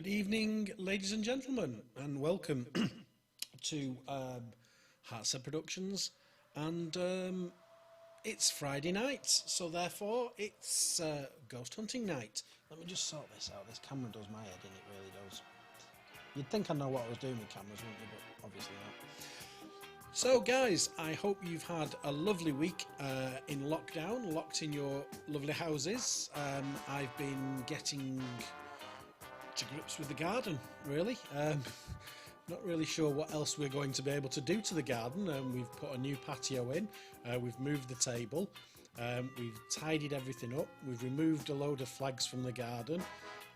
Good evening, ladies and gentlemen, and welcome to Hartshead Productions. And it's Friday night, so therefore it's ghost hunting night. Let me just sort this out. This camera does my head in, it really does. You'd think I know what I was doing with cameras, wouldn't you? But obviously not. So guys, I hope you've had a lovely week in lockdown, locked in your lovely houses. I've been getting to grips with the garden, really. Not really sure what else we're going to be able to do to the garden. We've put a new patio in, we've moved the table, we've tidied everything up, we've removed a load of flags from the garden,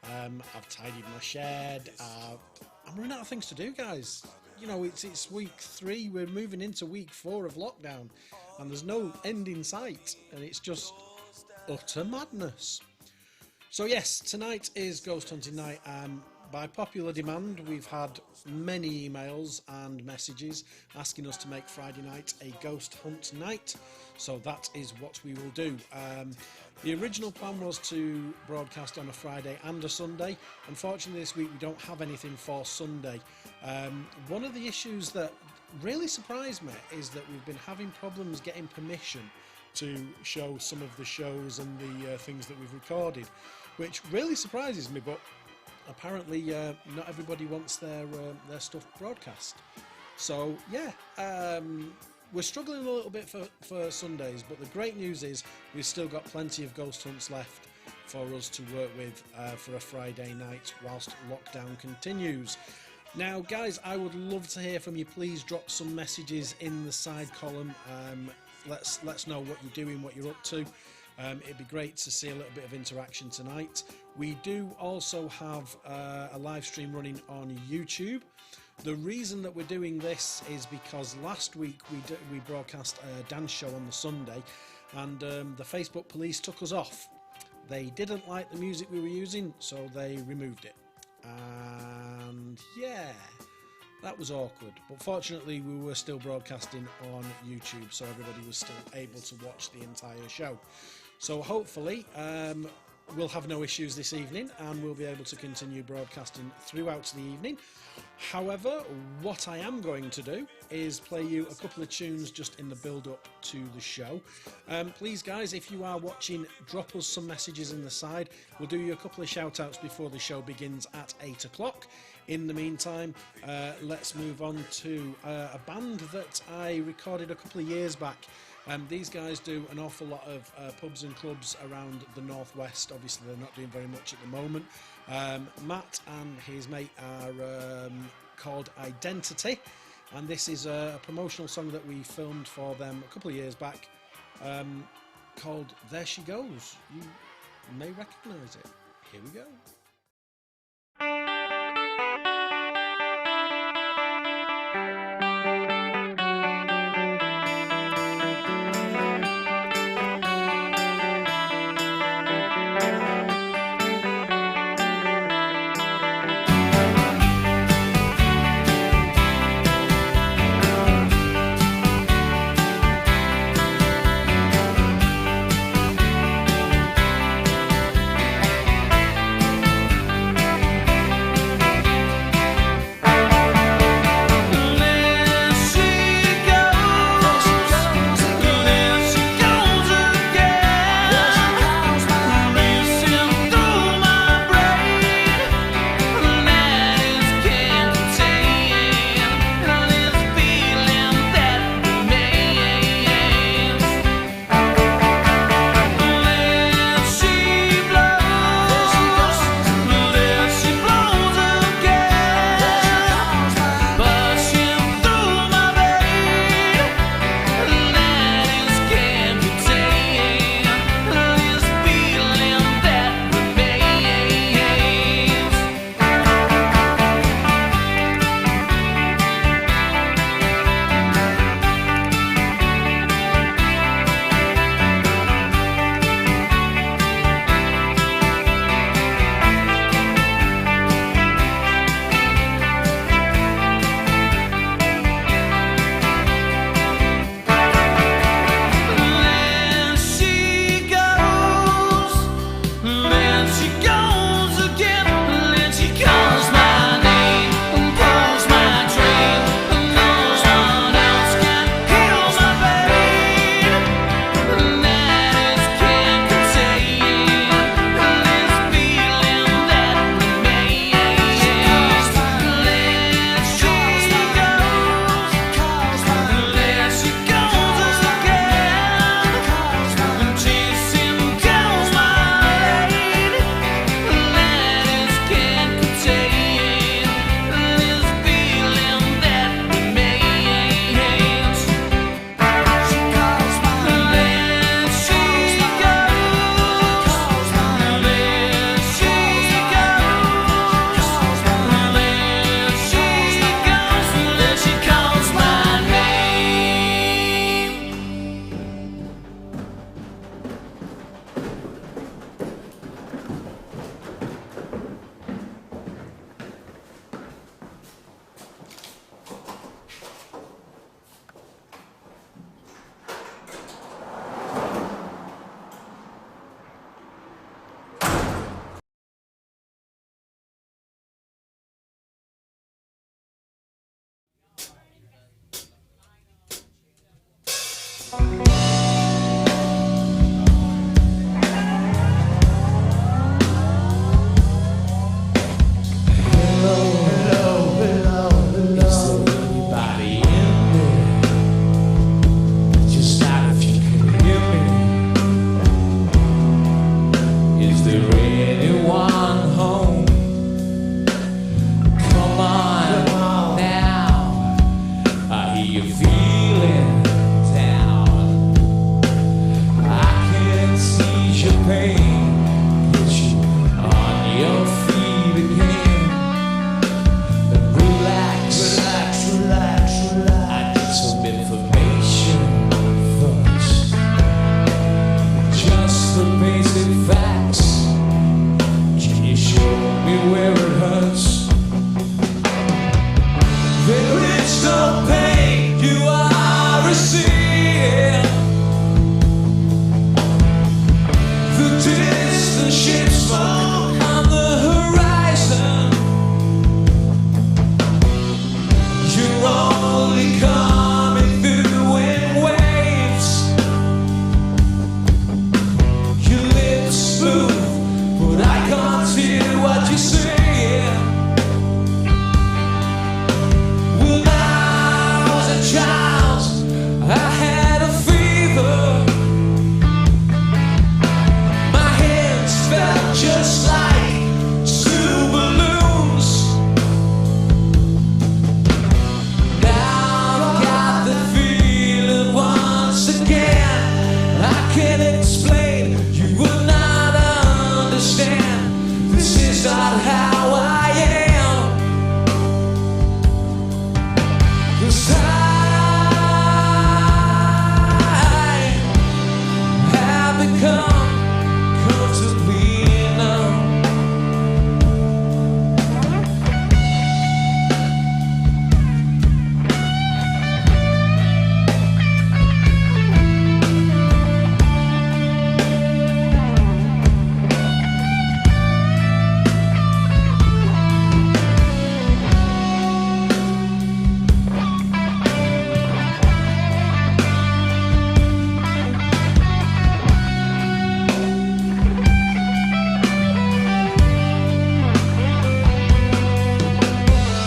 I've tidied my shed. I'm running out of things to do, guys. You know, it's week 3, we're moving into week 4 of lockdown, and there's no end in sight, and it's just utter madness. So yes, tonight is ghost hunting night. By popular demand, we've had many emails and messages asking us to make Friday night a ghost hunt night, so that is what we will do. The original plan was to broadcast on a Friday and a Sunday. Unfortunately, this week we don't have anything for Sunday. One of the issues that really surprised me is that we've been having problems getting permission to show some of the shows and the things that we've recorded, which really surprises me, but apparently not everybody wants their stuff broadcast. So yeah, we're struggling a little bit for Sundays, but the great news is we've still got plenty of ghost hunts left for us to work with for a Friday night whilst lockdown continues. Now guys, I would love to hear from you. Please drop some messages in the side column. Let's know what you're doing, what you're up to. It'd be great to see a little bit of interaction tonight. We do also have a live stream running on YouTube. The reason that we're doing this is because last week we broadcast a dance show on the Sunday, and the Facebook police took us off. They didn't like the music we were using, so they removed it. And yeah, that was awkward, but fortunately we were still broadcasting on YouTube, so everybody was still able to watch the entire show. So hopefully we'll have no issues this evening, and we'll be able to continue broadcasting throughout the evening. However, what I am going to do is play you a couple of tunes just in the build-up to the show. Please guys, if you are watching, drop us some messages in the side. We'll do you a couple of shout-outs before the show begins at 8 o'clock. In the meantime, let's move on to a band that I recorded a couple of years back. These guys do an awful lot of pubs and clubs around the northwest. Obviously they're not doing very much at the moment. Matt and his mate are called Identity, and this is a promotional song that we filmed for them a couple of years back, called There She Goes. You may recognise it. Here we go.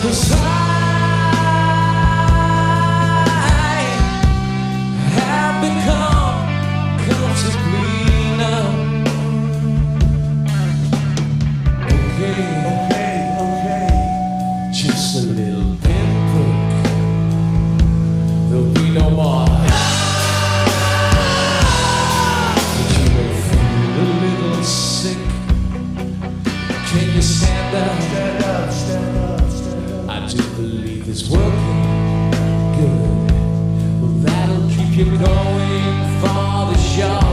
'Cause I have become comfortably numb. Okay, just a little pinprick. There'll be no more. But you may feel a little sick. Can you stand up? Stand up, stand up, stand up. I do believe it's working good. Well, that'll keep you going for the show.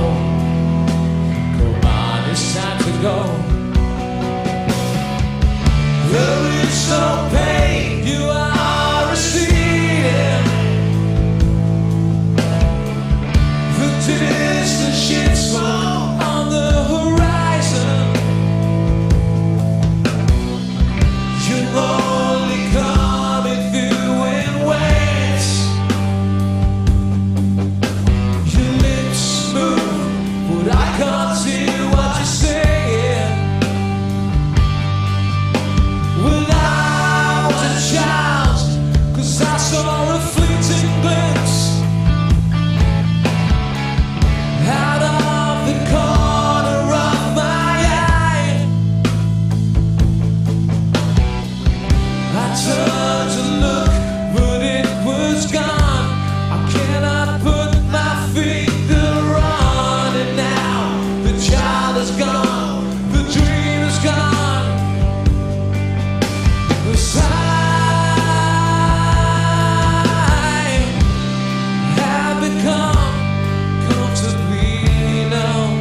Come on, it's time to go. There is no pain you are receiving. The distant ships fall on the horizon. You're only coming through in waves. Your lips move, but I can't hear what you're saying. Without a child, 'cause I saw a fleeting glimpse out of the corner of my eye. I turned to look, but it was gone. I cannot put my finger on it now. The child is gone, the dream is gone. 'Cause I have become comfortably numb.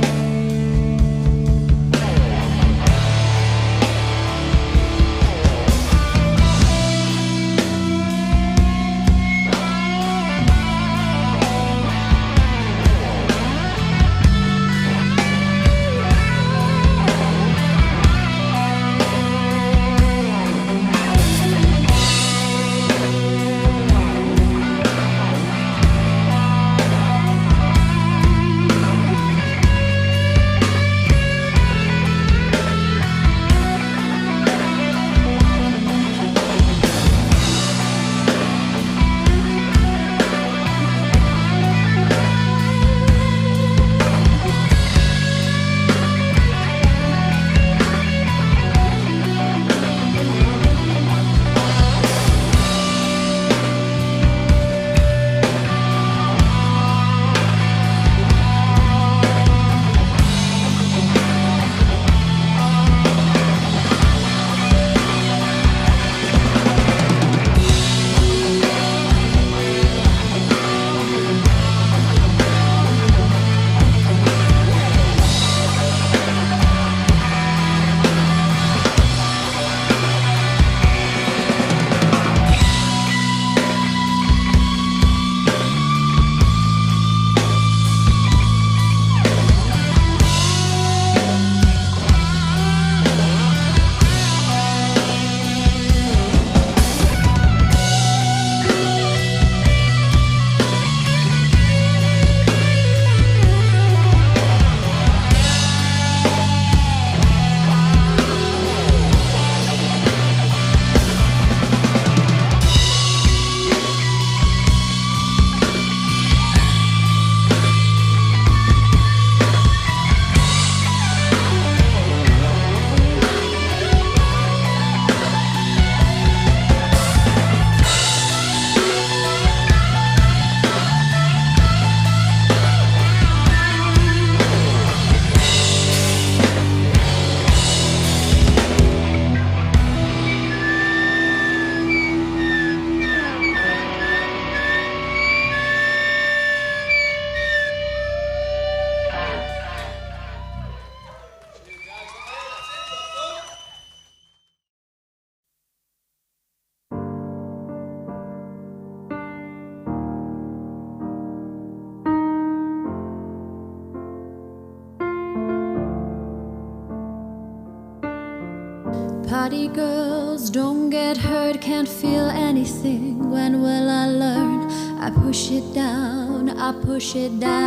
Party girls don't get hurt, can't feel anything. When will I learn? I push it down, I push it down.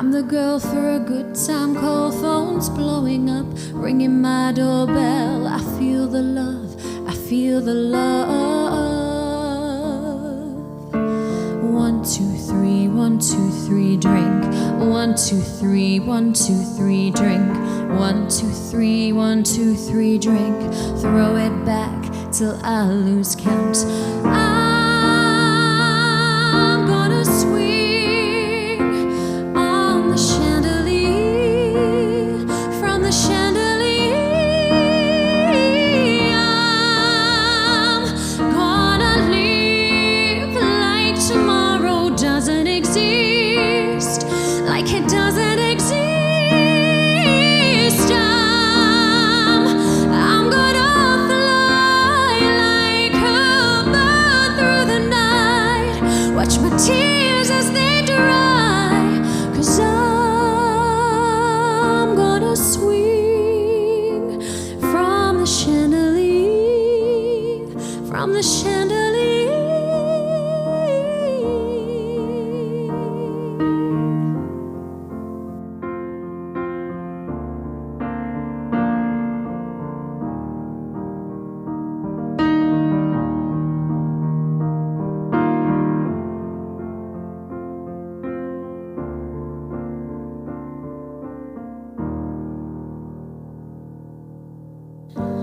I'm the girl for a good time call, phone's blowing up, ringing my doorbell. I feel the love, I feel the love. 1, 2, 3, 1, 2, 3, drink. 1, 2, 3, 1, 2, 3, drink. 1, 2, 3, 1, 2, 3, drink. Throw it back till I lose count. I'm gonna swing on the chandelier, from the chandelier. I'm gonna live like tomorrow doesn't exist, like it doesn't exist. I'm gonna fly like a bird through the night. Watch my tears as they dry, 'cause I'm gonna swing from the chandelier, from the chandelier.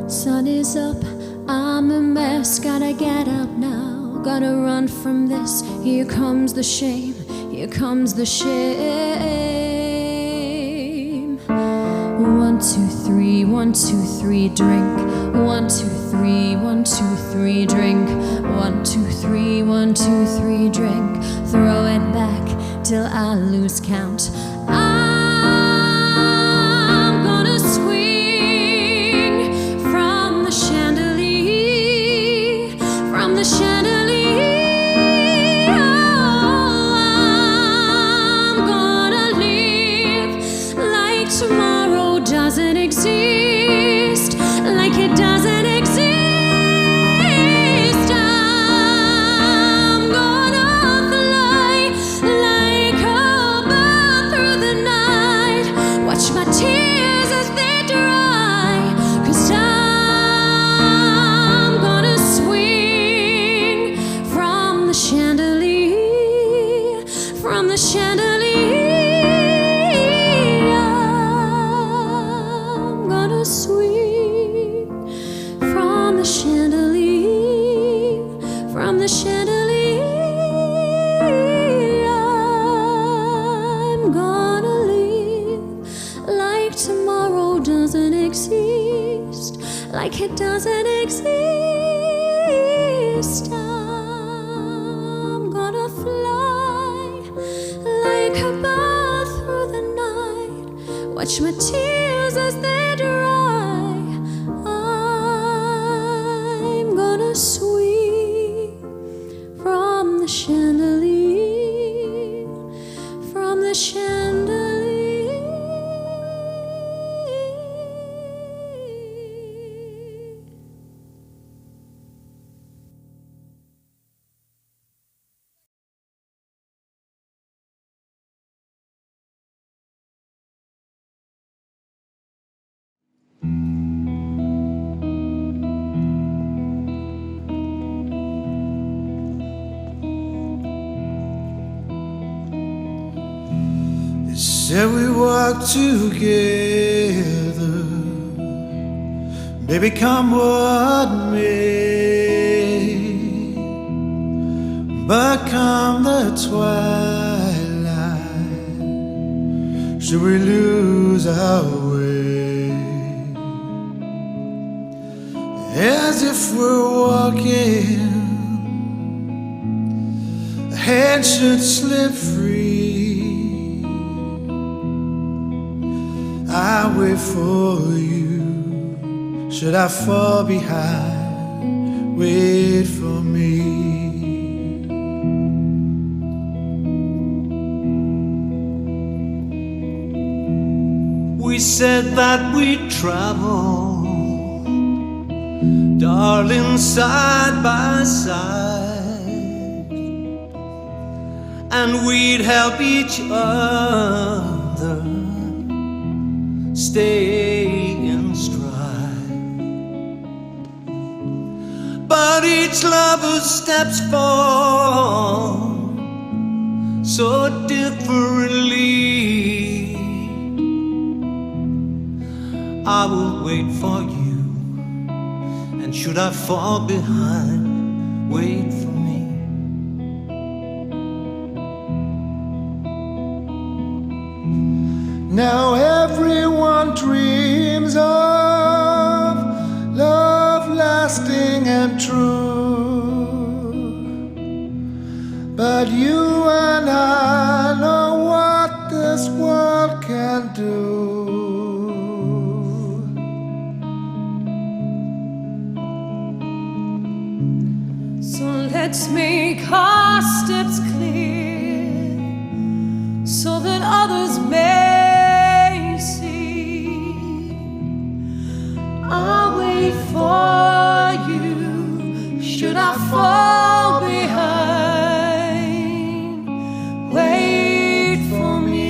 Sun is up, I'm a mess, gotta get up now, gotta run from this. Here comes the shame, here comes the shame. 1, 2, 3, 1, 2, 3, drink. 1, 2, 3, 1, 2, 3, drink. 1, 2, 3, 1, 2, 3, drink. Throw it back till I lose count. I'm gonna swing from the chandelier, from the chandelier. I'm gonna live like tomorrow doesn't exist, like it doesn't exist. I'm gonna fly like a bird through the night. Watch my tears as they dry, 'cause I'm gonna swing from the chandelier, from the chandelier. I'm gonna swing from the chandelier, from the chandelier. I'm gonna live like tomorrow doesn't exist, like it doesn't exist. I'm gonna fly like a bird through the night. Watch my tears as they dry. I'm gonna swing from the chandelier, from the chandelier. Said we walk together, baby, come what may. But come the twilight, should we lose our way? As if we're walking, a hand should slip free. I wait for you, should I fall behind, wait for me. We said that we'd travel, darling, side by side. and we'd help each other stay in stride. But each lover's steps fall so differently. I will wait for you, and should I fall behind, wait for me. Now everyone dreams of love lasting and true, but you and I know what this world can do. So let's make our steps clear, so that others may see. I'll wait for you, should I fall behind, wait for me.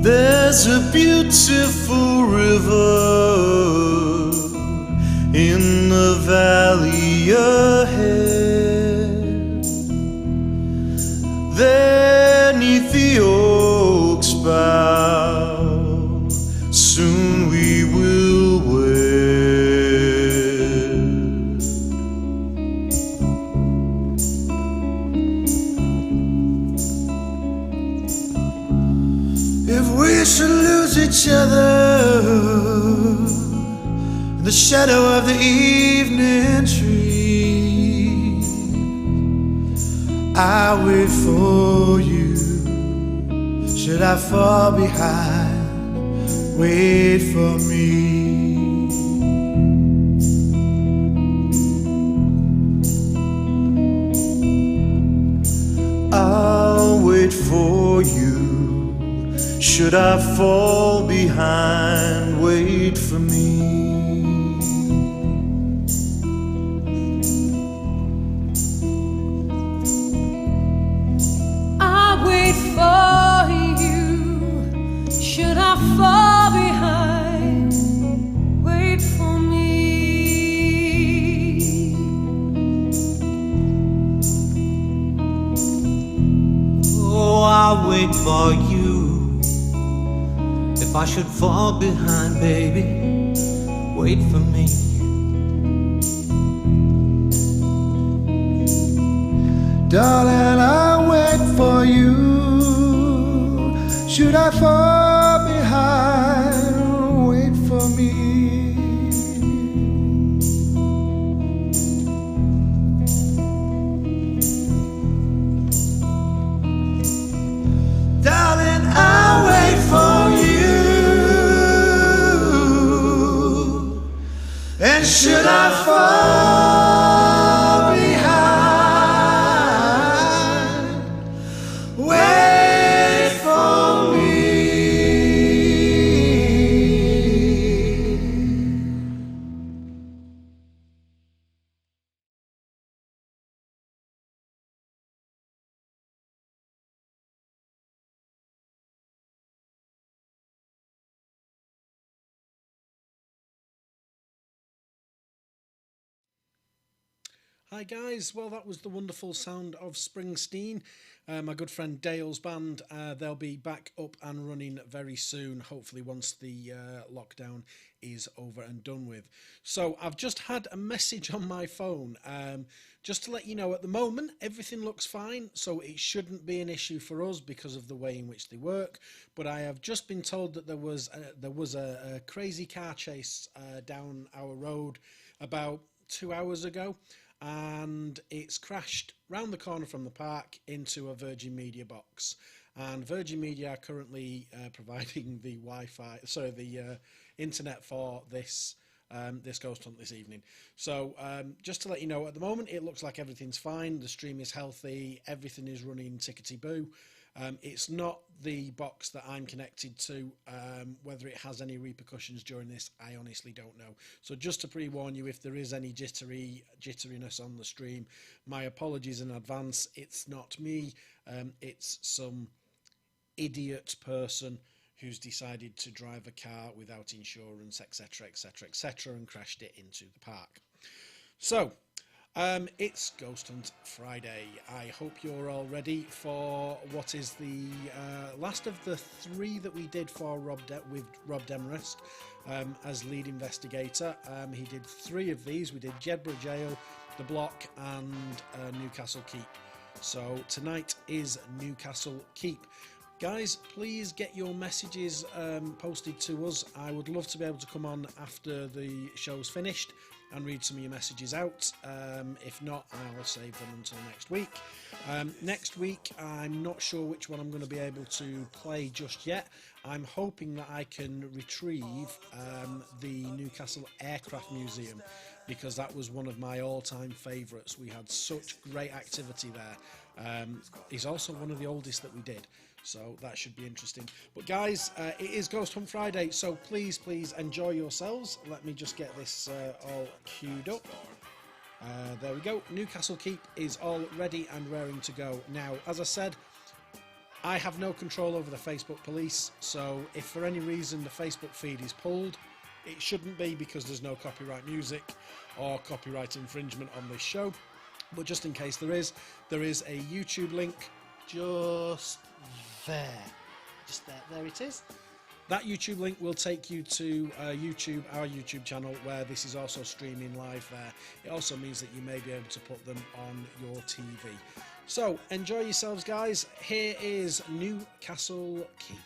There's a beautiful river in the valley ahead. There 'neath the oak's bough, soon we will wed. If we should lose each other in the shadow of the evening tree, I'll wait for you, should I fall behind, wait for me. I'll wait for you, should I fall behind, wait for me. I'll wait for you, should I fall behind, wait for me. Oh, I'll wait for you. If I should fall behind, baby, wait for me. Darling, I'll wait for you, should I fall behind, wait for me. Darling, I'll wait for you, and should I fall behind, wait for me. Hi guys, well that was the wonderful sound of Springsteen, my good friend Dale's band. They'll be back up and running very soon, hopefully once the lockdown is over and done with. So I've just had a message on my phone, just to let you know at the moment everything looks fine, so it shouldn't be an issue for us because of the way in which they work, but I have just been told that there was a crazy car chase down our road about 2 hours ago, and it's crashed round the corner from the park into a Virgin Media box. And Virgin Media are currently providing the the internet for this ghost hunt this evening. So just to let you know, at the moment it looks like everything's fine. The stream is healthy. Everything is running tickety-boo. It's not the box that I'm connected to. Whether it has any repercussions during this, I honestly don't know. So just to pre-warn you, if there is any jitteriness on the stream, my apologies in advance. It's not me. It's some idiot person who's decided to drive a car without insurance, etc., etc., etc., and crashed it into the park. So it's Ghost Hunt Friday. I hope you're all ready for what is the last of the 3 that we did for with Rob Demarest as lead investigator. He did 3 of these. We did Jedburgh Jail, The Block, and Newcastle Keep. So tonight is Newcastle Keep. Guys, please get your messages posted to us. I would love to be able to come on after the show's finished and read some of your messages out. If not, I'll save them until next week. Next week, I'm not sure which one I'm going to be able to play just yet. I'm hoping that I can retrieve the Newcastle Aircraft Museum, because that was one of my all-time favourites. We had such great activity there. He's also one of the oldest that we did, so that should be interesting. But guys, it is Ghost Hunt Friday, so please enjoy yourselves. Let me just get this all queued up. There we go. Newcastle Keep is all ready and raring to go. Now, as I said, I have no control over the Facebook police, so if for any reason the Facebook feed is pulled, it shouldn't be because there's no copyright music or copyright infringement on this show. But just in case there is a YouTube link just there. Just there it is. That YouTube link will take you to our YouTube channel, where this is also streaming live there. It also means that you may be able to put them on your TV. So enjoy yourselves, guys. Here is Newcastle Keep.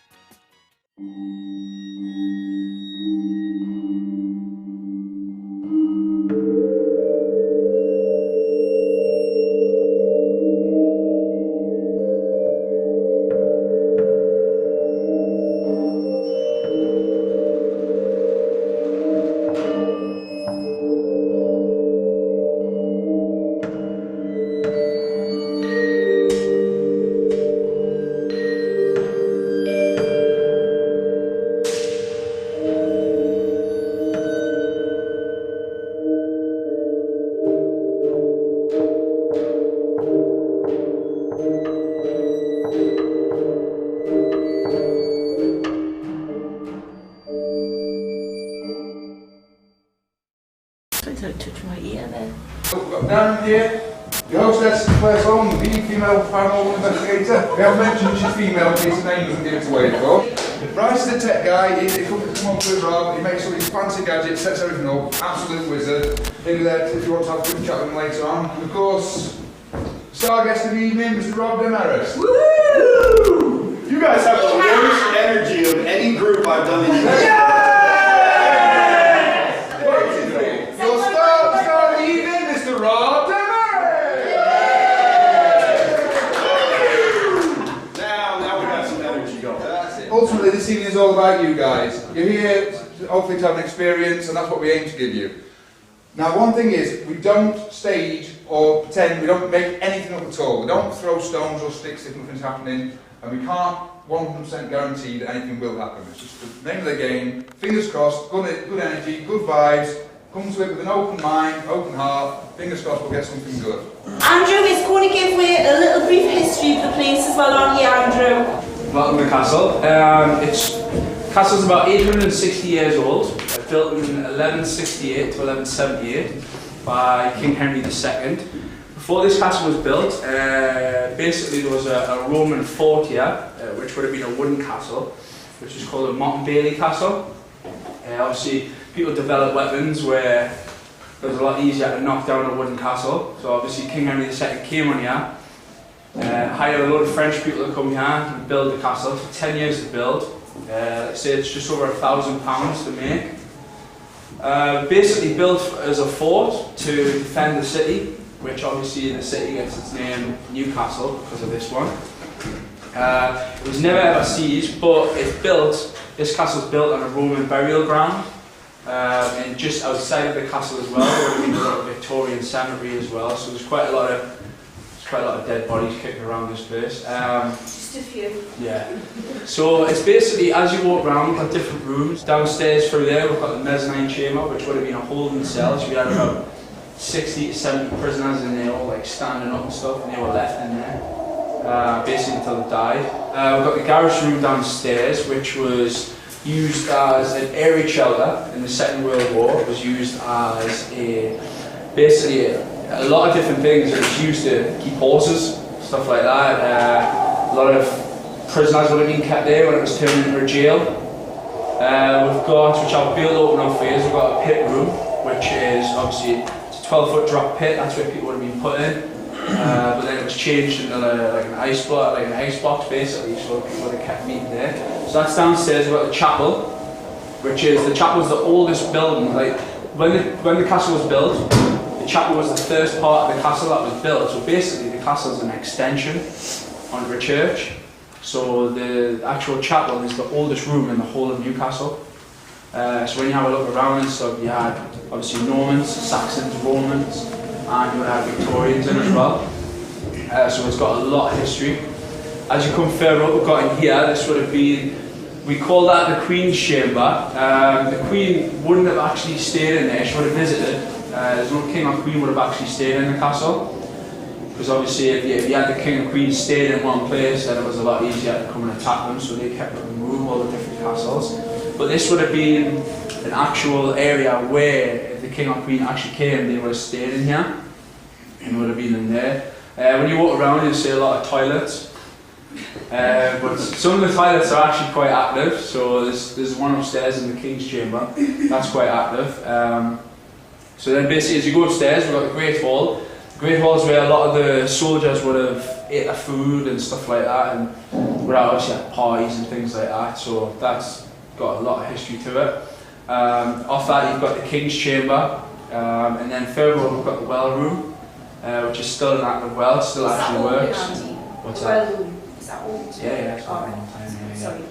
Down here, the hostess Claire Solomon, the female paranormal investigator. We have mentioned she's female in case the name doesn't give it away, of course. Bryce is the tech guy. He comes up with Rob, he makes all these fancy gadgets, sets everything up. Absolute wizard. He'll be there if you want to have a quick chat with him later on. And of course, star guest of the evening, Mr. Rob Demarest. Woo! You guys have the worst energy of any group I've done in years. Rob Demarest! Now we got some energy going. That's it. Ultimately, this evening is all about you guys. You're here, hopefully, to have an experience, and that's what we aim to give you. Now, one thing is, we don't stage or pretend, we don't make anything up at all. We don't throw stones or sticks if nothing's happening, and we can't 100% guarantee that anything will happen. It's just the name of the game. Fingers crossed, good energy, good vibes. Come to it with an open mind, open heart. Fingers crossed we'll get something good. Andrew is going to give away a little brief history of the place as well, aren't you, Andrew? Welcome to the castle. Castle's about 860 years old. Built in 1168 to 1178. by King Henry II. Before this castle was built, basically there was a Roman fort here, which would have been a wooden castle, which is called a Motte and Bailey Castle. Obviously, people developed weapons where it was a lot easier to knock down a wooden castle. So obviously King Henry II came on here, hired a load of French people to come here and build the castle. It took 10 years to build. Let's say it's just over £1,000 to make. Basically built as a fort to defend the city, which obviously the city gets its name Newcastle because of this one. It was never ever sieged, but this castle's built on a Roman burial ground, and just outside of the castle as well, there would have been a little Victorian cemetery as well. So there's quite a lot of dead bodies kicking around this place. Just a few. Yeah. So it's basically, as you walk around, we've got different rooms. Downstairs through there, we've got the mezzanine chamber, which would have been a holding cell. So we had about 60 to 70 prisoners in there, all like standing up and stuff, and they were left in there, basically until they died. We've got the garage room downstairs, which was used as an eerie shelter in the Second World War. It was used as basically a lot of different things. It was used to keep horses, stuff like that. A lot of prisoners would have been kept there when it was turned into a jail. We've got, which I'll be able to open up for you, we've got a pit room, which is obviously it's a 12-foot drop pit. That's where people would have been put in. But then it was changed into like an ice box basically, so people would have kept meat there. So that's downstairs. We've got the chapel, which is the the oldest building. Like when the castle was built, the chapel was the first part of the castle that was built. So basically, the castle is an extension onto a church. So the actual chapel is the oldest room in the whole of Newcastle. So when you have a look around and stuff, you had obviously Normans, Saxons, Romans, and you would have Victorians in as well. So it's got a lot of history. As you come further up, we've got in here, this would have been, we call that the Queen's Chamber. The Queen wouldn't have actually stayed in there, she would have visited. There's no King or Queen would have actually stayed in the castle. Because obviously if you had the King and Queen stayed in one place, then it was a lot easier to come and attack them, so they kept removing all the different castles. But this would have been an actual area where if the King or Queen actually came, they would have stayed in here, and would have been in there. When you walk around, you'll see a lot of toilets. But some of the toilets are actually quite active, so there's one upstairs in the King's Chamber, that's quite active. So then basically as you go upstairs, we've got the Great Hall. The Great Hall is where a lot of the soldiers would have ate their food and stuff like that, and would obviously have parties and things like that, so that's got a lot of history to it. Off that you've got the King's Chamber, and then further on we've got the Well Room, which is still an active well, still actually works. What's that? Well room. Is that old? Yeah, it's got a long time. Sorry.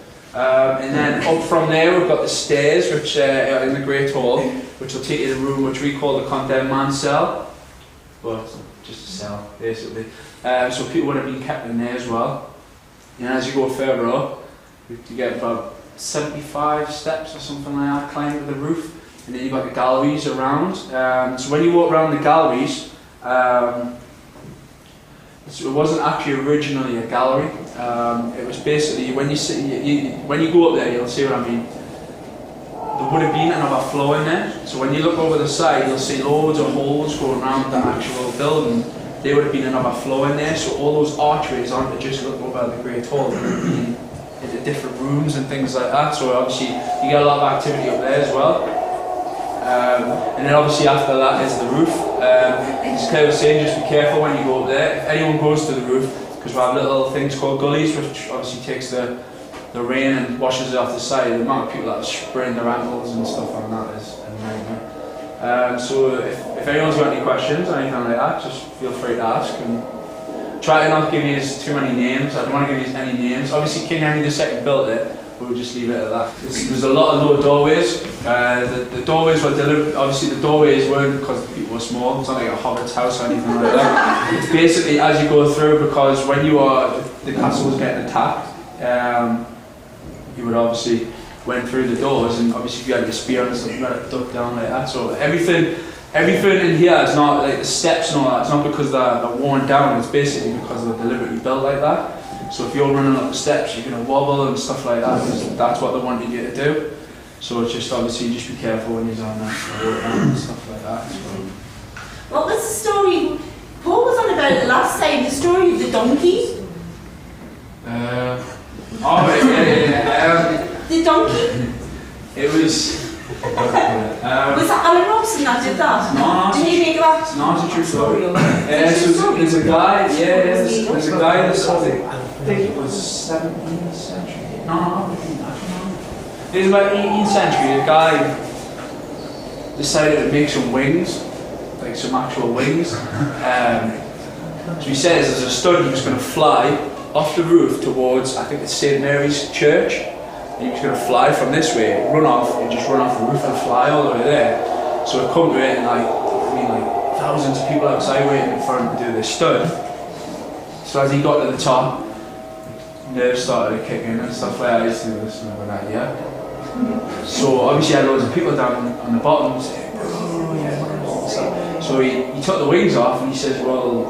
And then up from there we've got the stairs, which are in the Great Hall, which will take you to the room which we call the condemned man's cell, but just a cell basically. So people would have been kept in there as well. And as you go further up, you get about 75 steps or something like that, climb to the roof, and then you've got the galleries around. So when you walk around the galleries, it wasn't actually originally a gallery. It was basically, when you go up there, you'll see what I mean. There would have been another floor in there. So when you look over the side, you'll see loads of holes going around the actual building. There would have been another floor in there. So all those archways aren't to just look over the Great Hall. They would have been into different rooms and things like that. So obviously you get a lot of activity up there as well. And then obviously after that is the roof. As Claire was saying, just be careful when you go up there. If anyone goes to the roof, because we have little things called gullies, which obviously takes the rain and washes it off the side. The amount of people that sprain their ankles and stuff on that is a nightmare. So if anyone's got any questions or anything like that, just feel free to ask. And try to not give you too many names. I don't want to give you any names. Obviously King Henry II built it, but we'll just leave it at that. There's a lot of low doorways. The doorways were delivered. Obviously the doorways weren't because the people were small. It's not like a hobbit's house or anything like that. It's basically as you go through, because when the castle was getting attacked, you would obviously went through the doors, and obviously if you had your spear and stuff, you had to duck down like that. So everything in here is not like the steps and all that. It's not because they're worn down. It's basically because they're deliberately built like that. So if you're running up the steps, you're going to wobble and stuff like that, because that's what they wanted you to do. So it's just obviously just be careful when you're on that and stuff like that. So What was the story? Paul was on about it last time, the story of the donkey. The donkey? It was... was that Alan Robson that did that? No, did he make that? No, it's a true story. So there's a guy, there's a guy that's, I think it was 17th century. No, it was about 18th century. A guy decided to make some wings, like some actual wings. So he says there's a stud he was going to fly off the roof towards, I think it's St Mary's Church. And he was going to fly from this way, run off the roof and fly all the way there. So I come to it and like thousands of people outside waiting for him to do this stud. So as he got to the top, nerves started to kick in and stuff like that. I used to do this and over that, yeah. So obviously I had loads of people down on the bottom saying, oh yeah. So he took the wings off and he says, well,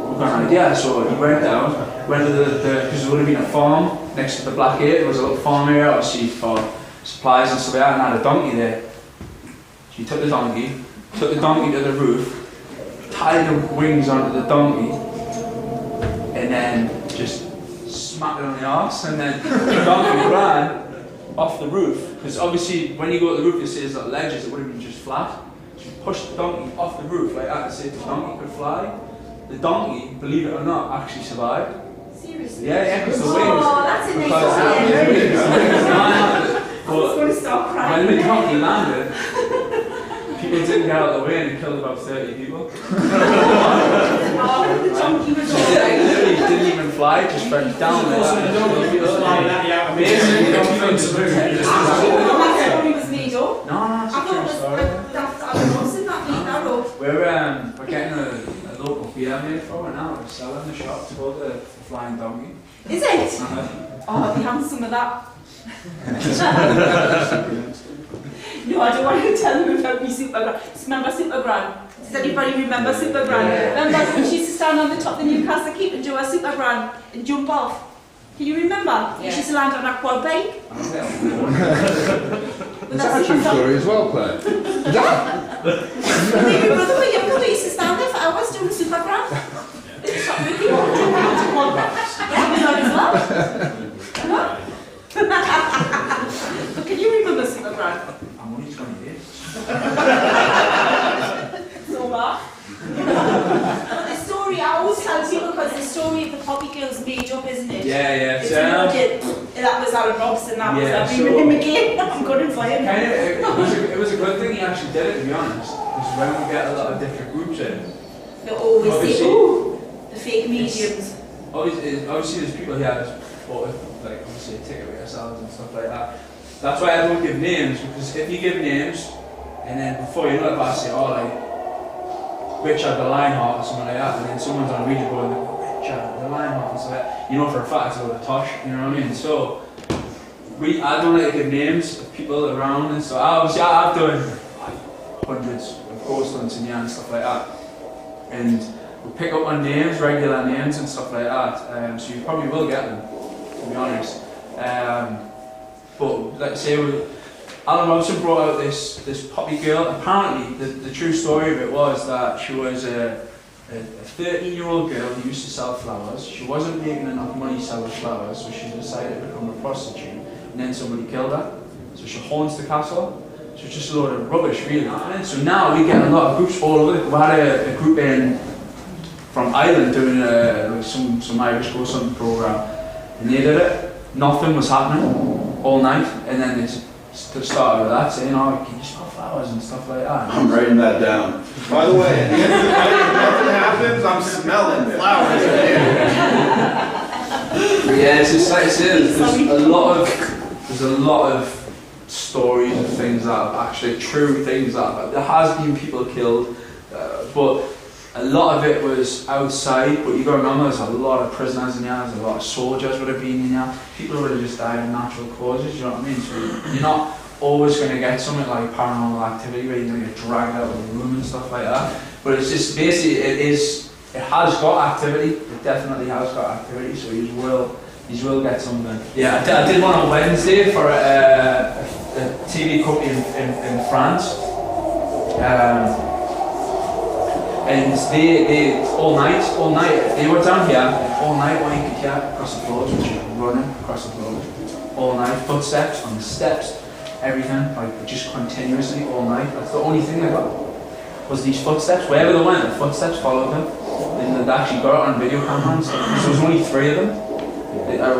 we've got an idea. So he went down, went to because there would have been a farm next to the Black Gate. There was a little farm area, obviously for supplies and stuff like that, and had a donkey there. So he took the donkey to the roof, tied the wings onto the donkey, and then just smacked it on the arse, and then the donkey ran off the roof. Because obviously when you go to the roof, you see there's little ledges, it would have been just flat. So you pushed the donkey off the roof like that to see if the donkey could fly. The donkey, believe it or not, actually survived. Seriously? Yeah, because the wings. Oh, that's a nice I was going to start crying. When the donkey landed, people didn't get out of the way and it killed about 30 people. Oh, the donkey was all It literally didn't even fly, it just went down there. The donkey was flying that, yeah. Amazing, the donkey went to I thought it was made up. No, it's a I thought true it was story. that's Alan Robson that made that up. We're getting a local beer made for it now. We're selling the shop. It's called the Flying Donkey. Is it? Oh, I'll be having some of that. No, I don't want to tell them about me Supergran. Remember Supergran? Does anybody remember Supergran? Remember when she used to stand on the top of the Newcastle Keep and do a Supergran and jump off? Can you remember? Yeah. She used to land on a quad bike. Is that a true story as well, Claire? Your brother when your brother used to stand there for hours doing Supergran. Stop looking. Yeah, we know as well. But can you remember Supergran? I'm only 28. So bad. But the story, I always tell people because the story of the Poppy Girls made up, isn't it? Yeah. It's that was Alan Robson, that was Yeah, that. Remember him again? I'm good for him. It was a good thing he actually did it, to be honest. Because when we get a lot of different groups in, They always say, Obviously- ooh, the fake mediums. obviously there's people here that's bought like obviously a ticket with yourselves and stuff like that. That's why I don't give names, because if you give names and then before you know it, I say, oh like Richard the Lionheart or something like that, and then someone's on radio going, Richard the Lionheart and stuff like that, you know for a fact it's a load of tosh, you know what I mean? So I don't like to give names of people around and so obviously I've done like hundreds of ghost hunts and and stuff like that. And we pick up on names, regular names and stuff like that, so you probably will get them, to be honest. But let's say Alan Robson brought out this Poppy girl. Apparently the true story of it was that she was a 13-year-old girl who used to sell flowers. She wasn't making enough money selling flowers, so she decided to become a prostitute, and then somebody killed her. So she haunts the castle. So it's just a load of rubbish, really. And so now we get a lot of groups all over. We had a group from Ireland doing some Irish ghost hunting program, and they did it. Nothing was happening all night, and then they started with that, saying, "Oh, can you smell flowers and stuff like that?" I'm writing that down. By the way, at the end of the night, if nothing happens, I'm smelling flowers in here. Yeah, it's just like I said, there's a lot of stories of things that are actually true things that there has been people killed, but a lot of it was outside. But you got to remember, there's a lot of prisoners in here, there's a lot of soldiers would have been in here, people would have just died of natural causes, you know what I mean? So you're not always going to get something like paranormal activity where you're going to get dragged out of the room and stuff like that. But it's just basically, it has got activity, it definitely has got activity, so you will get something. Yeah, I did one on Wednesday for a TV company in France. And they all night, they were down here, all night, all you could hear across the floors, which was running across the floors, all night, footsteps on the steps, everything, like just continuously all night. That's the only thing they got, was these footsteps. Wherever they went, the footsteps followed them. And they actually got it on video camera and stuff. So there was only 3 of them.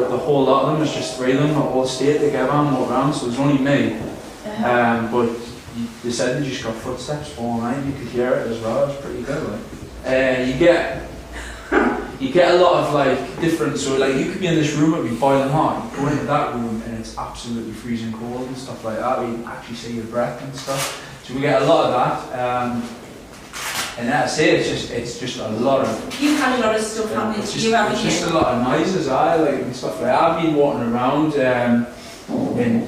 The whole lot of them was just 3 of them, all stayed together and walked around, so it was only me. But they said they just got footsteps all night, you could hear it as well, it was pretty good. Like. You get a lot of like different, so like you could be in this room, it would be boiling hot, you go into that room and it's absolutely freezing cold and stuff like that, where you can actually see your breath and stuff. So we get a lot of that. And as I say, it's just a lot of... You've had a lot of stuff happening to you, haven't you? It's just a lot of noises, and stuff like that. I've been walking around and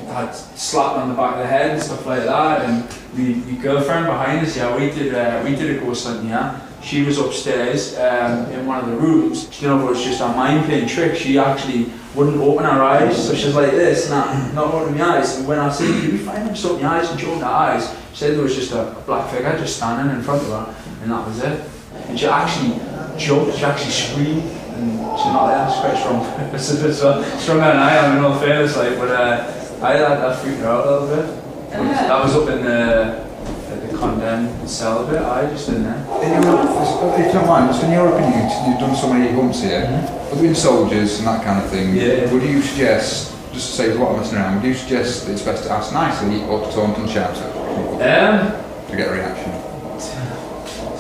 had slapped on the back of the head and stuff like that. And my girlfriend behind us, we did a ghost hunt, She was upstairs in one of the rooms. You know, it was just a mind playing trick. She actually wouldn't open her eyes, so she's like this, not opening my eyes. And when I said, "Can you find them just open your eyes?" and she opened her eyes, she said there was just a black figure just standing in front of her, and that was it. And she actually jumped, she actually screamed, and she's not there, she's quite strong. It's a bit stronger than I am in all fairness, like, but that freaked her out a little bit. That was up in the condemned cell bit, just in there. If you don't mind, just in your opinion, you've done so many hunts here, other than soldiers and that kind of thing, would you suggest, just to save a lot of messing around, would you suggest that it's best to ask nicely or to taunt and shout at people to get a reaction?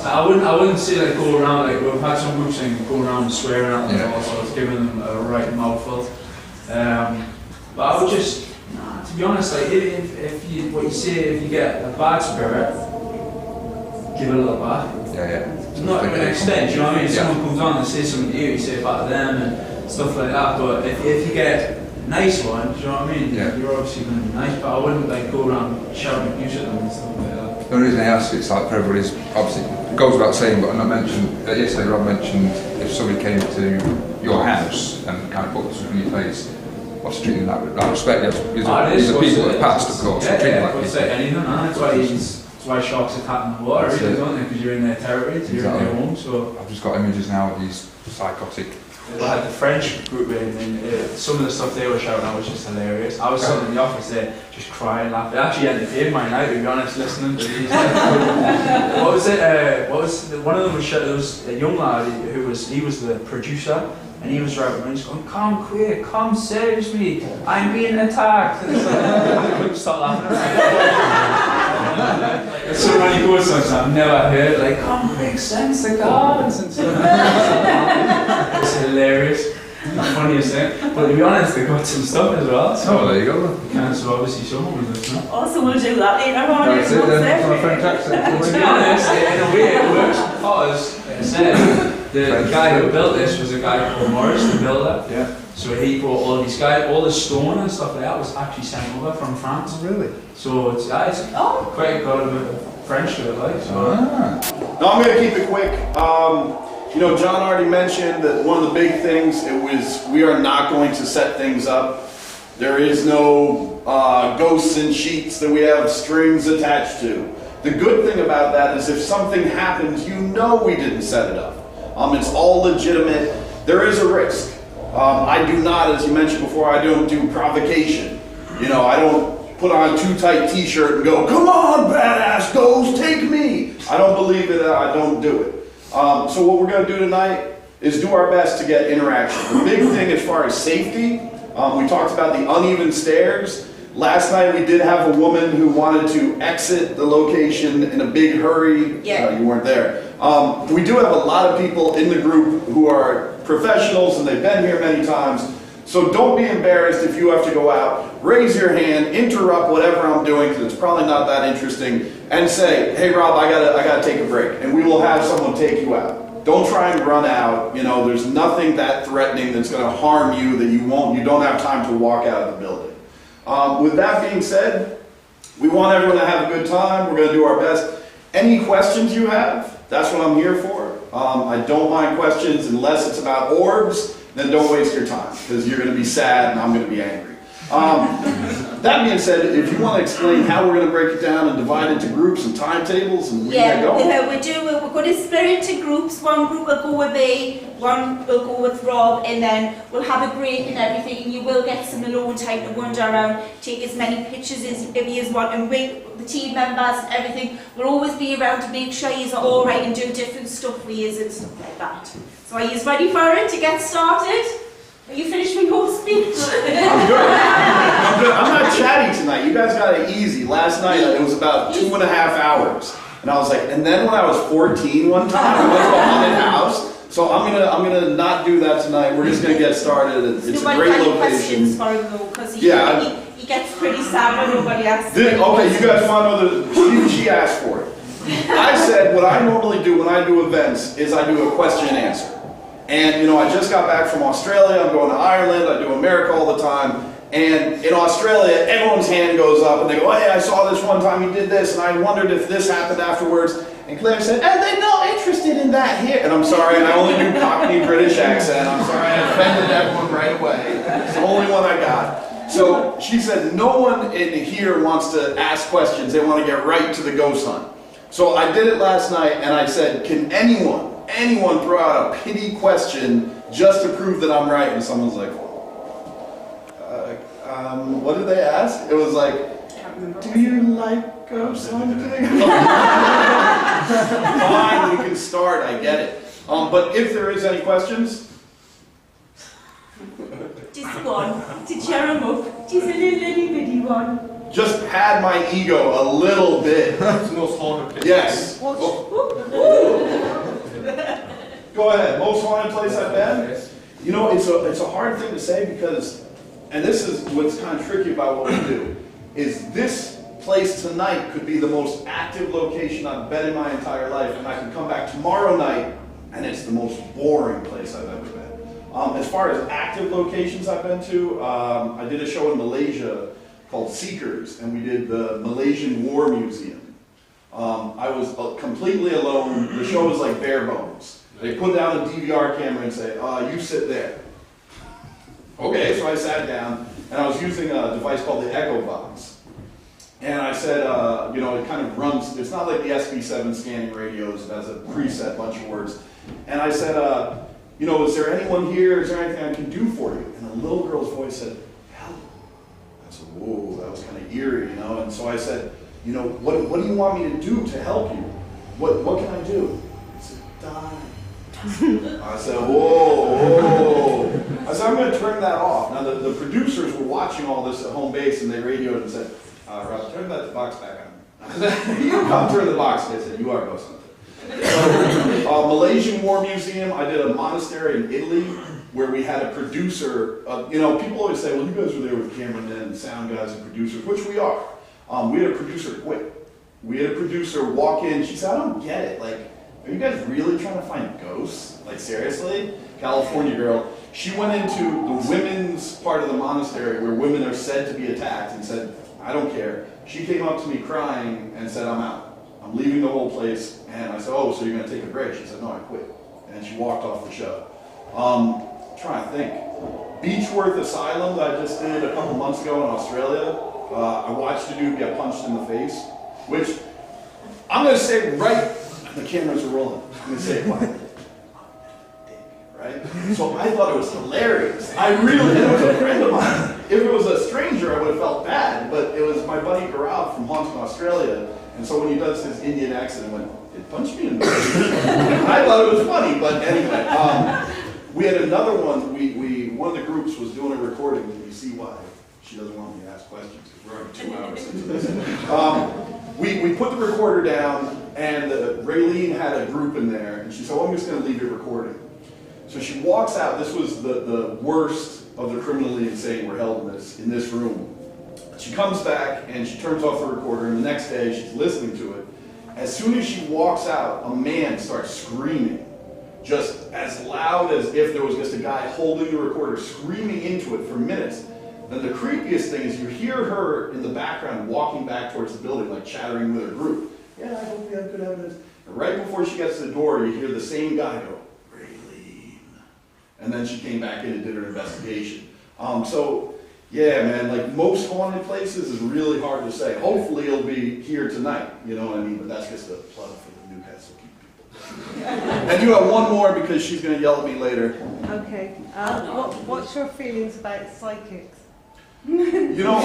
I wouldn't say like go around, like we've had some groups and go around swearing at them also, it's giving them a right mouthful. But I would just, to be honest, like if you get a bad spirit, give it a little back. Not to an extent, you know what I mean? If someone comes on and says something to you, you say it back to them and stuff like that. But if you get a nice one, do you know what I mean? You're obviously going to be nice, but I wouldn't like go around shouting abuse at them and stuff like that. The only reason I ask it's like for everybody's, obviously, it goes without saying, but I mentioned, yesterday Rob mentioned if somebody came to your house and kind of put something in your face, what's treating that with respect? These are people that passed, of course. Anything, that's why sharks attack in the water, really, don't they? Because you're in their territory, you're in their home. So I've just got images now of these psychotic. I had the French group in, and some of the stuff they were shouting out was just hilarious. I was sitting in the office there, just crying, laughing. It actually entertained my night, to be honest, listening to these. What was it? One of them was shouting, there was a young lad he was the producer. And he was driving around, he's going, "Come quick, come save me, I'm being attacked." And I couldn't stop laughing. It's so many ghost songs I've never heard, like, "Come quick, send the guards," and stuff. It's hilarious. The funniest thing. But to be honest, they got some stuff as well. So there you go. So obviously someone was listening. Also, we'll do that later on. That's it then, from a French accent. To be honest, in a way it works because, like I said, the guy who built this was a guy called Morris, the builder. So he brought all these guys, all the stone and stuff like that was actually sent over from France. Oh, really? So it's quite got a bit of French to it, like. So. No, I'm going to keep it quick. You know, John already mentioned that one of the big things, we are not going to set things up. There is no ghosts and sheets that we have strings attached to. The good thing about that is if something happens, you know we didn't set it up. It's all legitimate. There is a risk. I do not, as you mentioned before, I don't do provocation. You know, I don't put on a too tight t-shirt and go, "Come on, badass ghost, take me." I don't believe it, I don't do it. So what we're going to do tonight is do our best to get interaction. The big thing as far as safety, we talked about the uneven stairs. Last night we did have a woman who wanted to exit the location in a big hurry. You weren't there. We do have a lot of people in the group who are professionals and they've been here many times. So don't be embarrassed if you have to go out. Raise your hand, interrupt whatever I'm doing because it's probably not that interesting, and say, "Hey Rob, I gotta take a break," and we will have someone take you out. Don't try and run out. You know, there's nothing that threatening that's going to harm you that you don't have time to walk out of the building. With that being said, we want everyone to have a good time. We're going to do our best. Any questions you have, that's what I'm here for. I don't mind questions unless it's about orbs, then don't waste your time because you're going to be sad and I'm going to be angry. That being said, if you want to explain how we're going to break it down and divide into groups and timetables and where you go. We're going to split into groups. One group will go with me, one will go with Rob, and then we'll have a break and everything, and you will get some alone time to wander around, take as many pictures as you want, and the team members and everything will always be around to make sure you're all right and do different stuff for you and stuff like that. So are you ready for it to get started? Are you finished with your speech? I'm good. I'm not chatty tonight. You guys got it easy. Last night it was about 2.5 hours. And I was like, and then when I was 14 one time, I went to a haunted house. So I'm gonna not do that tonight. We're just gonna get started. It's a great location. Questions for him though, because he gets pretty sad when nobody asks. Okay, you guys want to know she asked for it. I said what I normally do when I do events is I do a question and answer. And I just got back from Australia. I'm going to Ireland. I do America all the time. And in Australia, everyone's hand goes up and they go, "Oh, hey, I saw this one time you did this, and I wondered if this happened afterwards." And Claire said, "And they're not interested in that here." And I'm sorry, and I only do Cockney British accent. I'm sorry, I offended everyone right away. It's the only one I got. So she said, no one in here wants to ask questions. They want to get right to the ghost hunt. So I did it last night, and I said, can anyone throw out a pity question just to prove that I'm right? And someone's like, what did they ask? It was like, do you like ghost hunting? Fine, we can start, I get it. But if there is any questions? Just one, to cheer him up. Just a little bitty one. Just pad my ego a little bit. It's the most haunted place. Yes. Go ahead. Most haunted place I've been? It's a hard thing to say because, and this is what's kind of tricky about what we do, is this place tonight could be the most active location I've been in my entire life, and I can come back tomorrow night and it's the most boring place I've ever been. As far as active locations I've been to, I did a show in Malaysia called Seekers, and we did the Malaysian War Museum. I was completely alone. The show was like bare bones. They put down a DVR camera and say, you sit there. Okay, so I sat down, and I was using a device called the Echo Box. And I said, it kind of runs, it's not like the SB7 scanning radios, it has a preset bunch of words. And I said, is there anyone here, is there anything I can do for you? And a little girl's voice said, help. I said, whoa, that was kind of eerie, And so I said, what do you want me to do to help you? What can I do? He said, die. I said, whoa. I said, I'm going to turn that off. Now, the producers were watching all this at home base, and they radioed and said, Rob, turn that box back on. I said, you come turn the box. They said, you are ghost hunting. So, Malaysian War Museum, I did a monastery in Italy where we had a producer. People always say, well, you guys were there with cameramen, sound guys, and producers, which we are. We had a producer quit. We had a producer walk in. She said, I don't get it. Like, are you guys really trying to find ghosts? Like, seriously? California girl. She went into the women's part of the monastery where women are said to be attacked and said, I don't care. She came up to me crying and said, I'm out. I'm leaving the whole place. And I said, oh, so you're going to take a break? She said, no, I quit. And she walked off the show. Trying to think. Beechworth Asylum that I just did a couple months ago in Australia. I watched a dude get punched in the face, which I'm going to say right, the cameras are rolling. I'm going to say it quietly. Right? So I thought it was hilarious. And it was a friend of mine. If it was a stranger, I would have felt bad, but it was my buddy Gaurav from Haunting Australia, and so when he does his Indian accent, he went, it punched me in the face. I thought it was funny, but anyway. We had another one, one of the groups was doing a recording, and you see why she doesn't want me to ask questions, because we're already 2 hours into this. We put the recorder down, and Raylene had a group in there, and she said, I'm just going to leave your recording. So she walks out. This was the worst of the criminally insane were held in this room. She comes back and she turns off the recorder, and the next day she's listening to it. As soon as she walks out, a man starts screaming, just as loud as if there was just a guy holding the recorder, screaming into it for minutes. Then the creepiest thing is you hear her in the background walking back towards the building, like chattering with her group. Yeah, I hope we have good evidence. And right before she gets to the door, you hear the same guy go, And then she came back in and did her investigation. So, Yeah, man, like most haunted places is really hard to say. Hopefully it'll be here tonight, you know what I mean? But that's just a plug for the Newcastle Keep people. And you have one more because she's going to yell at me later. Okay. What's your feelings about psychics? You know,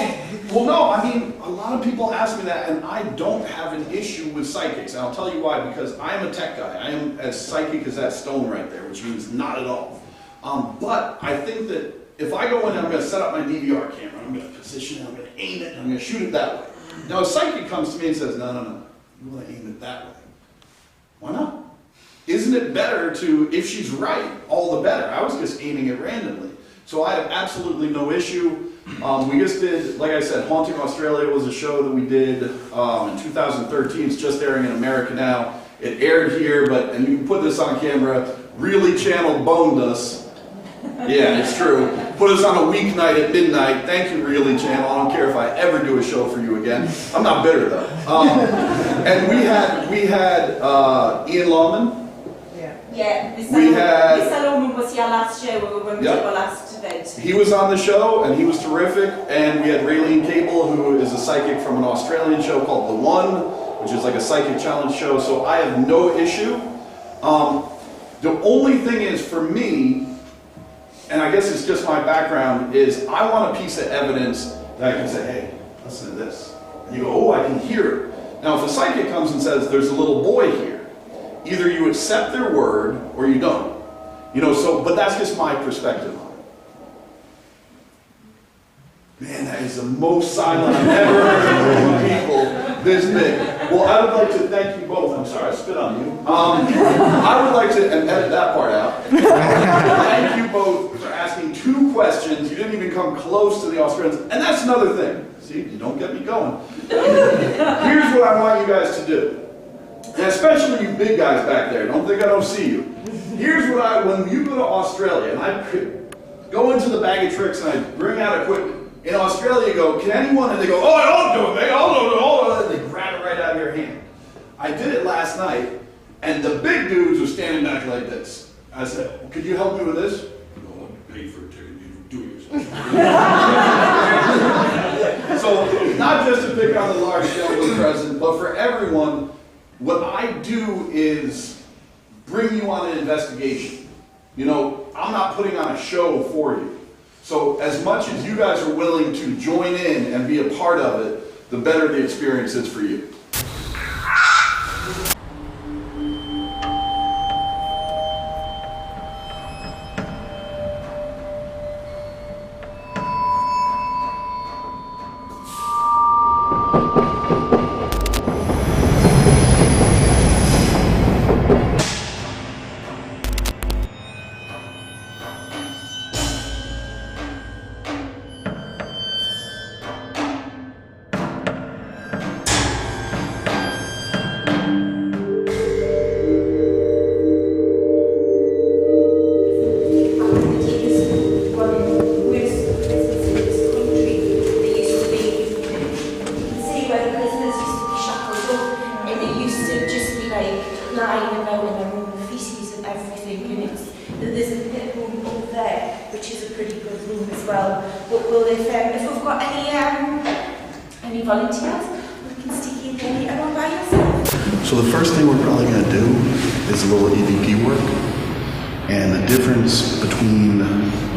well, no, I mean, a lot of people ask me that, and I don't have an issue with psychics. And I'll tell you why, because I am a tech guy. I am as psychic as that stone right there, which means not at all. But I think that if I go in and I'm going to set up my DVR camera, I'm going to position it, I'm going to aim it, and I'm going to shoot it that way. Now, a psychic comes to me and says, no, you want to aim it that way. Why not? Isn't it better to, if she's right, all the better. I was just aiming it randomly. So I have absolutely no issue. We just did, like I said, Haunting Australia was a show that we did in 2013. It's just airing in America now. It aired here, and you can put this on camera, Really Channel boned us. Yeah, it's true. Put us on a weeknight at midnight. Thank you, Really Channel. I don't care if I ever do a show for you again. I'm not bitter, though. And we had Ian Lawman. Yeah, this Salomon was your last show when we did our last event. He was on the show, and he was terrific. And we had Raylene Cable, who is a psychic from an Australian show called The One, which is like a psychic challenge show. So I have no issue. The only thing is, for me, and I guess it's just my background, is I want a piece of evidence that I can say, hey, listen to this. And you go, oh, I can hear it. Now, if a psychic comes and says, there's a little boy here, either you accept their word or you don't. You know, but that's just my perspective on it. Man, that is the most silent I've ever heard from people this big. Well, I would like to thank you both. I'm sorry, I spit on you. I would like to, and edit that part out. Thank you both for asking 2 questions. You didn't even come close to the Australians. And that's another thing. See, you don't get me going. Here's what I want you guys to do. And especially you big guys back there, don't think I don't see you. Here's what when you go to Australia, and I go into the bag of tricks and I bring out equipment. In Australia, you go, can anyone? And they go, oh, I don't do it, mate. Oh, and they grab it right out of your hand. I did it last night, and the big dudes were standing back like this. I said, well, could you help me with this? No, I'd pay for a ticket. You do it yourself. So, not just to pick on the large gentleman present, but for everyone, what I do is bring you on an investigation. You know, I'm not putting on a show for you. So as much as you guys are willing to join in and be a part of it, the better the experience is for you. So the first thing we're probably going to do is a little EVP work. And the difference between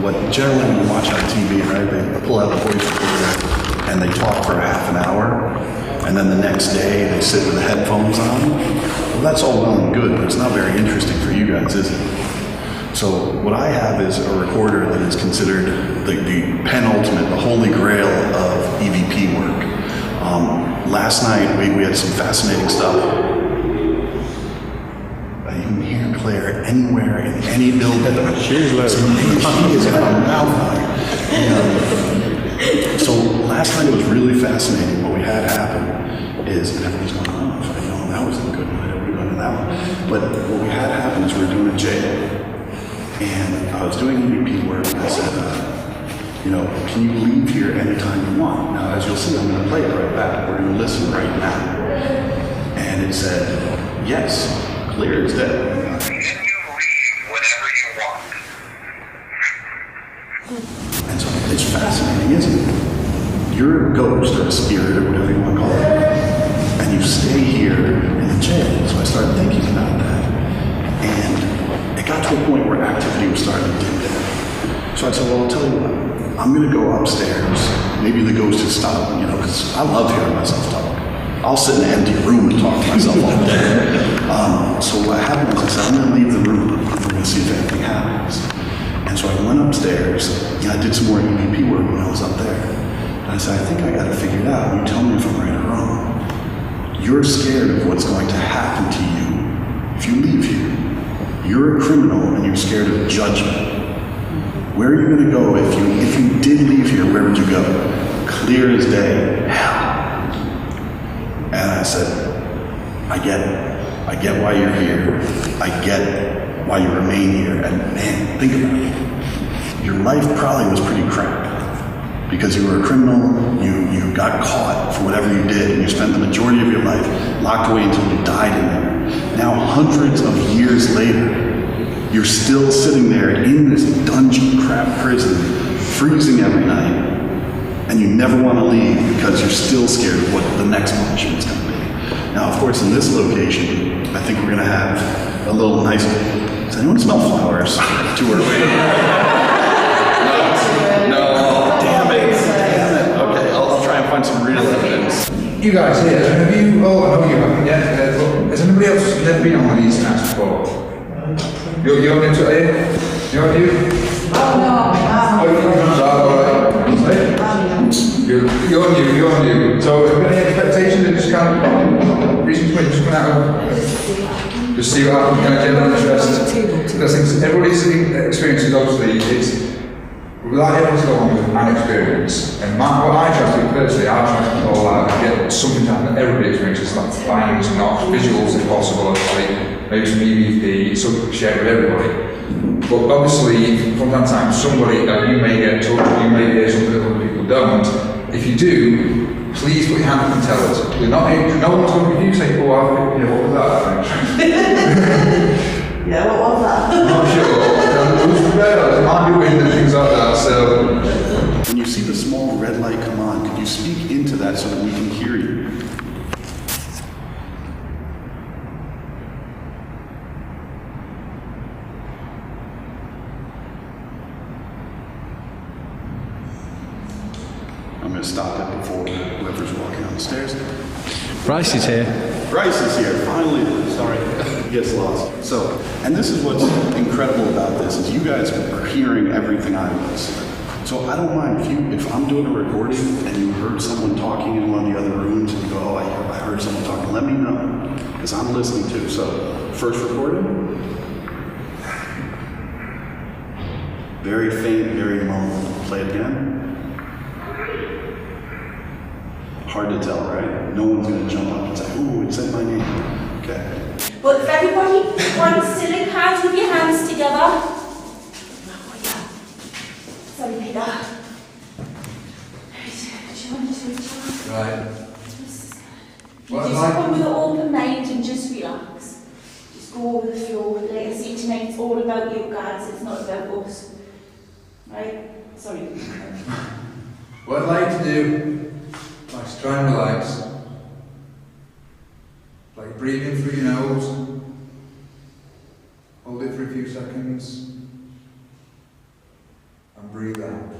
what generally when you watch on TV, right, they pull out a voice recorder and they talk for half an hour, and then the next day they sit with the headphones on. Well, that's all well and good, but it's not very interesting for you guys, is it? So what I have is a recorder that is considered the penultimate, the holy grail of EVP work. Last night we had some fascinating stuff. You can hear Claire anywhere in any building. She's loud. She is got a mouth on. So last night it was really fascinating. What we had happen is, and everybody's going, oh, you know, that wasn't good. We're going to that one. But what we had happen is we were doing a jail. And I was doing EVP work, and I said, you know, can you leave here anytime you want? Now, as you'll see, I'm going to play it right back. We're going to listen right now. And it said, yes, clear as day. You can leave whenever you want. And so they it's fascinating, isn't it? You're a ghost or a spirit or whatever you want to call it, and you stay here in the jail. So I started thinking about that, and it got to a point where activity was starting to dim down. So I said, well, I'll tell you what, I'm going to go upstairs. Maybe the ghost has stopped, because I love hearing myself talk. I'll sit in an empty room and talk to myself all day. So what happened was I said, I'm going to leave the room. We're going to see if anything happens. And so I went upstairs, and I did some more EVP work when I was up there. And I said, I think I got to figure it out. You tell me if I'm right or wrong. You're scared of what's going to happen to you if you leave here. You're a criminal, and you're scared of judgment. Where are you going to go if you did leave here? Where would you go? Clear as day, hell. And I said, I get it. I get why you're here. I get why you remain here. And man, think about it. Your life probably was pretty crap because you were a criminal. You got caught for whatever you did, and you spent the majority of your life locked away until you died in there. Now, hundreds of years later, you're still sitting there in this dungeon crap prison, freezing every night, and you never want to leave because you're still scared of what the next punishment's going to be. Now, of course, in this location, I think we're going to have a little nice. Does anyone smell flowers? Too early. No. Damn it. Okay, I'll try and find some real evidence. You guys here, have you? Oh, I know you haven't yet. Has anybody else never been on one of these nights before? You're into it, are you? You're you? Oh, no. You're new. So, have you got any expectations of just kind of reasons why just come out of just see what happens, kind of general interest? Because everybody's experience is obviously, it's without able to go on with an experience. And what I try to do personally, I try to call out and get something to happen that everybody experiences, like findings, knocks, visuals if possible, obviously, maybe some EVP, something shared with everybody. But obviously, from time to time, somebody that you may get told, you may hear something that other people don't. If you do, please put your hand up and tell us. We're not here, no one's going to review, say, oh, what was that? Yeah, what was that? I'm not sure. It might be wind and things like that, so. When you see the small red light come on, could you speak into that so that we can hear you? I'm going to stop it before whoever's walking down the stairs. Bryce is here. Bryce is here, finally. Sorry, he gets lost. So, and this is what's incredible about this, is you guys are hearing everything I was. So I don't mind if I'm doing a recording and you heard someone talking in one of the other rooms and you go, oh, I heard someone talking, let me know, because I'm listening too. So, first recording. Very faint, very muffled. Play it again. Hard to tell, right? No one's going to jump up and say, ooh, it said my name. Okay. But if everybody wants to look out with your hands together. Sorry, Peter. Right. You just come with an open mind and just relax. Just go over the flow. Like I say tonight, it's all about you guys, it's not about us. Right? Sorry. What I'd like to do, is try and relax. Like breathe in through your nose. Hold it for a few seconds. And breathe out.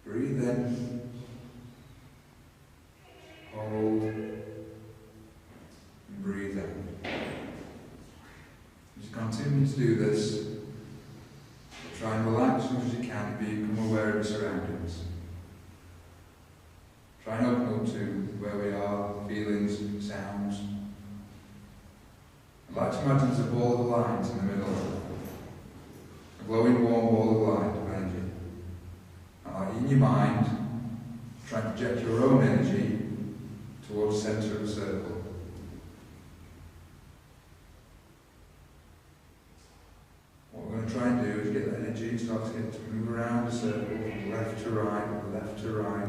Breathe in. Hold. And breathe in. Just continue to do this. Try and relax as much as you can, become aware of your surroundings. Try and open up to where we are, feelings, sounds. I'd like to imagine there's a ball of light in the middle. A glowing warm ball of light behind you. And in your mind, try and project your own energy towards the centre of the circle. What we're going to try and do is get the energy, start to move around the circle, from left to right,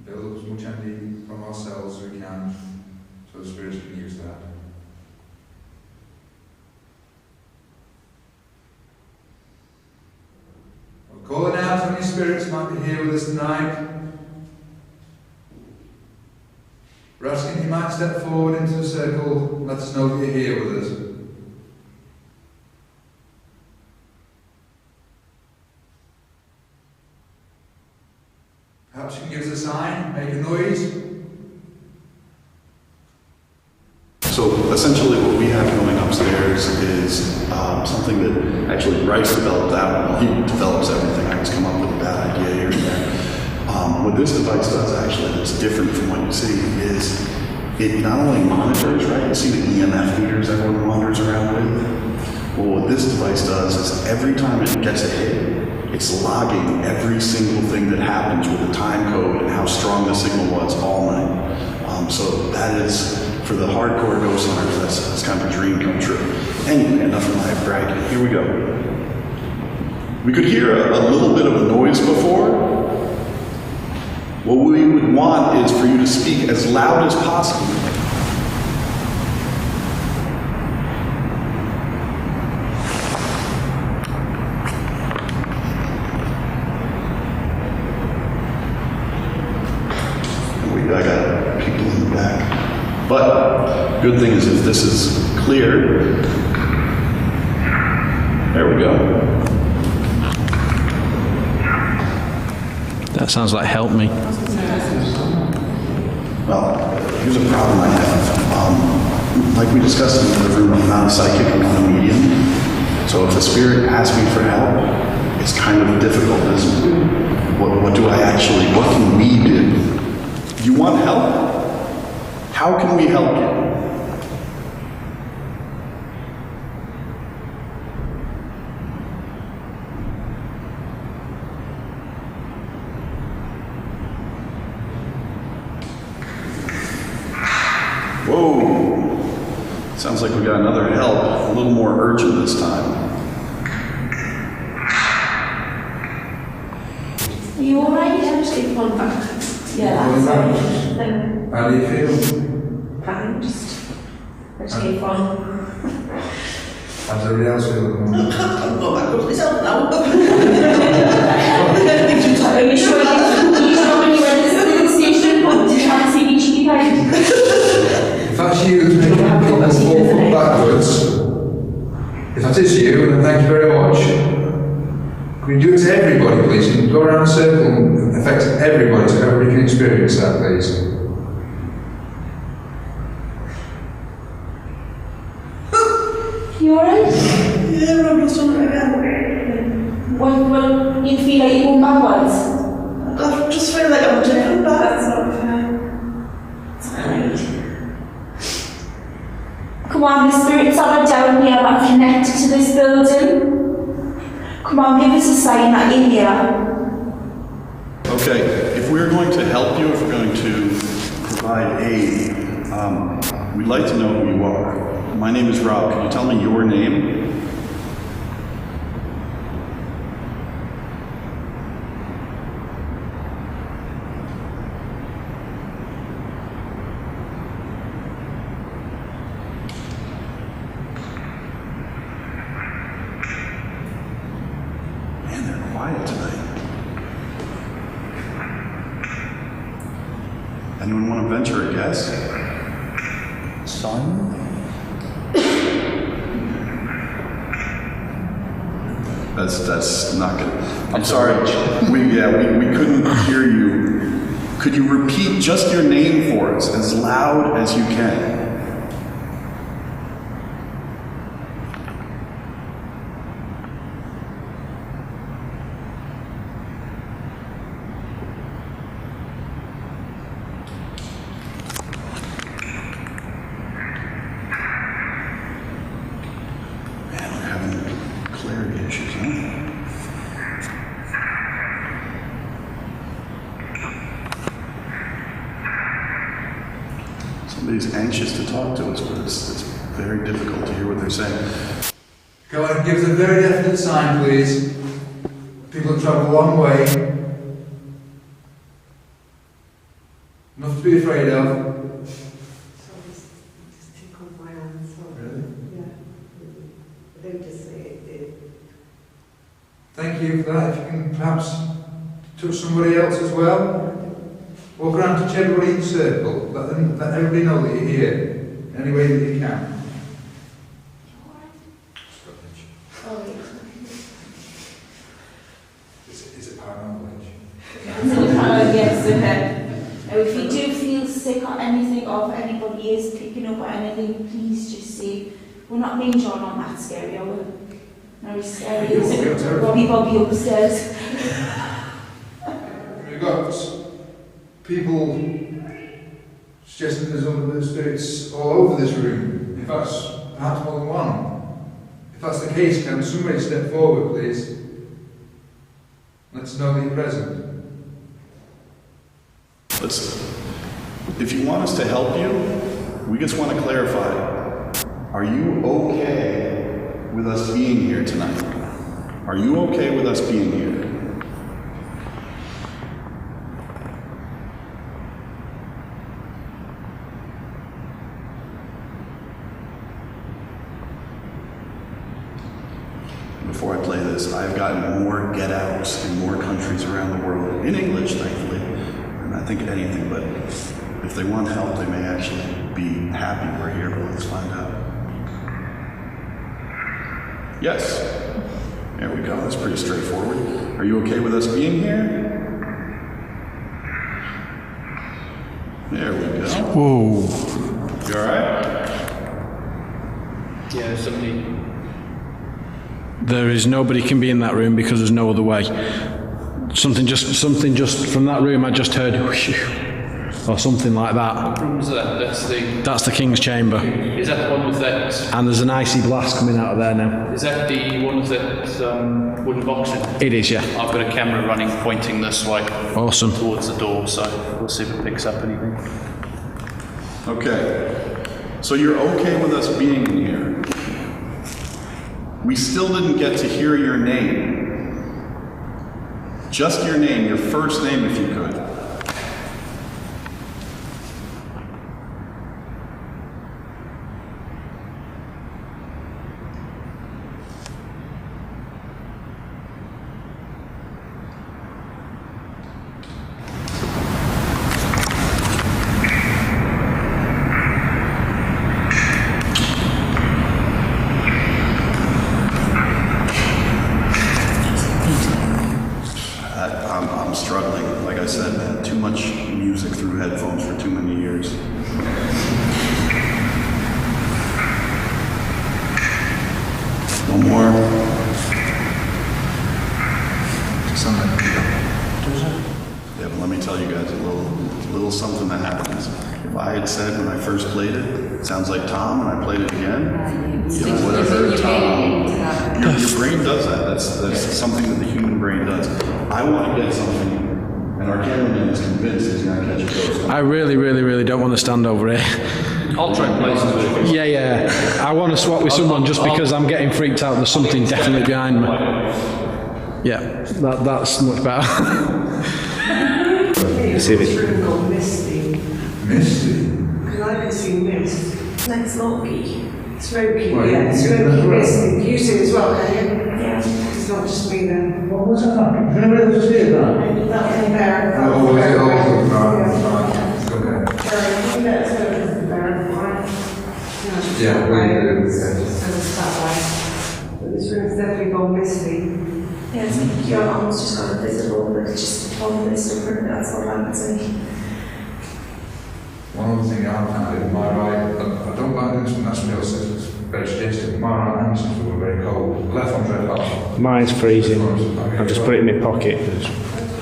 build as much energy from ourselves as we can, so the spirits can use that. Calling out to any spirits might be here with us tonight. We're asking you might step forward into the circle and let us know that you're here with us. Perhaps you can give us a sign, make a noise. So essentially what we have going upstairs is something that actually Bryce developed out. Well, he develops everything. I just come up with a bad idea here and there. What this device does actually that's different from what you see is it not only monitors, right? You see the EMF meters everyone wanders around with? Well, what this device does is every time it gets a hit, it's logging every single thing that happens with a time code and how strong the signal was all night. So that is, for the hardcore ghost hunters, that's kind of a dream come true. Anyway, enough of my bragging. Here we go. We could hear a little bit of a noise before. What we would want is for you to speak as loud as possible. I got people in the back. But good thing is if this is clear, there we go. That sounds like help me. Well, here's a problem I have. Like we discussed in the other room, I'm not a psychic, I'm not a medium. So if a spirit asks me for help, it's kind of difficult. What do I actually, what can we do? You want help? How can we help you? Whoa. Sounds like we got another help, a little more urgent this time. Are you alright? I'm just getting one back. Yeah, that's right. How do you feel? Fine, just get fun. How's everybody else feel at the moment? I'll go back up to myself now. Are you sure when you went to the station did you have to see me cheeky behind? If that's you who's making people walk backwards, if that is you, then thank you very much. Can you do it to everybody, please? You can go around a circle and affect everybody so everybody can experience that, please. You alright? Yeah, Rob was on it again. Well, you feel like you're going backwards? I just feel like I'm doing back. That's not fair. It's alright. Come on, the spirits are down here that are connected to this building. Come on, give us a sign that you're here. Okay, if we're going to help you, if we're going to provide aid, we'd like to know who you are. My name is Rob. Can you tell me your name? Man, they're quiet tonight. Anyone want to venture a guess? Son? That's not good. I'm sorry. We couldn't hear you. Could you repeat just your name for us as loud as you can? Man, we're having clarity issues, huh? Somebody's anxious to talk to us, but it's very difficult to hear what they're saying. Go ahead and give us a very definite sign, please. People have travelled a long way. Nothing to be afraid of. So just tickle my hand. So Really? yeah. They just say it. Thank thank you for that. If you can perhaps touch somebody else as well. Walk around, touch everybody in the circle. Let everybody know that you're here. Any way that you can. Is it paranormal? Yes, if you do feel sick or anything, or if anybody is picking up or anything, please just say, we're not being John on that scary, are we? Very scary. Bobby upstairs. We've got people suggesting there's other spirits all over this room. In fact, perhaps more than one. If that's the case, can somebody step forward, please? Let us know that you're present. If you want us to help you, we just want to clarify. Are you okay with us being here tonight? Are you okay with us being here? Before I play this, I've gotten more get-outs in more countries around the world, in English, thankfully, than I think anything, but if they want help, they may actually be happy we're here, but let's find out. Yes. There we go, that's pretty straightforward. Are you okay with us being here? There we go. Whoa. You alright? Yeah, somebody. There is nobody can be in that room because there's no other way. Something just from that room I just heard whoosh, or something like that. What room is that? That's the King's Chamber. Is that the one with that? And there's an icy blast coming out of there now. Is that the one with that wooden box in? It is, yeah. I've got a camera running, pointing this way. Awesome. Towards the door, so we'll see if it picks up anything. Okay. So you're okay with us being here? We still didn't get to hear your name. Just your name, your first name if you could. I'm struggling. Like I said, I had too much music through headphones for too many years. One more. Yeah, but let me tell you guys a little something that happens. If I had said when I first played it, it sounds like Tom, and I played it again, you know, whatever Tom. Your brain does that. That's something that the human brain does. I want to get something, and our cameraman is convinced he's going to catch a ghost. I really don't want to stand over here. I'll try places with it. Yeah. I want to swap with someone just because I'm getting freaked out. There's something definitely behind me. Yeah, that's much better. See if it's called Misty. Misty? Because I can see mist. Like smoky. Smoky, Well, yeah. you can Smoky as well. misty. You see it as well, can you? Yeah. It's not just me then. What was that? Can anybody else see that? That was there. Oh, was it? Oh, right. Yeah, we do, yes. But this room's definitely gone misty. Yeah, it's like your arms just got invisible, but it's just all this different, that's all I'm saying. One other thing I found in my right, I don't like doing something that's real, it's very suggestive. My right hand seems to be very cold. The left one's very hot. Mine's freezing. I've just put it in my pocket. It's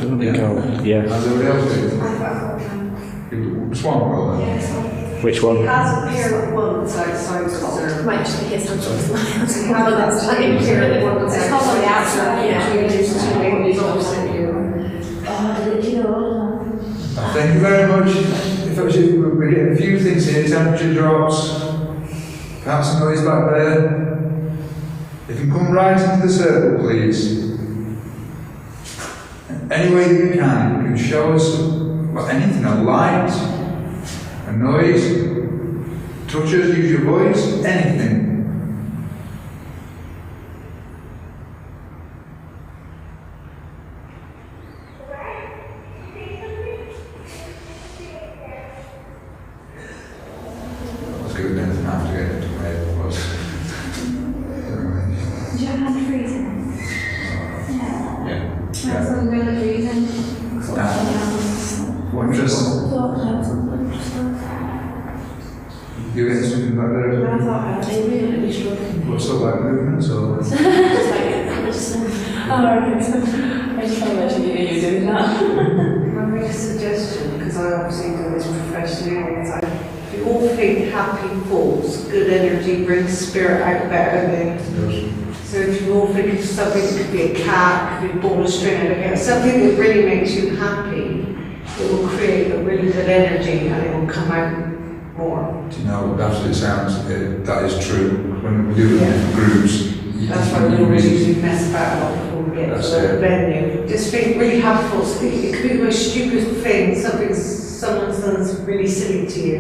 really cold. Yeah. How's everybody else doing? Just one roll then. Yeah, so Which one? It has appeared once outside the it might just be his hands on his miles. It has appeared once It's called on the outside, yeah. Thank you very much. If I was you, we're getting a few things here, temperature drops, perhaps some noise back there. If you can come right into the circle, please. Any way that you can show us anything, a light, a noise, touch us, use your voice, anything. Had some really reason. What interesting. You getting something back there? I thought I was really struggling. What's up, like movements or? I just can't imagine you doing that. Can I make a suggestion? Because I obviously do this professionally all the time. If you all think happy thoughts, good energy brings spirit out better than. So if you all think of something, it could be a cat, it could be a ball of string, something that really makes you happy, it will create a really good energy and it will come out more. Do you know, absolutely sounds, that is true. When we do it in groups, That's why we always usually mess about a lot before we get to the venue. Just think really happy thoughts. It could be the most stupid thing, someone's done something really silly to you.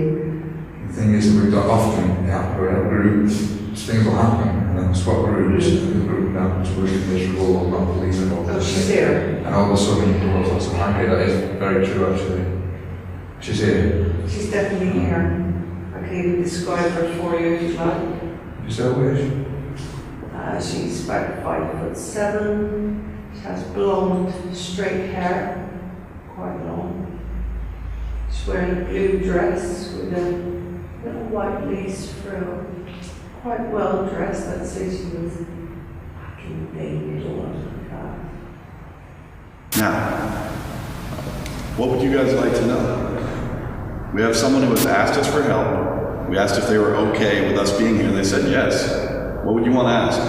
the thing is that we've got often, we're in a group, things will happen, and then swap groups, and the group now is really miserable or not believing or she's here. And all of a sudden, there was lots of anger. That is very true, actually. She's here. She's definitely here. I can even describe her for you if you like. You say where is she? She's about 5'7". She has blonde, straight hair, quite long. She's wearing a blue dress with a little white lace frill. Quite well dressed, I'd say she was back in the day, middle of that. Now, what would you guys like to know? We have someone who has asked us for help. We asked if they were okay with us being here. They said yes. What would you want to ask?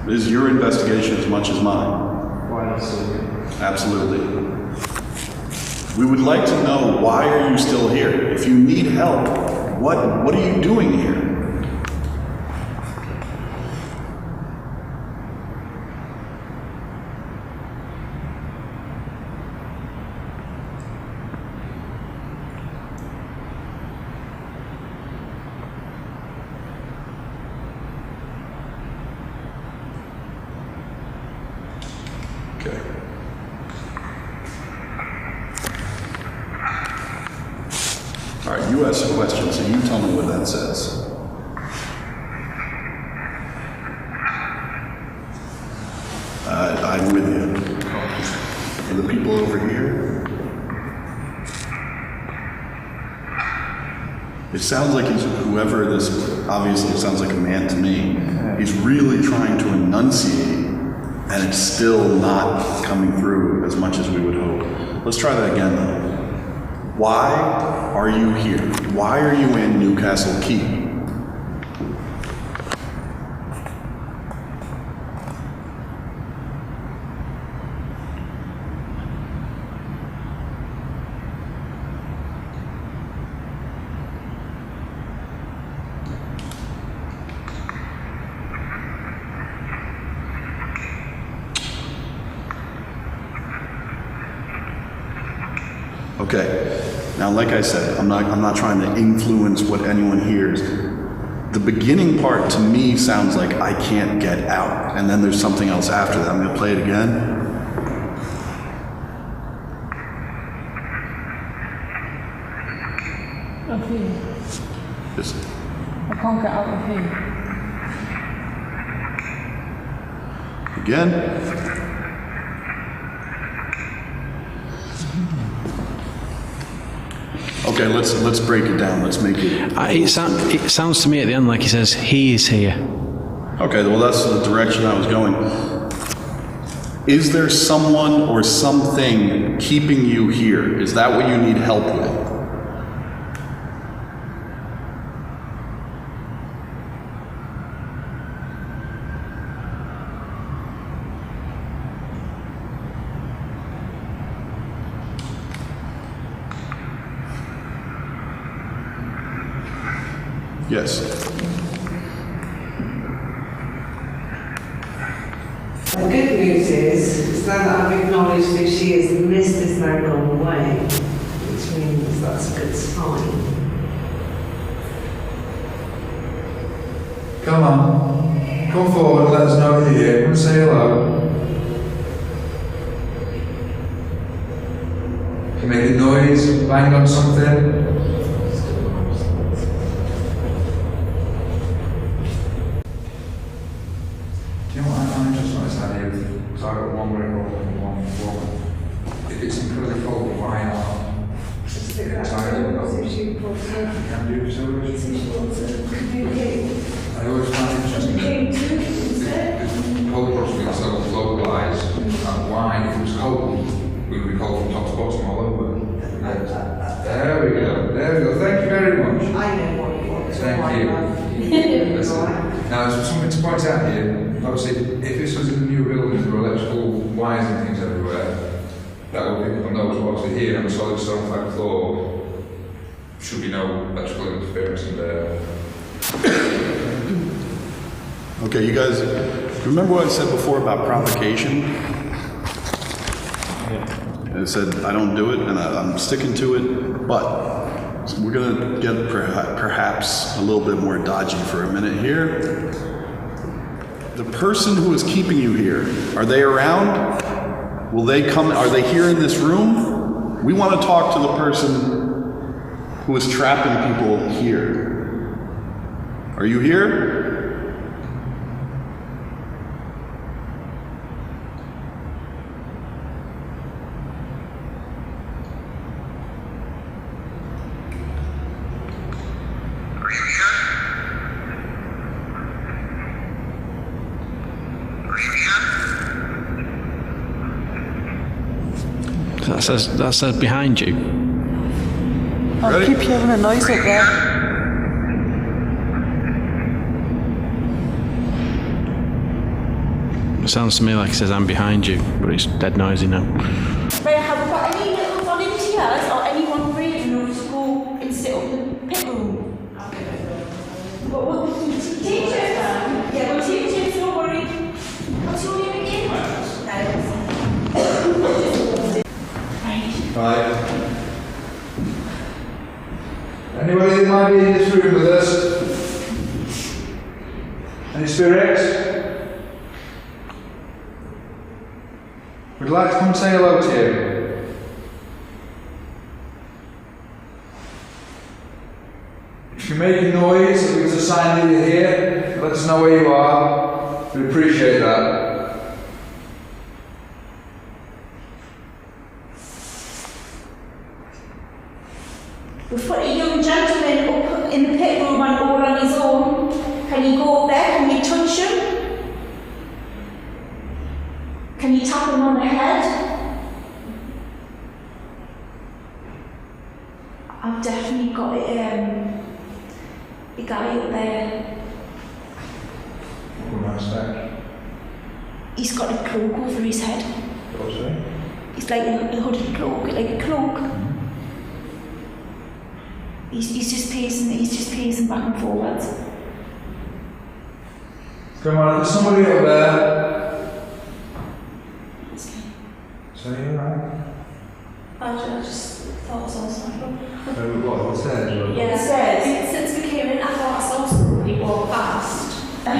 This is your investigation as much as mine. Why not so good? Absolutely. We would like to know, why are you still here? If you need help, what are you doing here? Okay. All right, you ask a question, so you tell me what that says. I'm with you. And the people over here? It sounds like whoever this, obviously it sounds like a man to me. He's really trying to enunciate, and it's still not coming through as much as we would hope. Let's try that again though. Why are you here? Why are you in Newcastle Keep? Okay, now like I said, I'm not trying to influence what anyone hears. The beginning part to me sounds like I can't get out, and then there's something else after that. I'm gonna play it again. Of here. Just I can't get out of here. again. Okay, let's break it down. Let's make it. It sounds to me at the end like he says, he is here. Okay, well that's the direction I was going. Is there someone or something keeping you here? Is that what you need help with? Yes. The good news is that I've acknowledged who she is, the mist is now gone away, which means that's a good sign. Come on. Come forward and let us know you're here. Come and say hello. Can you make a noise? Bang on something? Do you know what I just noticed that here? So I got one way wrong. it's incredibly cold, why not? I always find it interesting the cold being so localised, and why, if it was cold, we would be cold from top to bottom all over. There we go. Thank you very much. I know what you want. Thank you. Now, there's something to point out here. Obviously, if this was in a new building, there were electrical wires and things everywhere, that would be, and those obviously here on the solid stone flag floor, should be no electrical interference in there. Okay, you guys, remember what I said before about provocation? I said I don't do it, and I'm sticking to it, but we're gonna get perhaps a little bit more dodgy for a minute here. The person who is keeping you here, are they around? Will they come, are they here in this room? We want to talk to the person who is trapping people here. Are you here? That says behind you. I keep hearing a noise up there. It sounds to me like it says I'm behind you, but it's dead noisy now. Right, have we got any little volunteers or anyone brave enough to go and sit up in the pit room? What teachers? Yeah, we'll teachers, don't worry. What's your name again? Right. Anybody that might be in this room with us? Any spirits? Would like to come and say hello to you. If you're making noise, it was a sign that you're here. Let us know where you are. We'd appreciate that. We've put a young gentleman up in the pit room and all on his own. Can you go up there? Can you touch him? Can you tap him on the head? I've definitely got a guy up there. What's that? He's got a cloak over his head. What's that? It's like a hooded cloak, like a cloak. He's just pacing back and forwards. Come on, there's somebody up there. So you alright? I just thought I saw something. What's that? Yeah, since we came in, I thought I saw somebody walk past. But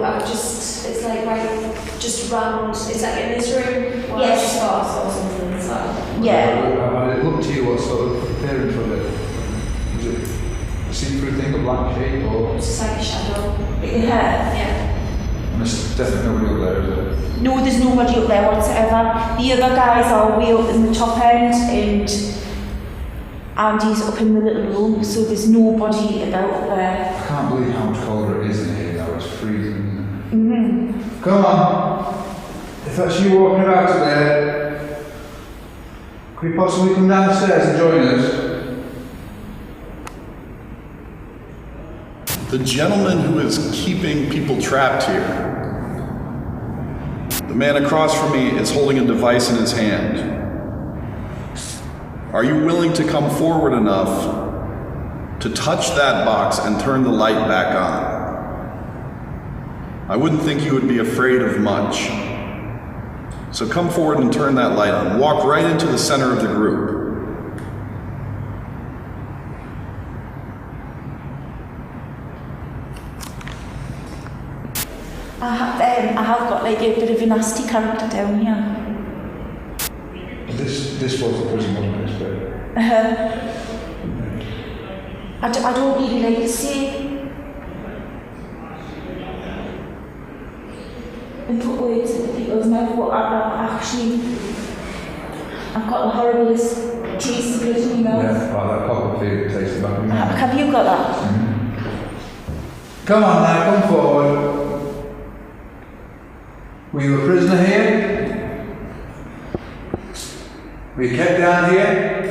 I just, it's like right, just round, it's like in this room. Well, I just thought I saw something, so. Yeah. It looked to you what sort of appearance of it? Was it a see-through thing, a black shape, or? It's just like a shadow. Yeah. And there's definitely nobody up there, is there? No, there's nobody up there whatsoever. The other guys are way up in the top end, and Andy's up in the little room, so there's nobody about up there. I can't believe how much colder it is in here now, it's freezing. Come on, if that's you walking about up there, could you possibly come downstairs and join us? The gentleman who is keeping people trapped here, the man across from me is holding a device in his hand. Are you willing to come forward enough to touch that box and turn the light back on? I wouldn't think you would be afraid of much. So come forward and turn that light on. Walk right into the center of the group. I have got like a bit of a nasty character down here. This was the prison, wasn't it? I don't really like to say and put words in people's mouth, but I actually I've got the horriblest taste of blood in my mouth. Yeah, oh, that pop favourite taste of back in your mouth. Have you got that? Come on now, come forward. Were you a prisoner here? Were you kept down here?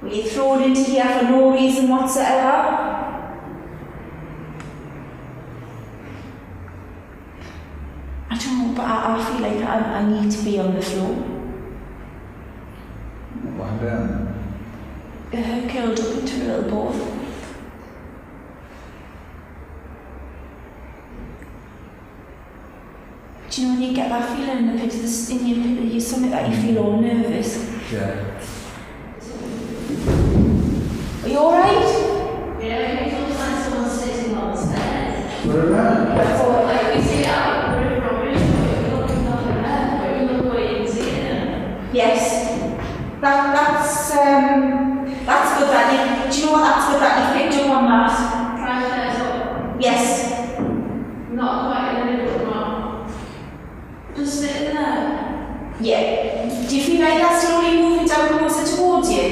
Were you thrown into here for no reason whatsoever? I don't know, but I feel like I need to be on the floor. Lying down. Curled up into a little ball. Do you know when you get that feeling in the pit of the in your stomach that you feel all nervous? Yeah. Are you alright? Yeah, I sometimes someone's sitting on the stairs. Put it around. That's all, like, we see it out, put it rubbish, but you look nothing there, but you look where you can see it. Yes. That's good that you, do you know what, that's good that you picked up on that. Try to fess up. Yes. Not quite in the middle, not. Just sitting there. Yeah. Do you feel like that's slowly moving down closer towards you?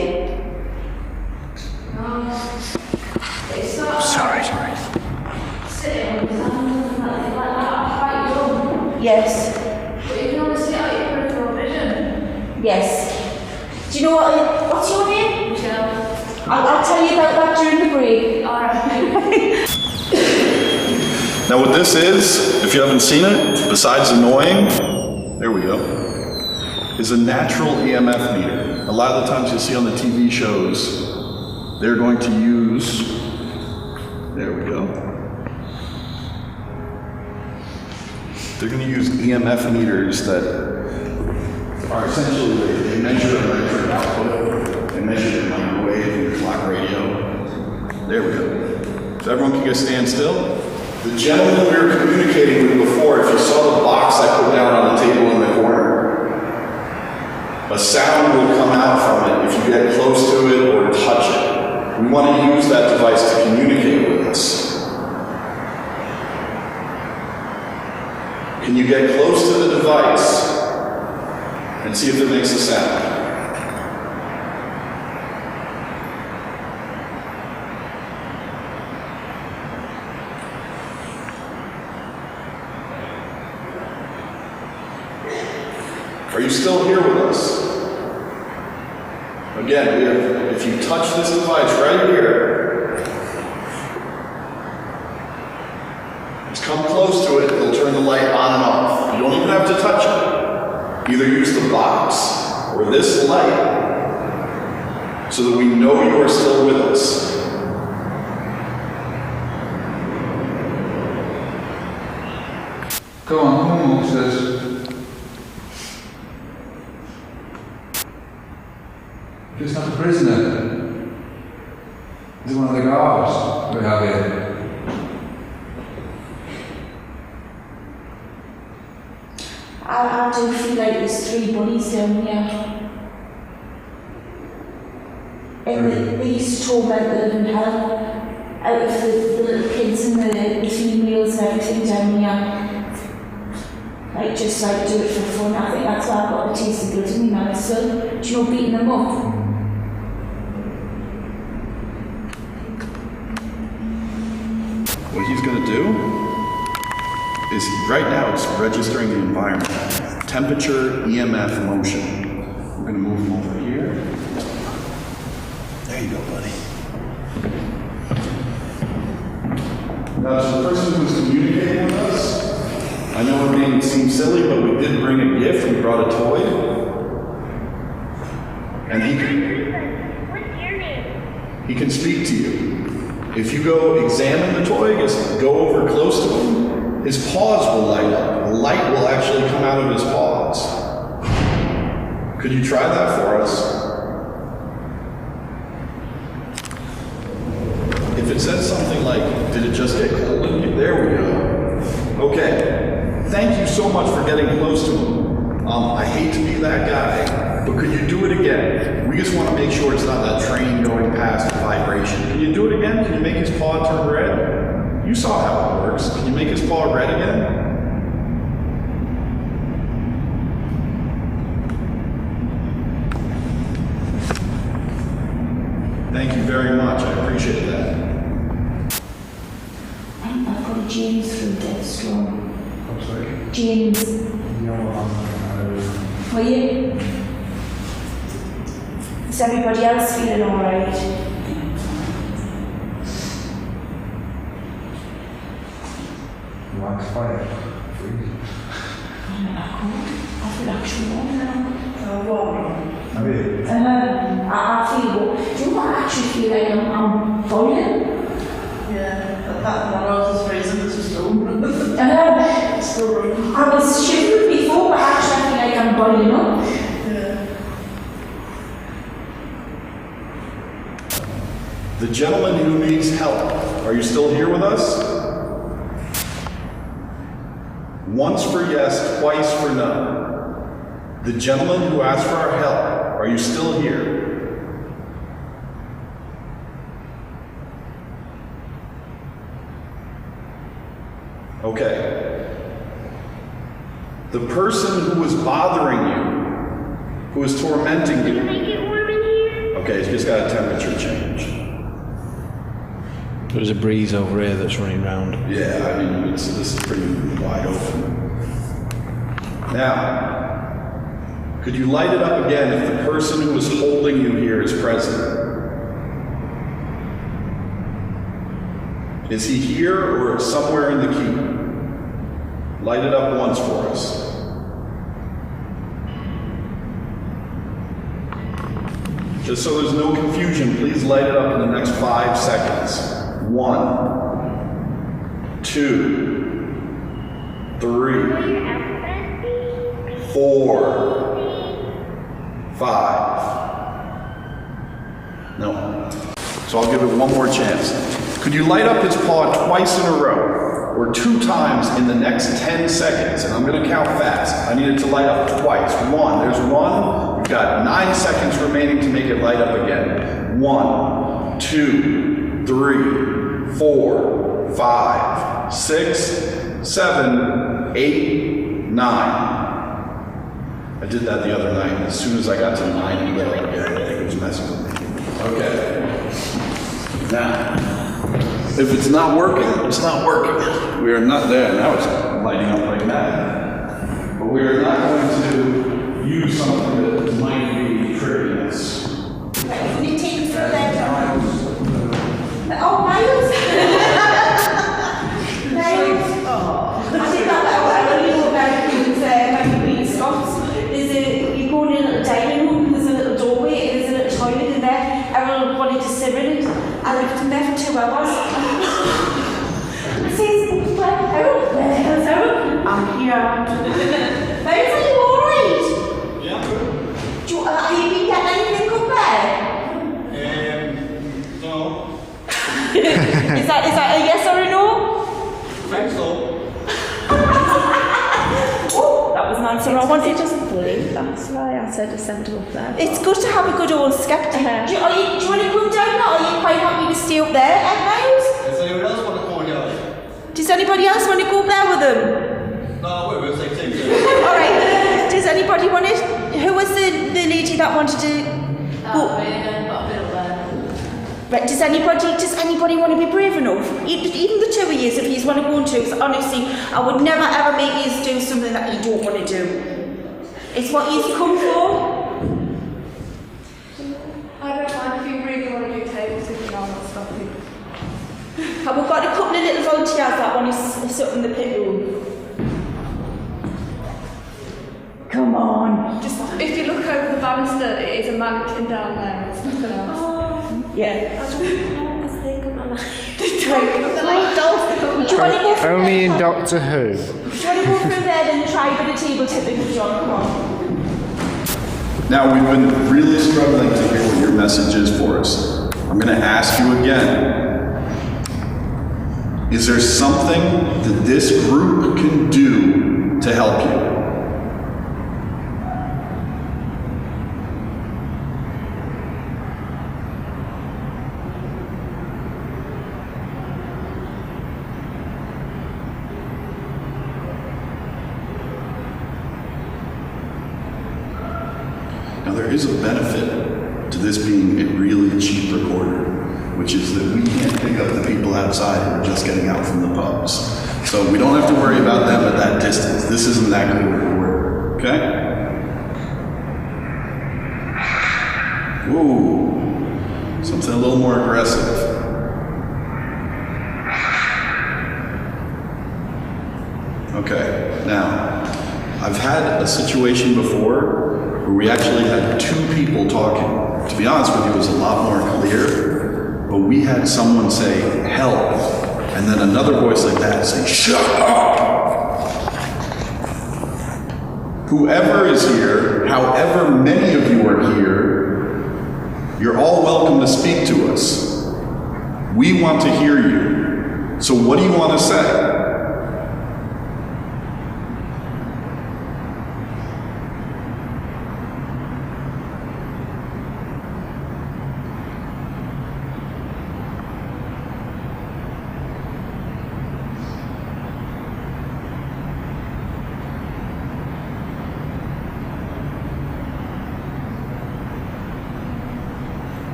It's not Sorry. sitting with his hands like that, quite young. Yes. But you can only see out your peripheral vision. Yes. Do you know what's your name? Michelle. I'll tell you about that during the break. Alright. Now what this is, if you haven't seen it, besides annoying, there we go, is a natural EMF meter. A lot of the times you'll see on the TV shows, they're going to use, there we go. They're going to use EMF meters that are essentially, they measure electric output, they measure the microwave, clock radio. There we go. So everyone can just stand still. The gentleman we were communicating with before, if you saw the box I put down on the table in the corner, a sound will come out from it if you get close to it or touch it. We want to use that device to communicate with us. Can you get close to the device and see if it makes a sound? Are you still here with us? Again, if you touch this device right here, just come close to it, it'll turn the light on and off. You don't even have to touch it. Either use the box or this light so that we know you are still with us. Come on, monsters. Just not a prisoner. Is it one of the guards we have here? I do feel like there's 3 bullies down here. And they used to talk about the living hell out of the little kids and the females and everything down here. Like, just like do it for fun. I think that's why I've got the taste of blood in my mouth. So, do you know, beating them up? What he's going to do is, right now it's registering the environment. Temperature, EMF, motion. We're going to move him over here. There you go, buddy. Now, to the person who's communicating with us, I know it may seem silly, but we did bring a gift. We brought a toy. And he can speak to you. If you go examine the toy, just go over close to him, his paws will light up. The light will actually come out of his paws. Could you try that for us? If it says something like, did it just get cold in you? There we go. Okay. Thank you so much for getting close to him. I hate to be that guy, but could you do it again? We just want to make sure it's not that train going past a vibration. Can you do it again? Can you make his paw turn red? You saw how it works. Can you make his paw red again? very much. I appreciate that. I've got a James through dead strong. I'm sorry? James. Are you? Is everybody else feeling alright? Max fire. I feel actually warm now. Warm? I mean? I feel, do you know what I actually feel like I'm boiling? Yeah, that one I was freezing, it's still I was shivering before, but actually I feel like I'm boiling up. Yeah. The gentleman who needs help, are you still here with us? Once for yes, twice for no. The gentleman who asked for our help, are you still here? Okay. The person who was bothering you, who was tormenting you. Can I get warm in here? Okay, it's just got a temperature change. There's a breeze over here that's running round. Yeah, I mean, this is pretty wide open. Now, could you light it up again if the person who was holding you here is present? Is he here or somewhere in the keep? Light it up once for us. Just so there's no confusion, please light it up in the next 5 seconds. 1, 2, 3, 4, 5. No. So I'll give it one more chance. Could you light up his paw twice in a row, or 2 times in the next 10 seconds? And I'm going to count fast. I need it to light up twice. 1, there's 1. You've got 9 seconds remaining to make it light up again. 1, 2, 3, 4, 5, 6, 7, 8, 9. I did that the other night. As soon as I got to 9, it lit up again. I think it was messing with me. Okay. Now, if it's not working, it's not working. We are not there. Now it's lighting up like that. But we are not going to use something that might be triggering this. Right, you take through that. Oh, Miles! Miles! Oh. I think I only know about things when you're Scots. You go in a little dining room, there's a little doorway, and there's a little toilet in there. Everyone wanted to sit in it. I left him there for 2 hours. I says, where's Eric? I'm here. Miles, are you alright? Yeah, I'm good. Are you been getting anything good there? No. Is that a yes or a no? I think so. Oh, that was an answer I wanted. He doesn't believe that's why I said to send him up there. It's good to have a good old skeptic. Do you want to come down now? Or are you quite happy to stay up there, Miles? Does anyone else want to go down? Does anybody else want to go up there with them? No, we'll take two. Alright, does anybody want it? Who was the lady that wanted to go? Right, does anybody want to be brave enough? Even the 2 of you, if you want to go into, because honestly, I would never ever make you do something that you don't want to do. It's what you've come for. I don't mind if you really want to do table sitting on or something. And we've got a couple of little volunteers that want to sit in the pit room. Come on. Just if you look over the banister, it is a mannequin down there. It's nothing else. Yeah. I don't know because they come alive. Do you want to go through Only in there? Doctor Who. Do you want to go through there and try a bit of table tipping with John? Come on. Now, we've been really struggling to hear what your message is for us. I'm going to ask you again. Is there something that this group can do to help you? Now, there is a benefit to this being a really cheap recorder. which is that we can't pick up the people outside who are just getting out from the pubs. So we don't have to worry about them at that distance. This isn't that good a recorder, okay? Ooh, something a little more aggressive. Okay, now, I've had a situation before where we actually had two people talking. To be honest with you, it was a lot more clear, but we had someone say, help, and then another voice like that say, shut up! Whoever is here, however many of you are here, you're all welcome to speak to us. We want to hear you. So what do you want to say?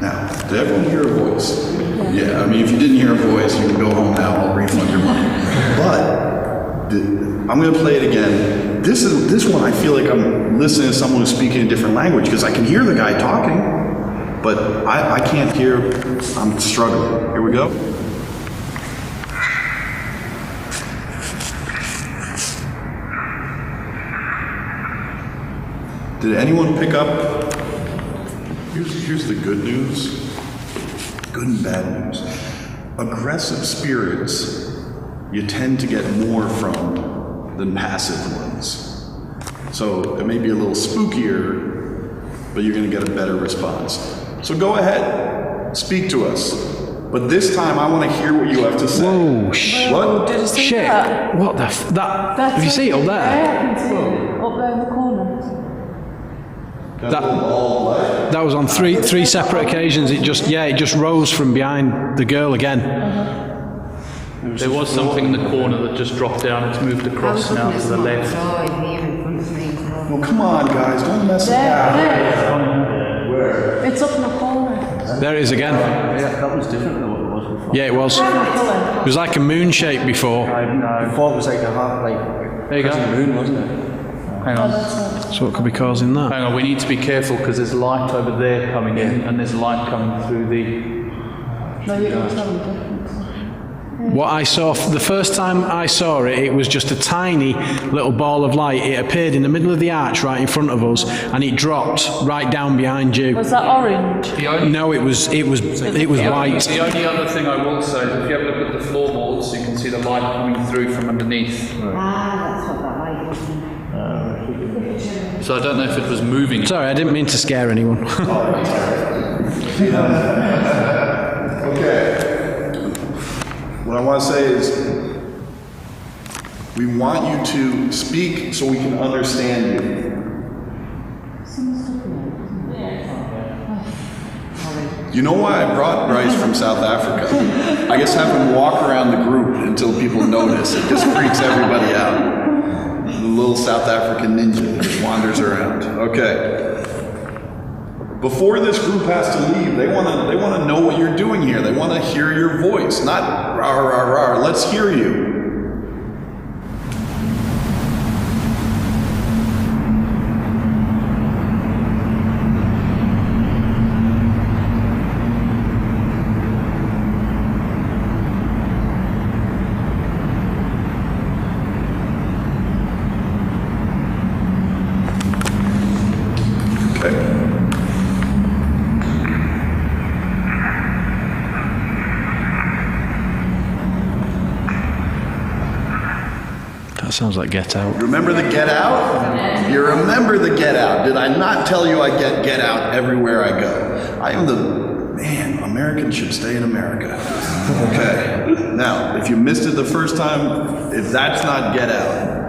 Now, did everyone hear a voice? Yeah, I mean, if you didn't hear a voice, you can go home now, I'll refund your money. But, I'm gonna play it again. This one, I feel like I'm listening to someone who's speaking a different language, because I can hear the guy talking, but I can't hear, I'm struggling. Here we go. Did anyone pick up? Here's the good news. Good and bad news. Aggressive spirits, you tend to get more from than passive ones. So it may be a little spookier, but you're gonna get a better response. So go ahead, speak to us. But this time I want to hear what you have to say. Whoa, what? Did you see Shit. that? What the have you seen it up there? Yeah, I can see it. Up there in the corner. That was on three separate occasions. It just rose from behind the girl again. There was something in the corner that just dropped down. It's moved across now to the left. Well, come on, guys, don't mess it up. Where? It's up in the corner. There it is again. Yeah, that was different than what it was before. Yeah, it was. It was like a moon shape before. Before it was like a heart, like there you go. moon, wasn't it? Hang on. So what could be causing that? Hang on, we need to be careful because there's light over there coming in and there's light coming through the... No, it was having difference. What I saw, the first time I saw it, it was just a tiny little ball of light. It appeared in the middle of the arch right in front of us and it dropped right down behind you. Was that orange? No, it was white. The only other thing I will say is if you have a look at the floorboards, you can see the light coming through from underneath. That's what that light was. So I don't know if it was moving. Sorry, I didn't mean to scare anyone. Okay. What I want to say is, we want you to speak so we can understand you. You know why I brought Bryce from South Africa? I guess have him walk around the group until people notice. It just freaks everybody out. The little South African ninja that just wanders around. Okay. Before this group has to leave, they want to know what you're doing here. They want to hear your voice, not rah rah rah. Let's hear you. Sounds like Get Out. Remember the Get Out? You remember the Get Out. Did I not tell you I get out everywhere I go? I am Americans should stay in America. Okay. Now, if you missed it the first time, if that's not Get Out.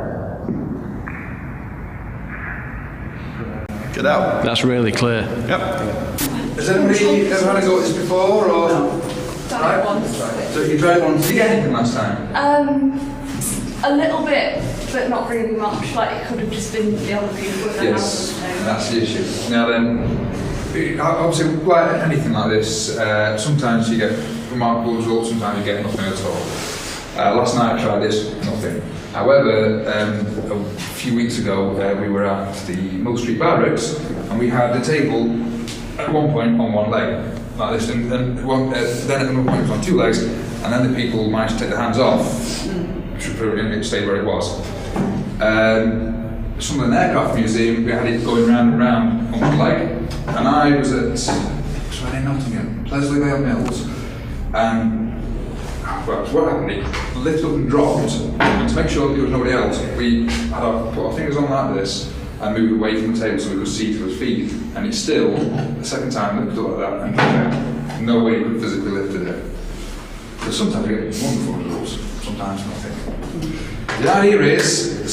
Get Out. That's really clear. Yep. Has anybody ever had a go at this before, or? No. Done it once. So you tried one. Did you get anything last time? A little bit, but not really much. Like, it could have just been the other people in the house. Yes, that's the issue. Now then, obviously, like anything like this, sometimes you get remarkable results, sometimes you get nothing at all. Last night I tried this, nothing. However, a few weeks ago, we were at the Mill Street Barracks, and we had the table at one point on one leg, like this, and then at one point it was on two legs, and then the people managed to take their hands off, and it stayed where it was. Some of the aircraft museum, we had it going round and round on one leg, and I was at Nottingham, Plesley Vale Mills, and well, what happened? It lifted up and dropped, and to make sure that there was nobody else, we had put our fingers on like this and moved away from the table so we could see to his feet, and it still, the second time, lifted up like that, and no way you could physically lift it. So sometimes you get wonderful results, sometimes nothing. The idea is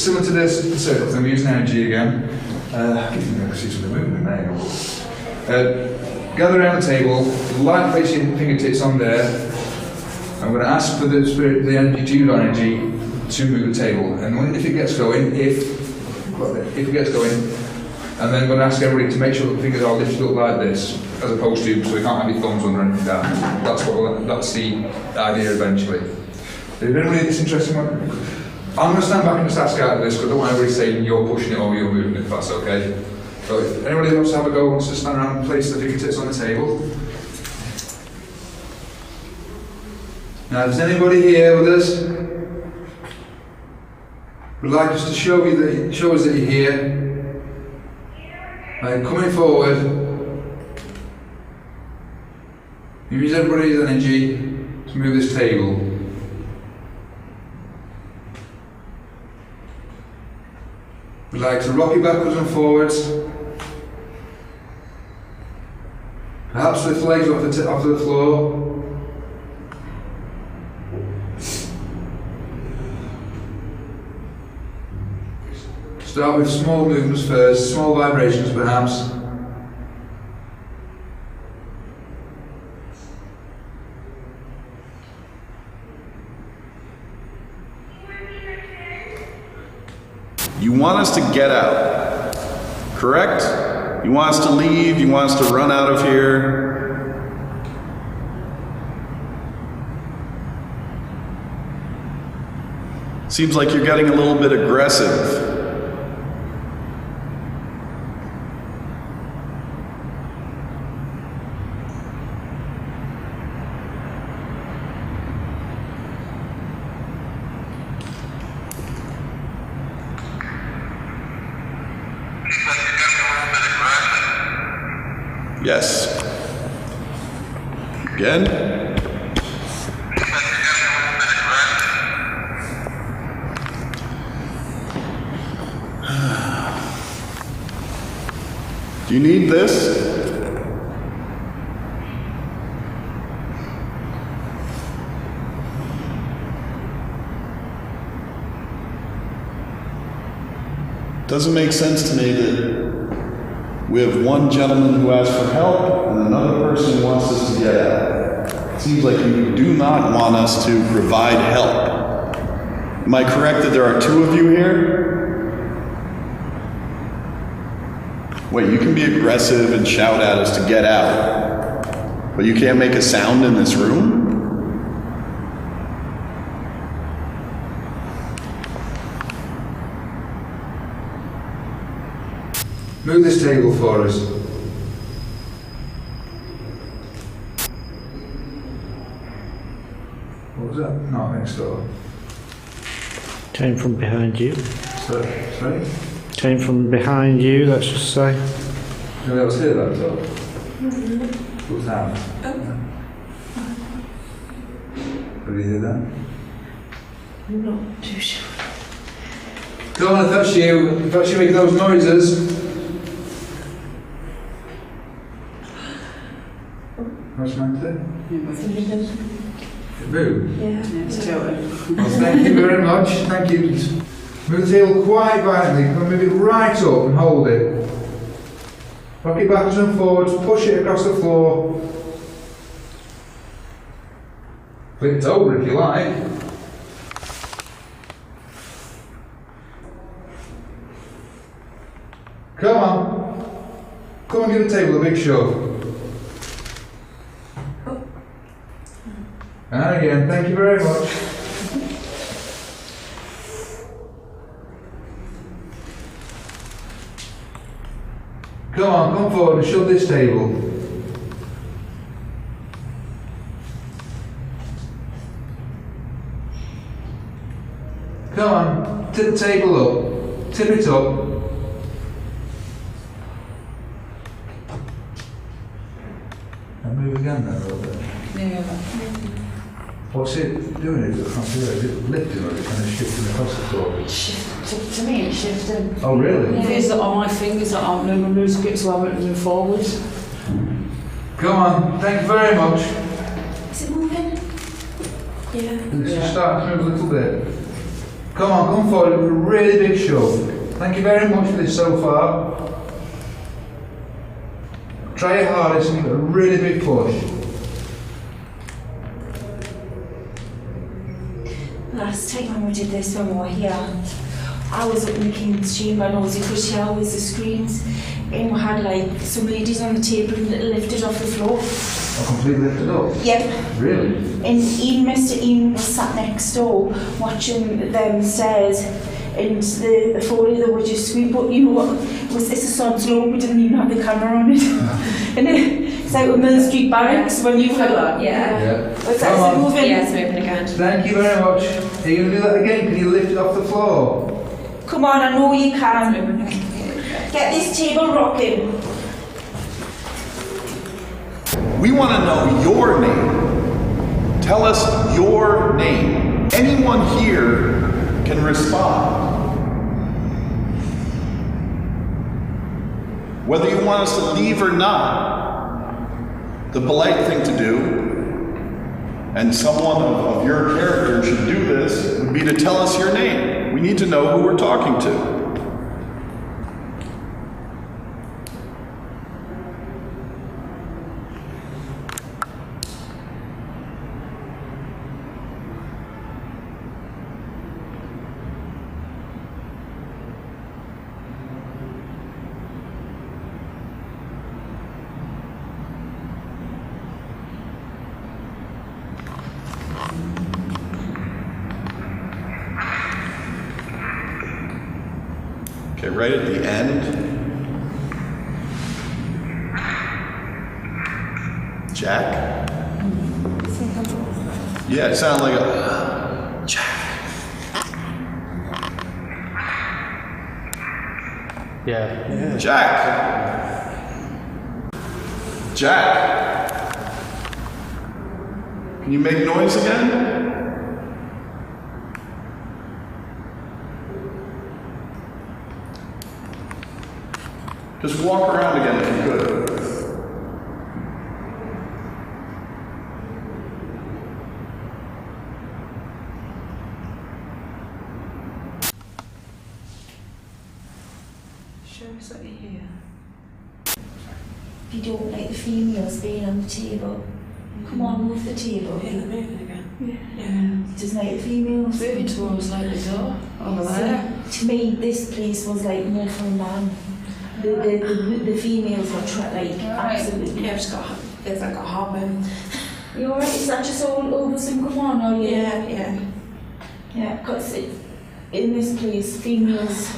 similar to this circle thing. We're using energy again. I can see some of the movement there. Gather around the table, light place your fingertips on there. I'm going to ask for the spirit, the energy, to use our energy to move the table. And when, if it gets going, if it gets going, and then I'm going to ask everybody to make sure that the fingers are lifted up like this, as opposed to so we can't have your thumbs under anything down. That's the idea eventually. If anybody that's interested in one, I'm going to stand back and just ask out of this because I don't want everybody saying you're pushing it or you're moving it, if that's okay. So if anybody wants to have a go, wants to stand around and place the fingertips on the table. Now, is anybody here with us? Would like us to show us that you're here. Coming forward. Use everybody's energy to move this table. We'd like to rock it backwards and forwards. Perhaps lift legs off the floor. Start with small movements first, small vibrations perhaps. You want us to get out, correct? You want us to leave, you want us to run out of here. Seems like you're getting a little bit aggressive. Yes. Again. Do you need this? Doesn't make sense to me that we have one gentleman who asked for help and another person who wants us to get out. It seems like you do not want us to provide help. Am I correct that there are two of you here? Wait, you can be aggressive and shout at us to get out, but you can't make a sound in this room? Move this table for us. What was that? Not next door. Came from behind you. Sorry? Came from behind you, let's just say. Nobody else hear that at all? What was that? Did you hear that? I'm not too sure. Don't want to touch you. If you make those noises. What's meant to? Boo. Yeah. It's Well, thank you very much. Thank you. Move the table quite violently. Move it right up and hold it. Rock it backwards and forwards, push it across the floor. Flip it over if you like. Come on. Come on, give the table a big shove. And again, thank you very much. Come on, come forward and shove this table. Come on, tip the table up. Tip it up. And move again then a little bit. Yeah. What's it doing? Is it lifting or is it kind of shifting across the floor? To me, it's shifting. Oh, really? It feels that on my fingers that aren't moving, moves grip, so I want to move forward. Come on, thank you very much. Is it moving? Yeah. Let's just start to move a little bit. Come on, come forward with a really big shove. Thank you very much for this so far. Try your hardest and give it a really big push. Last time when we did this when we were here, I was up in the King's Chamber and obviously because she always the screens, and we had like some ladies on the table that lifted off the floor. Oh, completely lifted up? Yep. Really? And Mr. Ian was sat next door watching them stairs, and the four of them were just screaming, but you know what, it's a sod's law, we didn't even have the camera on it. And it's like with Mill Street Barracks when you had that. Yeah. What's that, is it moving? Yeah, it's moving again. Thank you very much. Are you going to do that again? Can you lift it off the floor? Come on, I know you can. Get this table rocking. We want to know your name. Tell us your name. Anyone here can respond. Whether you want us to leave or not, the polite thing to do, and someone of your character should do this, would be to tell us your name. We need to know who we're talking to. Okay, right at the end. Jack? Yeah, it sounded like a Jack. Yeah. Jack. Jack. Can you make noise again? Just walk around again if you could. Show us what you hear. If you don't like the females being on the table, come on, move the table. Yeah, moving again. Yeah. Just like the females. Moving towards like the door over there. To me, this place was like more for a man. The females were absolutely. Yeah, it's got, there's like a harbour. You alright? Is that just all over some come on, or Yeah. Yeah, because in this place, females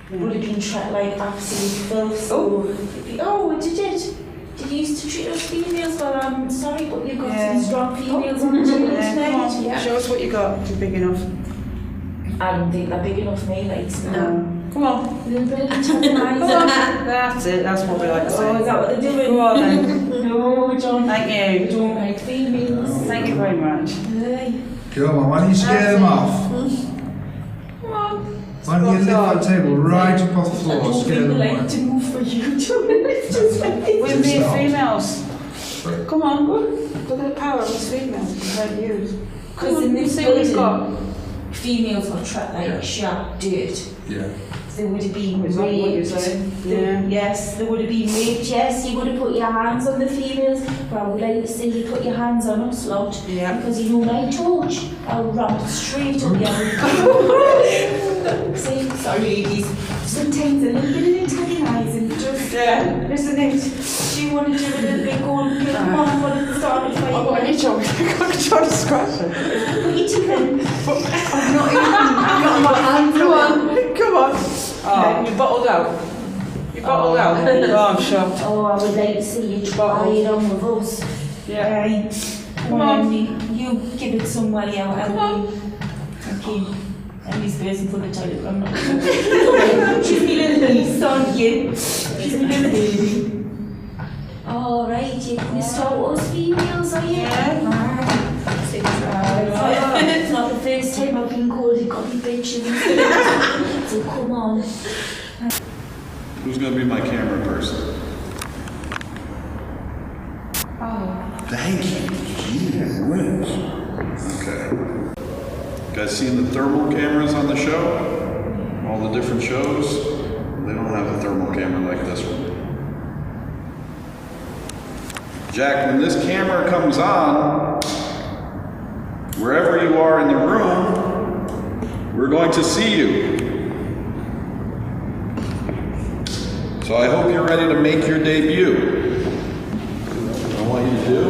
would have been treated like absolute filth. Oh, did it? Did you used to treat us females? Well, I'm sorry, but you've got some strong females on the table tonight. Yeah. Show us what you got. If you're big enough. I don't think they're big enough, me, like, No. Come on. A little bit of antagonising. That's it. That's what we like to say. Oh, is that what they're doing? Go on then. No, we don't. Thank you. We don't like females. Thank you very much. Hey. Come on, why don't you scare them off? Come on. Why don't you lift that table right up off the floor, I don't scare think them we away? like to move for you to lift us like We're this. being females. Come on. Look at the power of us females. We don't use. Because in this see what we've building, got. females are treated like sharp dirt. Yeah. There would have been Is that what you're raped. saying? Yes, there would have been raped. Yes, you would have put your hands on the females. But I would like to see you put your hands on us, lot. Yeah. Because you know my torch. I'll ram it straight up your. See, sorry, ladies. Sometimes a little bit of antagonising, just isn't it? Do you want to do a little bit gold plate? Come on, what did it start with? I've got any job. I've got a job to scratch it. Put your teeth in. I've not even got my hand. Come on. Come on. Oh, you bottled out. You bottled out. Oh, I'm shocked. Oh, I would like to see you try it on with us. Yeah. Right. Come on, you give it some while you're out. Come on. Okay. Emmy's busy for the toilet. I'm not sure. She's my little niece, aren't you? She's my little baby. All right, you're going to start with us females, are you? Yeah. It's not the first time I've been called a copy bitch. So come on. Who's going to be my camera person? Oh. Thank you. Okay. Guys seen the thermal cameras on the show? All the different shows? They don't have a thermal camera like this one. Jack, when this camera comes on, wherever you are in the room, we're going to see you. So I hope you're ready to make your debut. What I want you to do,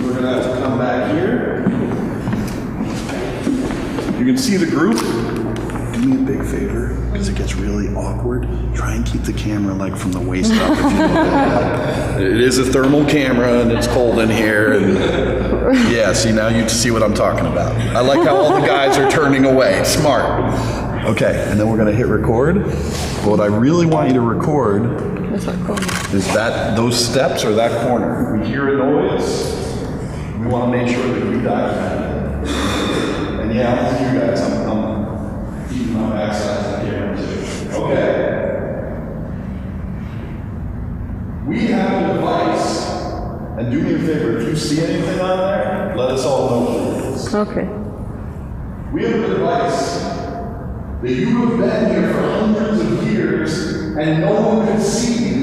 we're going to have to come back here. You can see the group. Do me a big favor, because it gets really awkward. Try and keep the camera like from the waist up. If you look at that. It is a thermal camera, and it's cold in here. And yeah, see, now you see what I'm talking about. I like how all the guys are turning away. Smart. Okay, and then we're gonna hit record. But what I really want you to record is those steps or that corner. We hear a noise. We want to make sure that you document it. And yeah, I'm with you guys. I'm keeping my backside to the camera too. Okay. We have a device, and do me a favor, if you see anything on there, let us all know, please. Okay. We have a device that you have been here for hundreds of years, and no one can see you.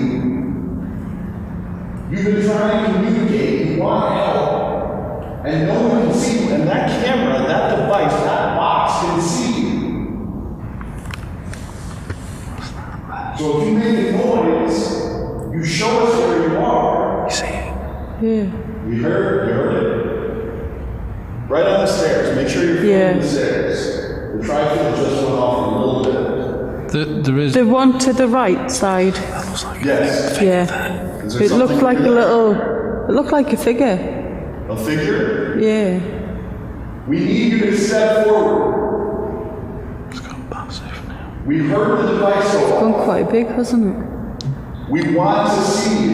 You've been trying to communicate, you want help, and no one can see you. And that camera, that device, that box can see you. So if you make a noise, you show us where you are. You see it? Yeah. You heard it? Right on the stairs. Make sure you're filming the stairs. The tripod just went off a little bit. There is the one to the right side. Yes. Yeah. It looked like a little. It looked like a figure. A figure? Yeah. We need you to step forward. It's gone massive now. We heard the device go It's off. gone quite big, hasn't it? We want to see you.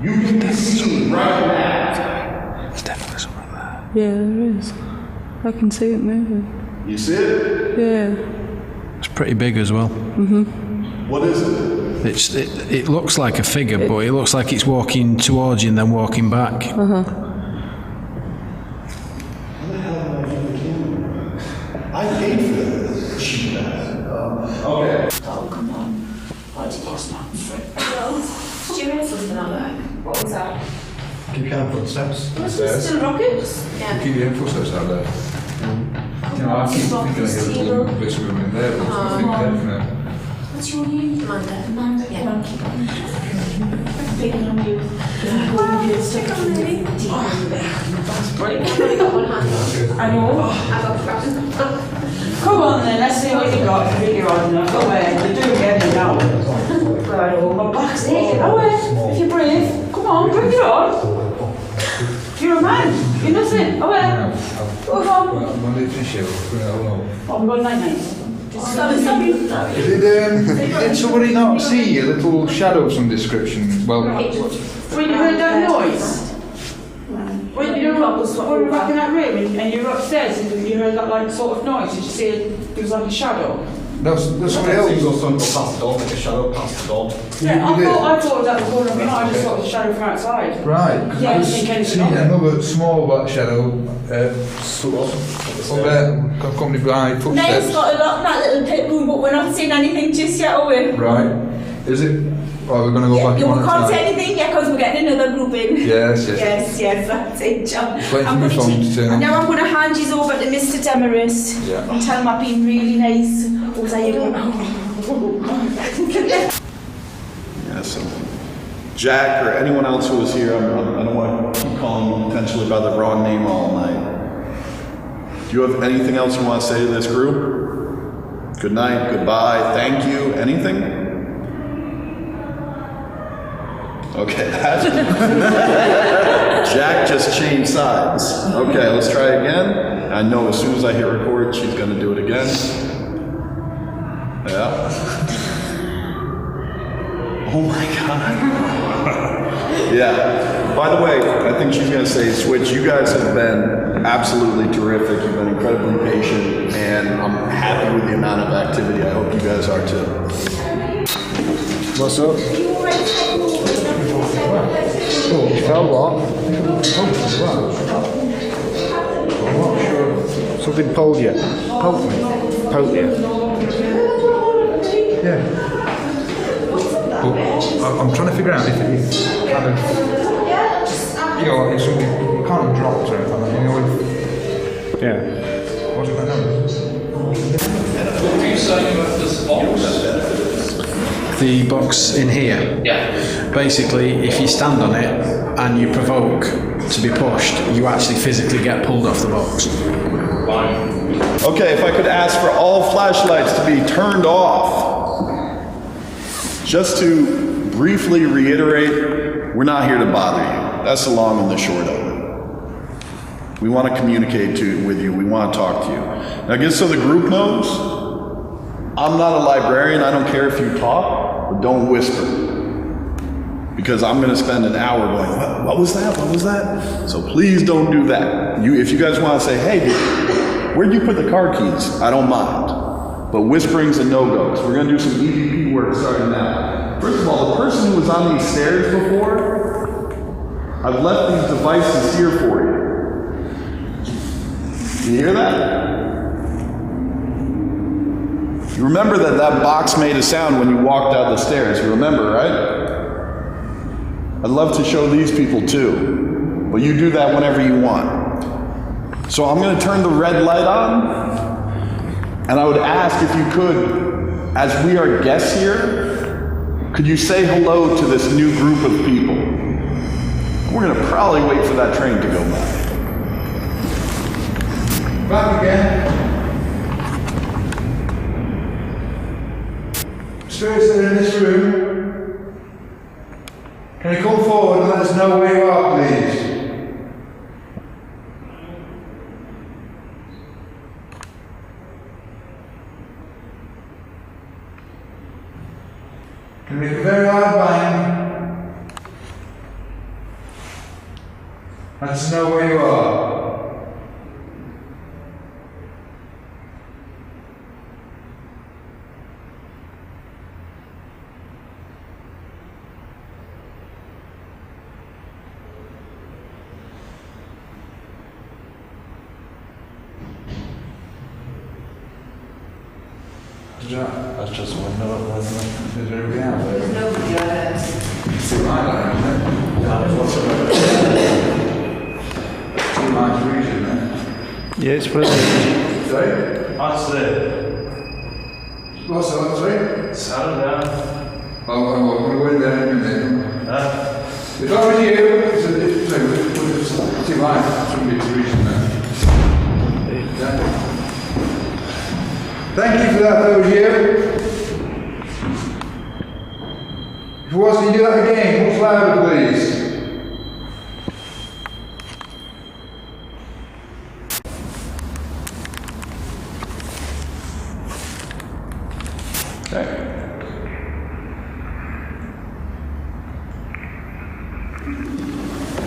You can be seen right now. There's definitely something there. Yeah, there is. I can see it moving. You see it? Yeah. It's pretty big as well. What is it? It looks like a figure, but it looks like it's walking towards you and then walking back. I paid for this. Cheap ass. Okay. Oh, come on. What did you stop? Well, do you hear something on there? What was that? Keep your footsteps. Was it still rockets? Yeah. Keep your footsteps out there. You know, I keep thinking I hear little bits of movement there, but I think definitely. What's your name? Amanda. Amanda? Yeah. Come on, keep on. Big on you. Stick on me. That's great. I've only got one hand. I know. I got cracking. Come on then, let's see what you got. Figure on now. Go away. You're doing it now. Right, my back's aching. Away. If you're brave. Come on, bring it on. You're a man. You're nothing. Away. Go on. I'm going to finish it. I'm going night-night. Did somebody not see a little shadow of some description? Well, When you heard that noise, when you were back in that room and you were upstairs and you heard that like sort of noise, did you see there was like a shadow? No, there's somebody else. Single sun go past the door, like a shadow past the door. Yeah, I thought it was at the corner of me. I just thought it was a shadow from outside. Right, because Yeah, I I was think anything seeing of it. another small black shadow up there, accompanied by Nate's footsteps. got a lot in that little pit room, but we're not seeing anything just yet, are we? Right, is it? Or we're going to go back in We one can't at a say time? anything yet because we're getting another group in. Yes, yes. Yes, that's it, John. Just waiting for I'm my going phone to turn on. now I'm going to hand you over to Mr. Demarest Yeah. and tell him I've been really nice. What was I doing? Yeah, so Jack or anyone else who was here, I don't want to keep calling you potentially by the wrong name all night. Do you have anything else you want to say to this group? Good night, goodbye, thank you, anything? Okay, Jack just changed sides. Okay, let's try again. I know as soon as I hit record, she's going to do it again. Yeah. Oh my God. Yeah. By the way, I think she's going to say, Switch, you guys have been absolutely terrific. You've been incredibly patient, and I'm happy with the amount of activity. I hope you guys are too. What's up? Oh, you found what? I'm not sure. Something pulled you. Poked me. Poked you. Yeah. But I'm trying to figure out if it's kind of, you know, if something kind of dropped or anything, you know, if, yeah. What did I know? What were you saying about this box? The box in here. Yeah. Basically, if you stand on it and you provoke to be pushed, you actually physically get pulled off the box. Okay, if I could ask for all flashlights to be turned off. Just to briefly reiterate, we're not here to bother you. That's the long and the short of it. We want to communicate with you. We want to talk to you. Now, just so the group knows, I'm not a librarian. I don't care if you talk, but don't whisper. Because I'm going to spend an hour going, what was that? What was that? So please don't do that. If you guys want to say, hey, where'd you put the car keys? I don't mind. But whispering's a no-go. So we're going to do some EVP work starting now. First of all, the person who was on these stairs before, I've left these devices here for you. You hear that? You remember that box made a sound when you walked out the stairs. You remember, right? I'd love to show these people too, but you do that whenever you want. So I'm going to turn the red light on, and I would ask if you could, as we are guests here, could you say hello to this new group of people? We're going to probably wait for that train to go by. Back again. Spirits that are in this room, can you come forward and let us know where you are, please? Can you make a very hard bang? Let us know where you are. That's just one note. Is there a reality? There's nobody on it. Too much region, eh? Yeah, it's brilliant. Sorry? That's it. What's that, sorry? Settle down. I'm going to go in there in a minute. If I were you, it's too much. Shouldn't be too region there. Yeah. Thank you for that, those here. If it was, can you do that again? Much louder, please. Okay.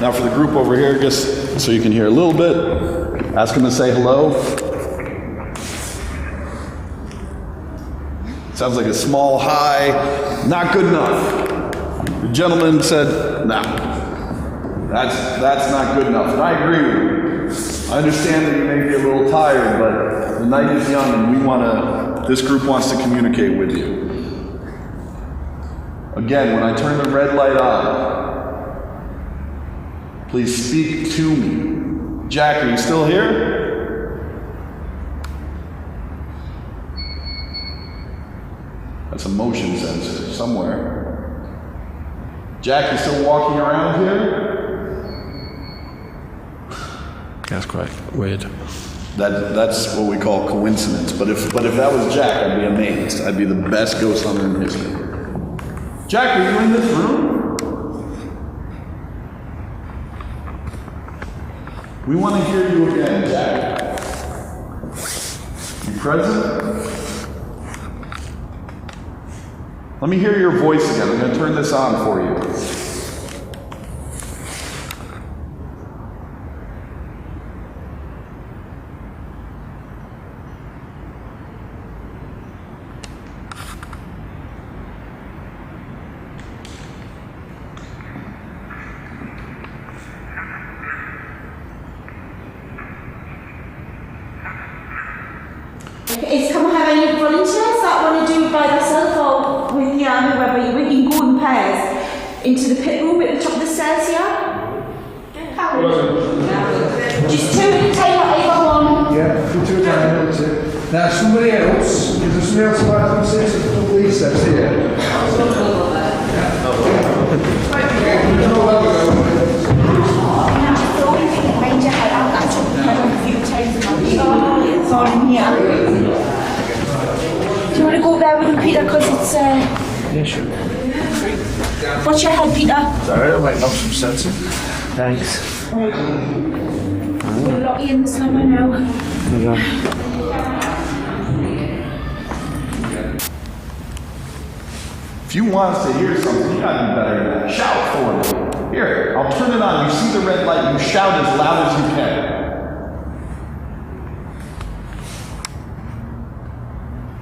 Now for the group over here, just so you can hear a little bit, ask them to say hello. Sounds like a small high, not good enough. The gentleman said, nah, that's not good enough. And I agree with you. I understand that you may be a little tired, but the night is young and this group wants to communicate with you. Again, when I turn the red light on, please speak to me. Jack, are you still here? That's a motion sensor somewhere. Jack, you still walking around here? That's quite weird. That's what we call coincidence. But if that was Jack, I'd be amazed. I'd be the best ghost hunter in history. Jack, are you in this room? We want to hear you again, Jack. You present? Let me hear your voice again. I'm going to turn this on for you. Is come have any volunteers that want to do it by themselves or with the army, wherever you can go in pairs into the pit room at the top of the stairs here? Just two at a time, either one. Yeah, two at a time, that's it. Now somebody else, is there somebody else like to say something to these steps here? It's all in here. Do you want to go up there with him, Peter? Because it's. Yeah, sure. What's your head, Peter? Sorry, I might have some sense. Thanks. We'll lock you in the summer now. If you want us to hear something, you gotta do better than that. Shout for me. Here, I'll turn it on. You see the red light, you shout as loud as you can.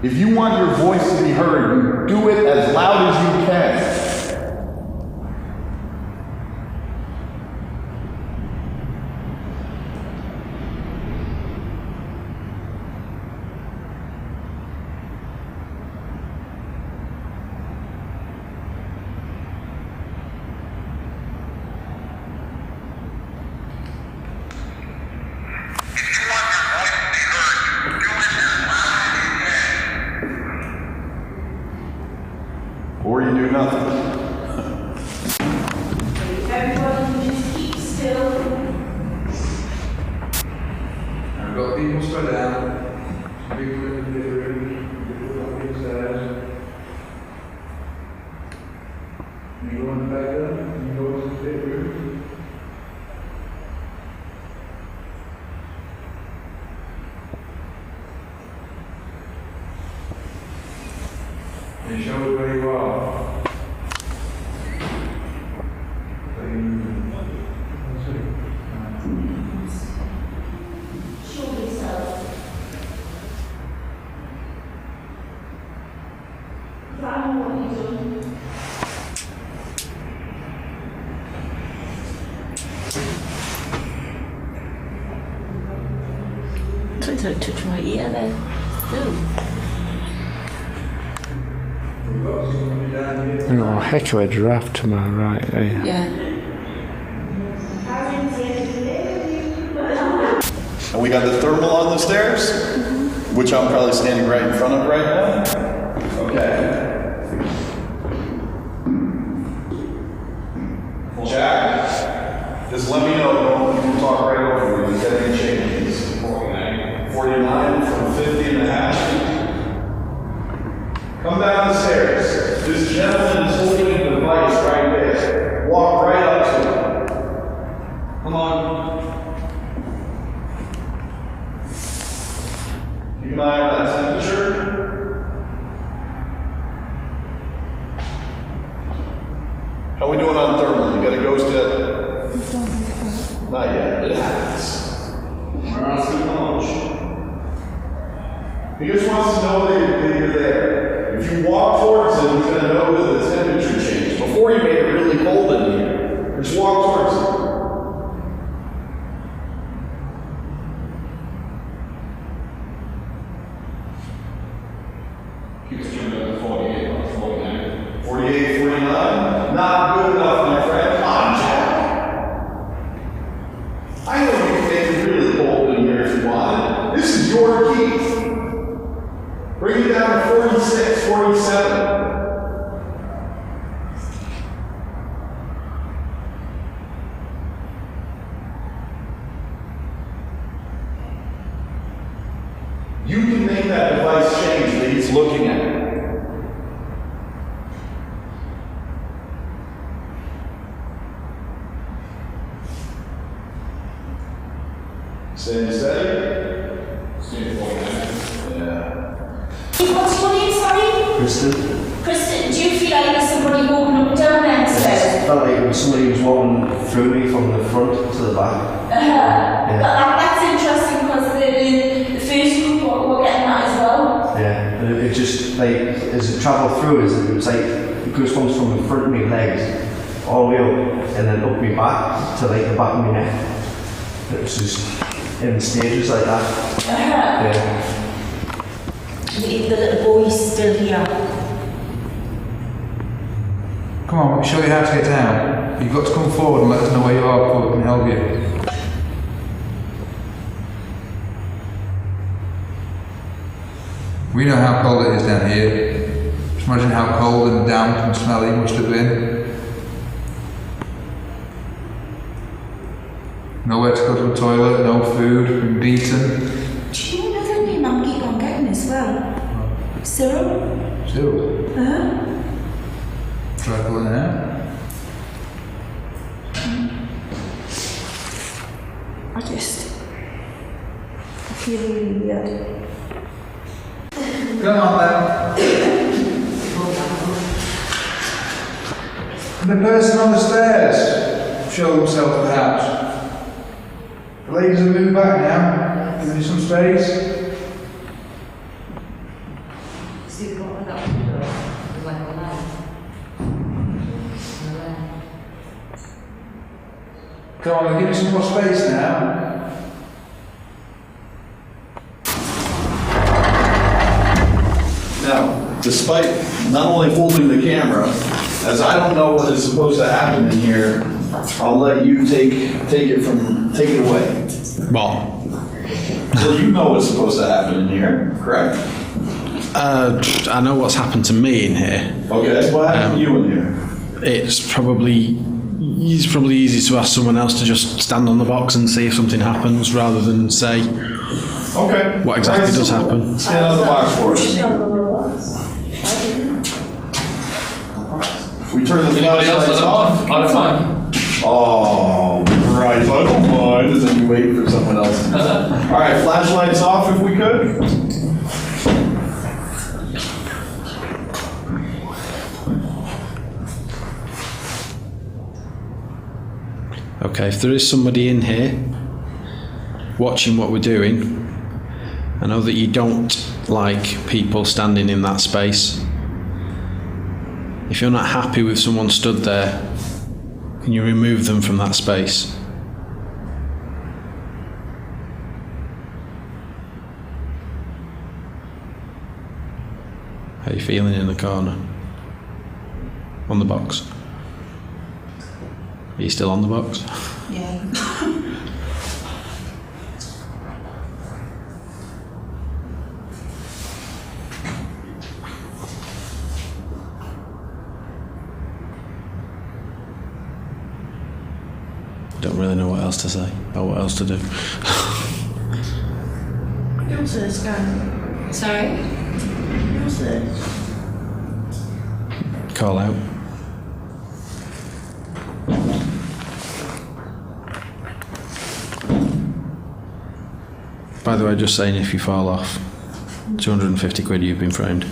If you want your voice to be heard, you do it as loud as you can. Or you do nothing. Everybody can just keep still. I've got people spread out. People in the living room, people upstairs. You go in the bedroom, you go to the bedroom. And show me where you are. Show yourself. I know what you're doing. Don't touch my ear there. Oh, heck of a giraffe to my right there. Yeah. And we got the thermal on the stairs, which I'm probably standing right in front of right now. Okay. Jack, just let me know when you can talk right over you. Is that any changes? 49 from 50 and a half. Come down the stairs. This gentleman is holding a device right there. Walk right up to him. Come on. Keep an eye on that temperature. How we doing on thermal? You got a ghost yet? Not yet. It happens. We're on He just wants to know that you're there. If If you walk towards it, he's going to know that the temperature changed. Before you made it really cold in here. Just walk towards it. Keep it tuned up to 48, 49. 48, 49? Not good enough, my friend. Come on, Jack. I know you can make it really cold in here if you want it. This is your keep. Bring it down to 46, 47. You can make that device change that he's looking at. Steady, steady. Yeah. What's your name, sorry? Kristen. Kristen, do you feel like there's somebody walking up and down there today? It felt like somebody was walking through me from the front to the back. Yeah. That's interesting because the first group were getting that as well. Yeah, and it just like, as it travelled through us, it was like goosebumps from the front of my legs all the way up and then up my back to like the back of my neck. It was just in stages like that. Yeah. The little boy's still here. Come on, let me show you how to get down. You've got to come forward and let us know where you are before we can help you. We know how cold it is down here. Just imagine how cold and damp and smelly it must have been. Nowhere to go to the toilet, no food, been beaten. Do you know another name I'm keep on getting as well? Cyril? Cyril? Try pulling it out. I feel really weird. Come on then. And the person on the stairs showed himself perhaps. The ladies have moved back now. Give me some space. Come on, give me some more space now. Now, despite not only holding the camera, as I don't know what is supposed to happen in here, I'll let you take it away. Well, so you know what's supposed to happen in here, correct? I know what's happened to me in here. Okay, what happened to you in here? It's probably easy to ask someone else to just stand on the box and see if something happens rather than say what exactly does happen. Stand on the box for us. We turn the flashlights off. I don't mind. Oh, right. I don't mind. As if you wait for someone else. All right, flashlights off if we could. Okay, if there is somebody in here watching what we're doing, I know that you don't like people standing in that space. If you're not happy with someone stood there, can you remove them from that space? How are you feeling in the corner? On the box? Are you still on the box? Yeah. Don't really know what else to say or what else to do. Who's this guy? Sorry? Who's this? Call out. By the way, just saying, if you fall off, 250 quid, you've been framed.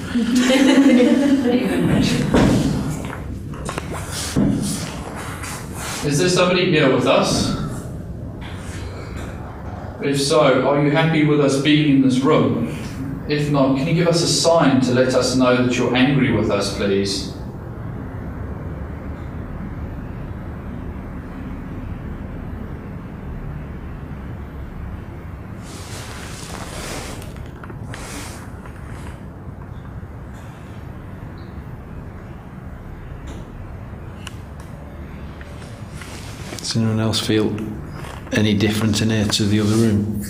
Is there somebody here with us? If so, are you happy with us being in this room? If not, can you give us a sign to let us know that you're angry with us, please? Does anyone else feel any different in here to the other room?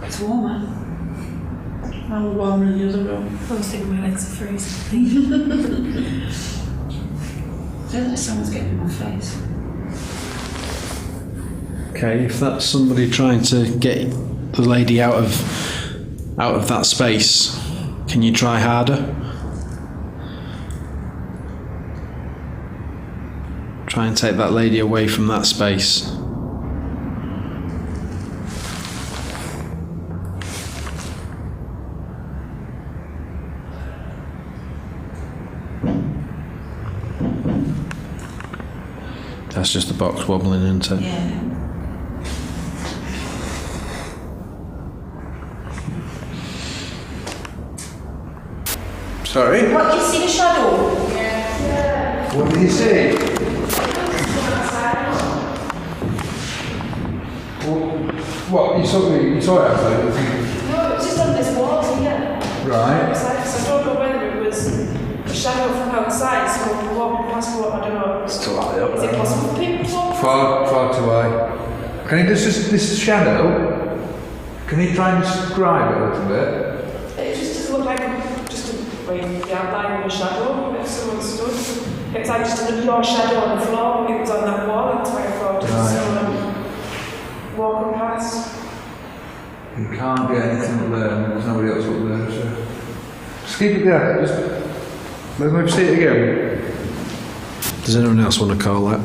It's warmer. How warmer in the other room? I was thinking my legs are freezing. I feel like someone's getting in my face. Okay, if that's somebody trying to get the lady out of that space, can you try harder? Try and take that lady away from that space. That's just the box wobbling, isn't it? Yeah. Sorry? What, you see the shadow? What did you see? What? You saw it outside? No, it was just on this wall here. Right. So I don't know whether it was a shadow from outside, so we walked past what, I don't know. It's too high up. Is it possible for people to walk? Far too high. Can you just this shadow? Can you try and describe it a little bit? It just doesn't look like the outline of a shadow if someone stood. It's like just a pure shadow on the floor. It was on that wall, that's why I thought it was someone walking past. You can't get anything up there, and there's nobody else up there, so... Just keep it there, let me see it again. Does anyone else want to call out?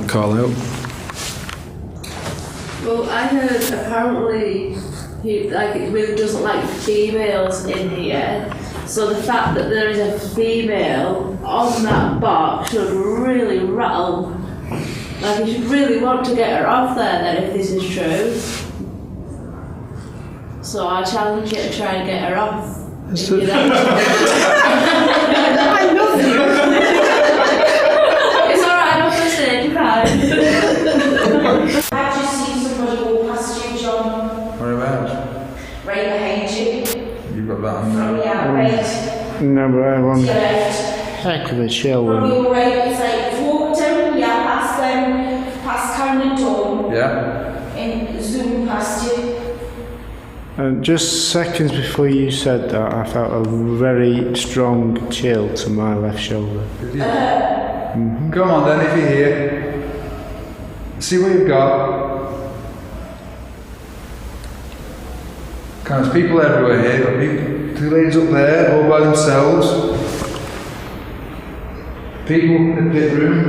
Well, I heard apparently it really doesn't like females in here. So the fact that there is a female on that box should really rattle. Like, you should really want to get her off there then, if this is true. So I challenge you to try and get her off. I love you. It's alright, I'm not listening, you can. I've just seen somebody walk past you, John. Whereabouts? Right behind you. You've got that on From there. your right No, but I to want your left. heck of a chill From one. your right, it's like you've walked down here past them, past Camden Town, Yeah? and zoom past you. And just seconds before you said that, I felt a very strong chill to my left shoulder. Come on then, if you're here. See what you've got. There's people everywhere here. Got people, two ladies up there, all by themselves. People in the pit room.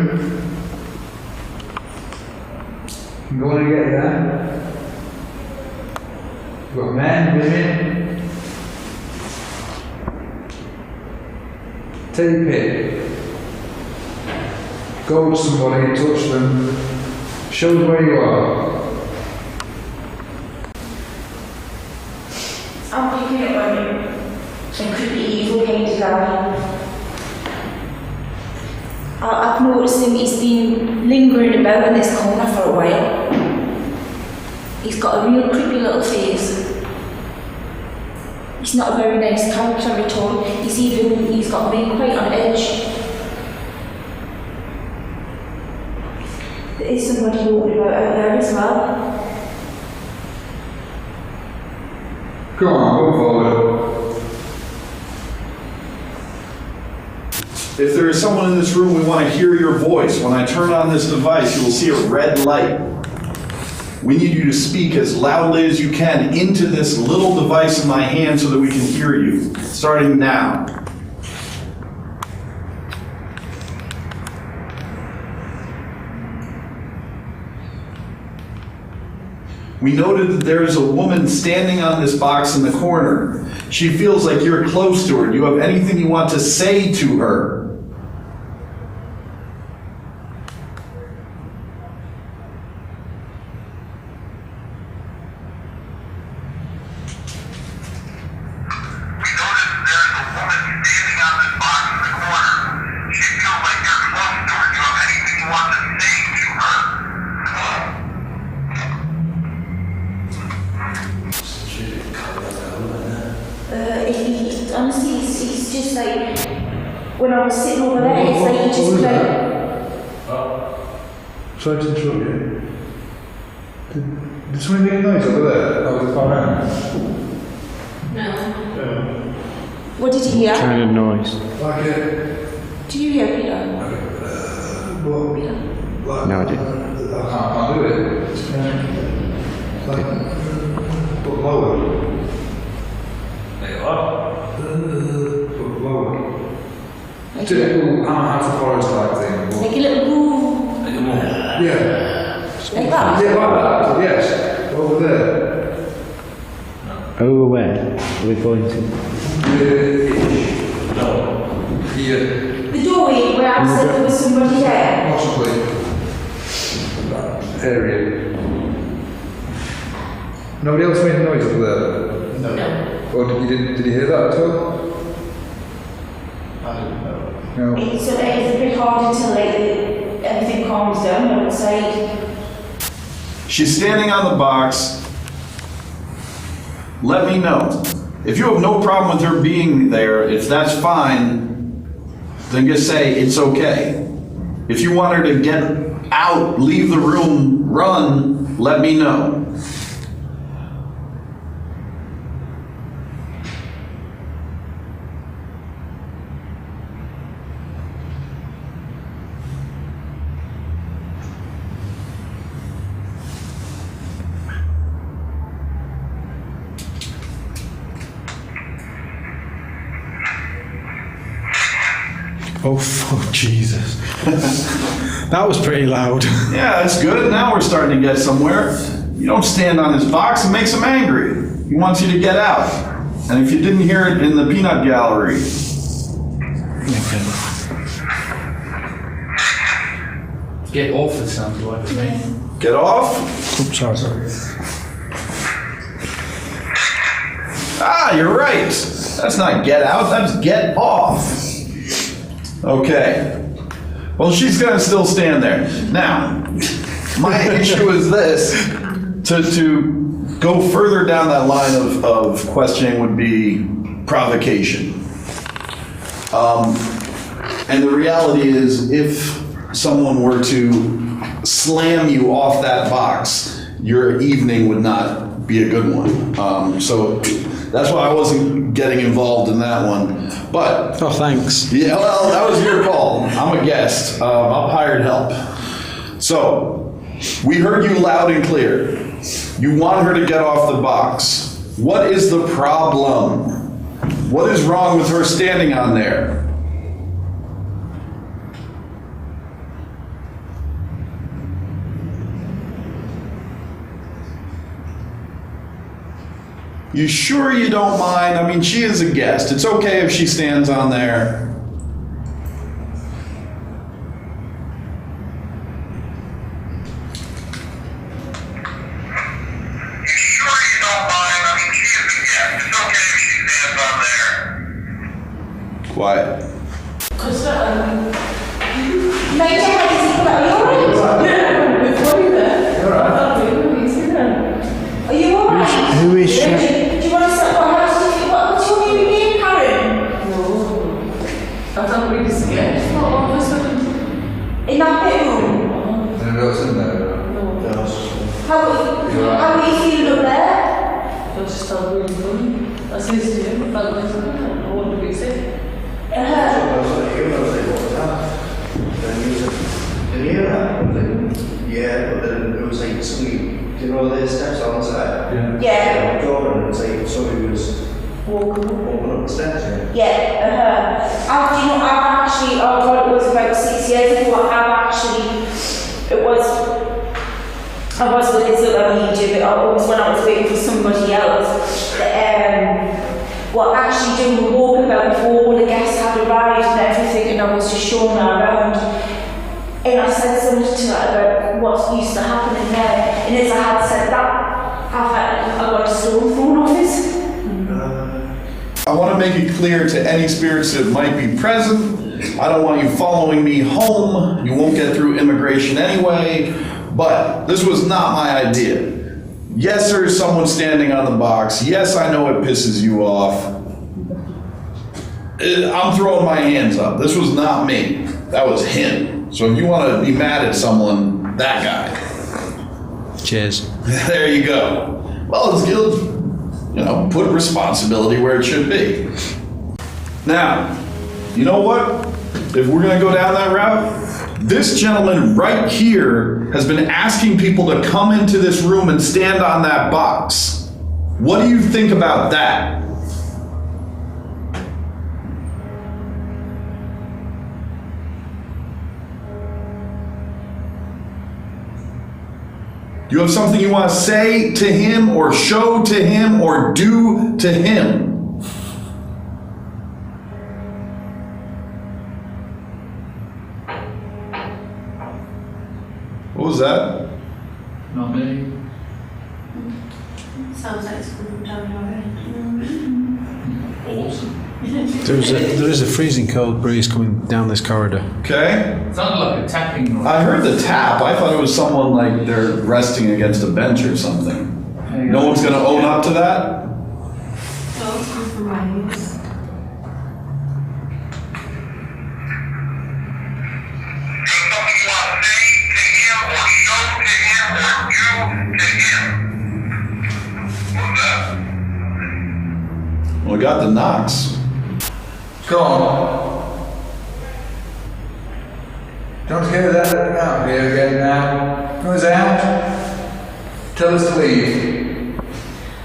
You go on and get there. You've got men, women. Take a pick. Go to somebody and touch them. Show them where you are. I'm picking it on you. It could be evil painted guy. I've noticed him, he's been lingering about in this corner for a while. He's got a real creepy little face. He's not a very nice character at all. He's got me quite on edge. There is somebody walking about out there as well. Go on, go forward. If there is someone in this room, we want to hear your voice. When I turn on this device, you will see a red light. We need you to speak as loudly as you can into this little device in my hand so that we can hear you. Starting now. We noted that there is a woman standing on this box in the corner. She feels like you're close to her. Do you have anything you want to say to her? Honestly, he's just like, when I was sitting over there, it's like he just like... Sorry to interrupt you. Did somebody make a noise over there? Over the far end? No. What did you hear? What kind of noise? Like a... Do you hear Peter? No, I didn't. I can't do it. It's like... But lower. Like what? But lower. Typical Hartshead forest type thing. Like a little boo. Like a mole. Yeah. Like that? Yeah, like that. Yes. Over there. Over where are we going to? No. Here. The doorway where I said there was somebody there. Possibly. That area. Nobody else made a noise over there? No. Or did you hear that at all? I don't know. No. It's a bit hard until like everything calms down, I would say. She's standing on the box. Let me know. If you have no problem with her being there, if that's fine, then just say it's okay. If you want her to get out, leave the room, run, let me know. Oh, fuck, Jesus. That was pretty loud. Yeah, that's good. Now we're starting to get somewhere. You don't stand on his box, it makes him angry. He wants you to get out. And if you didn't hear it in the peanut gallery. Get off, it sounds like to me. Get off? Oops, sorry. Ah, you're right. That's not get out, that's get off. Okay. Well, she's gonna still stand there. Now, my issue is this. To go further down that line of questioning would be provocation. And the reality is, if someone were to slam you off that box, your evening would not be a good one. So that's why I wasn't getting involved in that one. But oh, thanks. Yeah, well, that was your call. I'm a guest. I'm hired help. So we heard you loud and clear. You want her to get off the box. What is the problem? What is wrong with her standing on there? You sure you don't mind? I mean, she is a guest. It's okay if she stands on there. You sure you don't mind? I mean, she is a guest. It's okay if she stands on there. Quiet. Because, Major, are you alright? Yeah, it's funny there. You're alright. Are you alright? Who is she? Do you want to start what's your name again, Karen? No. I don't really scared. It's not all of a sudden. In that bedroom? Anybody else in there? No. How are you feeling up there? I just felt really funny. I said to him, I felt like I want to be sick. Did you hear that? Yeah, but then it was like somebody, do you know the steps on the side? Yeah. I drove and it's like somebody was walking up the steps. Yeah, I've actually, oh God, it was about 6 years ago, I was with this other media, but it was when I was waiting for somebody else. Actually doing the walkabout before all the guests had arrived and everything, and I was just showing her around. And I said something to her about what used to happen in there. And as I had said that, I got a stone thrown off this. I want to make it clear to any spirits that might be present, I don't want you following me home. You won't get through immigration anyway. But this was not my idea. Yes, there is someone standing on the box. Yes, I know it pisses you off. I'm throwing my hands up. This was not me. That was him. So if you want to be mad at someone, that guy. Cheers. There you go. Well, it's good. You know, put responsibility where it should be. Now, you know what? If we're going to go down that route, this gentleman right here has been asking people to come into this room and stand on that box. What do you think about that? Do you have something you want to say to him or show to him or do to him? What was that? Not me. Sounds like it's coming down already. Awesome. There is a freezing cold breeze coming down this corridor. Okay. It sounded like a tapping noise. I heard the tap. I thought it was someone like they're resting against a bench or something. No one's going to own up to that? Don't compromise. Well, we got the knocks. Come on. Don't scare that out here again now. Who's out? Tell us to leave.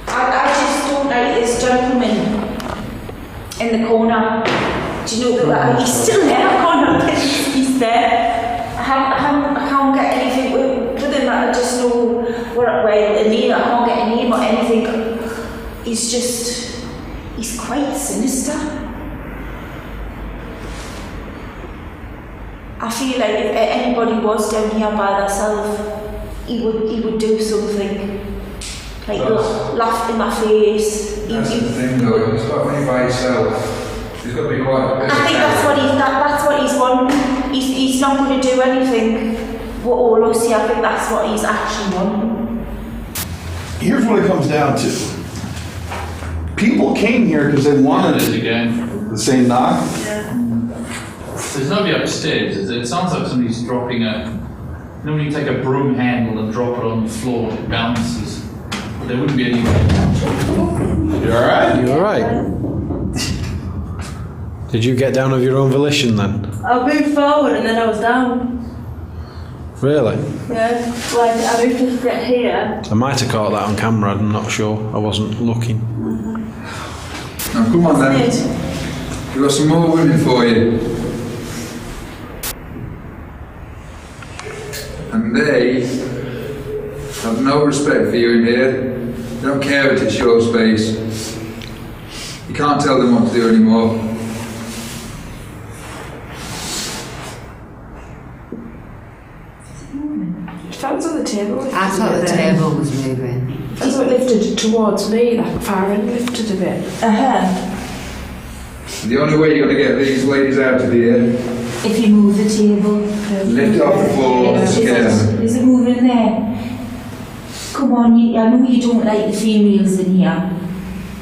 I just don't like this gentleman in the corner. Do you know that he's still there? I can't help it. He's there. I can't get anything with him. I just know where a name. I can't get a name or anything. He's quite sinister. I feel like if anybody was down here by themselves, he would do something. Like laugh in my face. That's the thing though, he's got me by himself. He's got to be quite... I think that's what he's wanting. He's not going to do anything with all us here. I think that's what he's actually wanting. Here's what it comes down to. People came here because they wanted it. Again. The same knock? Yeah. There's nobody upstairs. It sounds like somebody's dropping you know when you take a broom handle and drop it on the floor and it bounces. There wouldn't be any... You alright? You alright? Did you get down of your own volition then? I moved forward and then I was down. Really? Yeah, like I moved to get here. I might have caught that on camera, I'm not sure. I wasn't looking. Now come on then. We've got some more women for you. And they have no respect for you in here. They don't care if it's your space. You can't tell them what to do anymore. Felt on the table. I thought the table was moving. As it lifted towards me, that far end lifted a bit. The only way you're going to get these ladies out of here, If you move the table. lift it off the floor and scare them. Is it moving there? Come on, I know you don't like the females in here.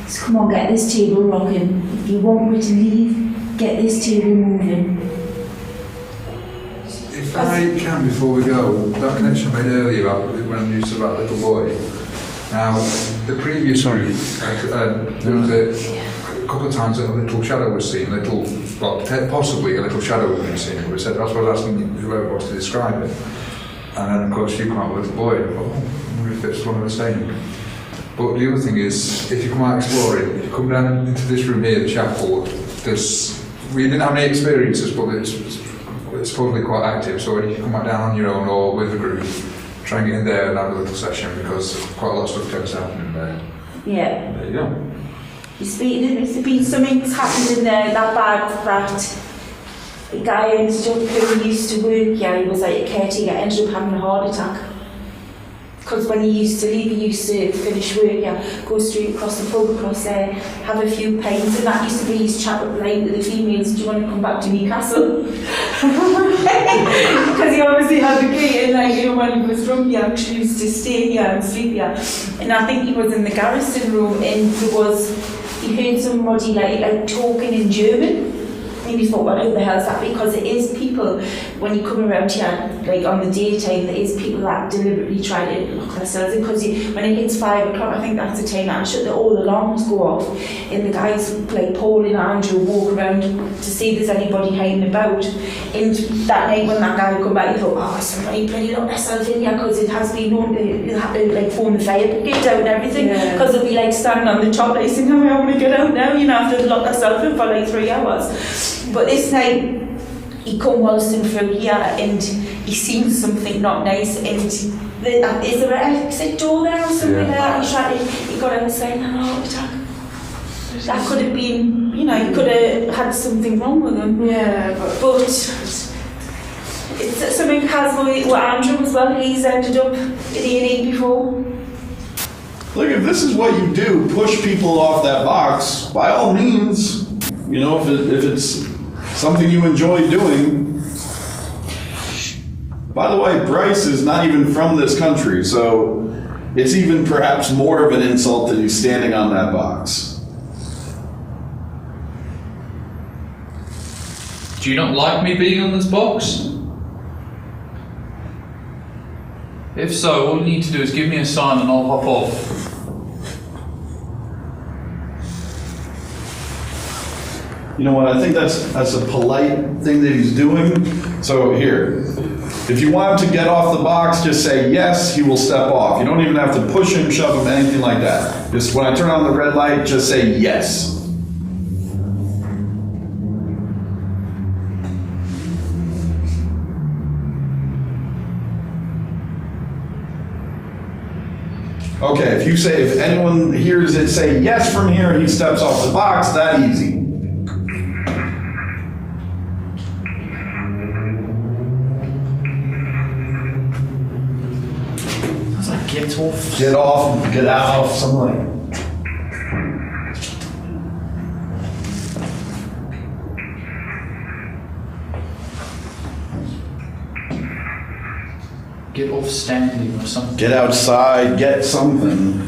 So come on, get this table rocking. If you want me to leave, get this table moving. If I can, before we go, that connection I made earlier about when you said about little boy. Now, the previous room, there was a couple of times that a little shadow was seen, possibly a little shadow was being seen. We said, that's what I was asking whoever was to describe it. And then, of course, you come out with a little boy. I wonder if it's one of the same. But the other thing is, if you come out exploring, if you come down into this room here, the chapel, we didn't have any experiences, but it's supposedly quite active. So when you come out down on your own or with a group, try and get in there and have a little session because quite a lot of stuff tends to happen in there. Yeah. There you go. There's been something that's happened in there that bad that a guy who used to work here, he was like a caretaker, ended up having a heart attack. Because when he used to leave, he used to finish work, go straight across the pub, across there, have a few pints, and that used to be his chat up like with the females. Do you want to come back to Newcastle? Because he obviously had the key, and like, you know, when he was drunk, he actually used to stay here and sleep here. And I think he was in the garrison room, and he heard somebody like talking in German. And he thought, well, who the hell is that? Because it is people, when you come around here, like on the daytime, there is people that deliberately try to lock themselves in. Because when it hits 5 o'clock, I think that's the time that all the alarms go off. And the guys like Paul and Andrew walk around to see if there's anybody hanging about. And that night when that guy would come back, he thought, oh, somebody bloody lock themselves in here, because it has been known to have to like phone the fire brigade out and everything. Because they'll be like standing on the top, like saying, oh, I want to get out now, you know, after to lock themselves in for like 3 hours. But this night, he come waltzing through here and he seen something not nice, and is there an exit door there or something like that? He got out and saying, oh, that could have been, you know, he could have had something wrong with him. Yeah, but it's something casual with Andrew as well. He's ended up in E&E before. Look, if this is what you do, push people off that box, by all means, you know, if it's something you enjoy doing. By the way, Bryce is not even from this country, so it's even perhaps more of an insult that he's standing on that box. Do you not like me being on this box? If so, all you need to do is give me a sign and I'll hop off. You know what, I think that's a polite thing that he's doing. So here, if you want him to get off the box, just say yes, he will step off. You don't even have to push him, shove him, anything like that. Just when I turn on the red light, just say yes. Okay, if anyone hears it say yes from here and he steps off the box, that easy. Get off. Get off, get out, something like that. Get off standing or something. Get outside, get something.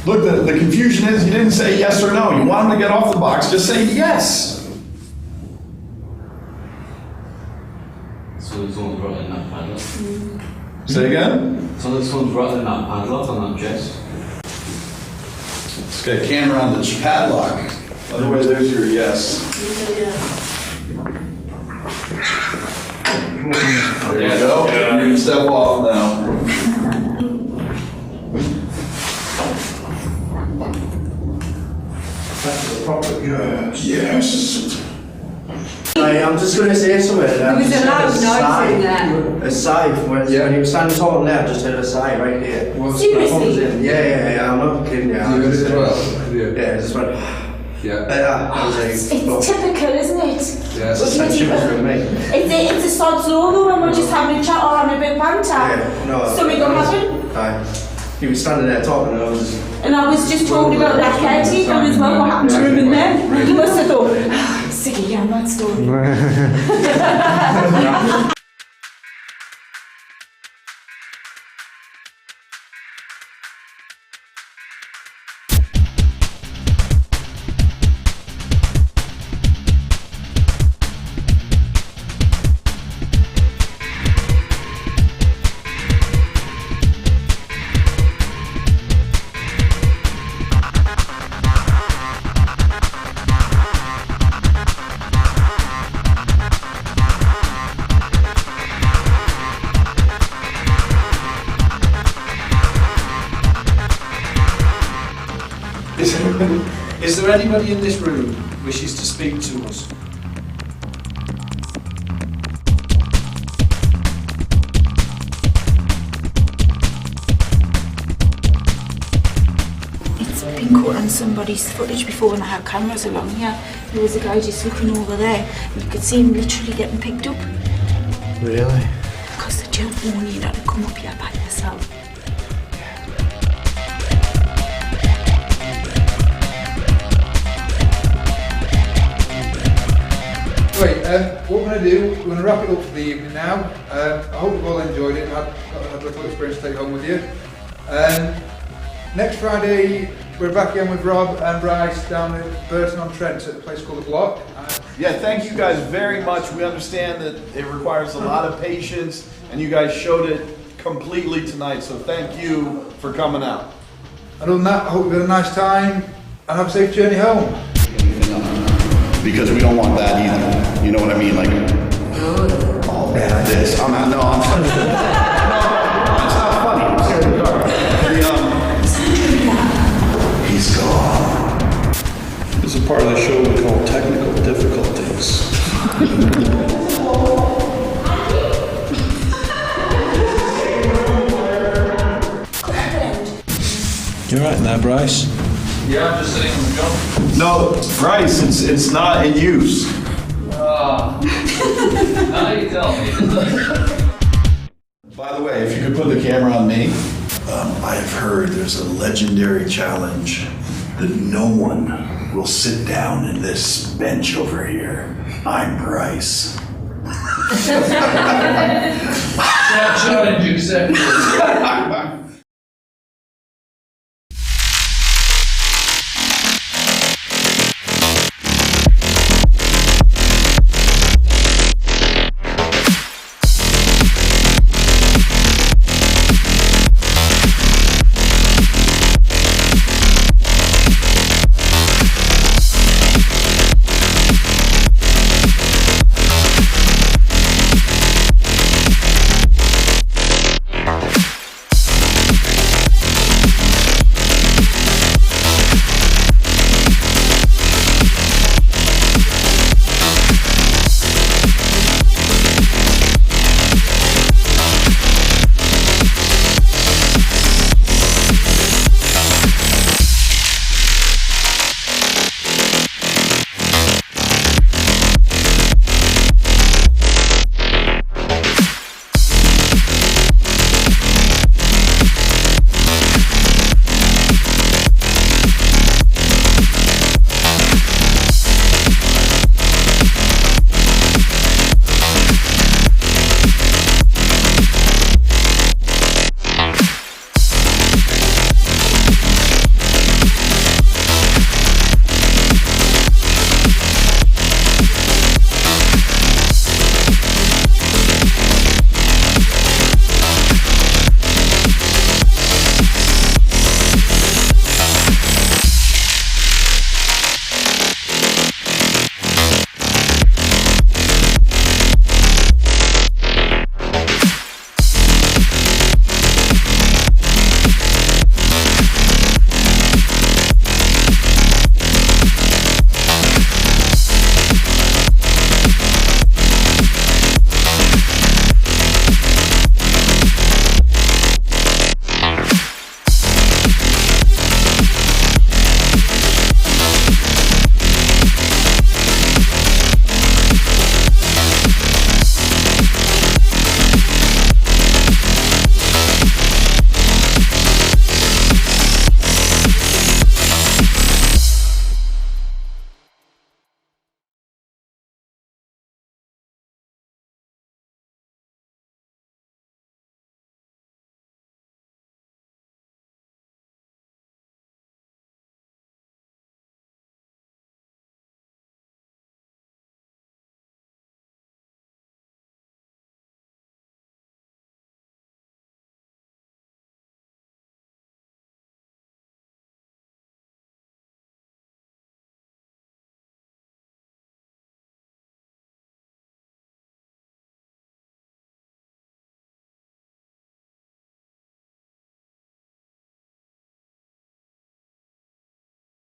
Look, the confusion is you didn't say yes or no. You want him to get off the box, just say yes. So someone's rattling that padlock. Say again? Someone's rattling that padlock on that chest. Let's get a camera on the padlock. Otherwise, there's your yes. There you go. You can step off now. That's the proper Yes. I'm just going to say something. There was a loud noise in there. A sigh. When he was standing tall there, I just heard a sigh right here. Seriously? Yeah, I'm not kidding you. You heard it as well? Yeah, just went. Yeah. I was like, It's typical, isn't it? Yeah, it's like she was with me. It's a sod's law though, when we're just having a chat or having a bit of banter. Yeah, no. Something will happen. He was standing there talking, and I was just. And I was just talking about that caretaker as well, what happened to him in there. He must have thought, I'm sick of hearing that story. Is there anybody in this room who wishes to speak to us? It's been caught on somebody's footage before when I had cameras along here. There was a guy just looking over there. You could see him literally getting picked up. Really? Because they don't warn you not to come up here by yourself. What we're going to do, we're going to wrap it up for the evening now. I hope you've all enjoyed it and had a little experience to take home with you. Next Friday, we're back again with Rob and Bryce down at Burton-on-Trent at a place called The Block. Yeah, thank you guys very much. We understand that it requires a lot of patience, and you guys showed it completely tonight, so thank you for coming out. And other than that, I hope you had a nice time and have a safe journey home. Because we don't want that either. You know what I mean? Like, oh man, this. I'm not. No, I'm sorry. No, it's not funny. I'm scared of the dark. He's gone. There's a part of the show we call technical difficulties. You alright in there, Bryce? Yeah, I'm just sitting on the job. No, Bryce, it's not in use. Now you tell me. By the way, if you could put the camera on me. I've heard there's a legendary challenge that no one will sit down in this bench over here. I'm Bryce. Challenge accepted.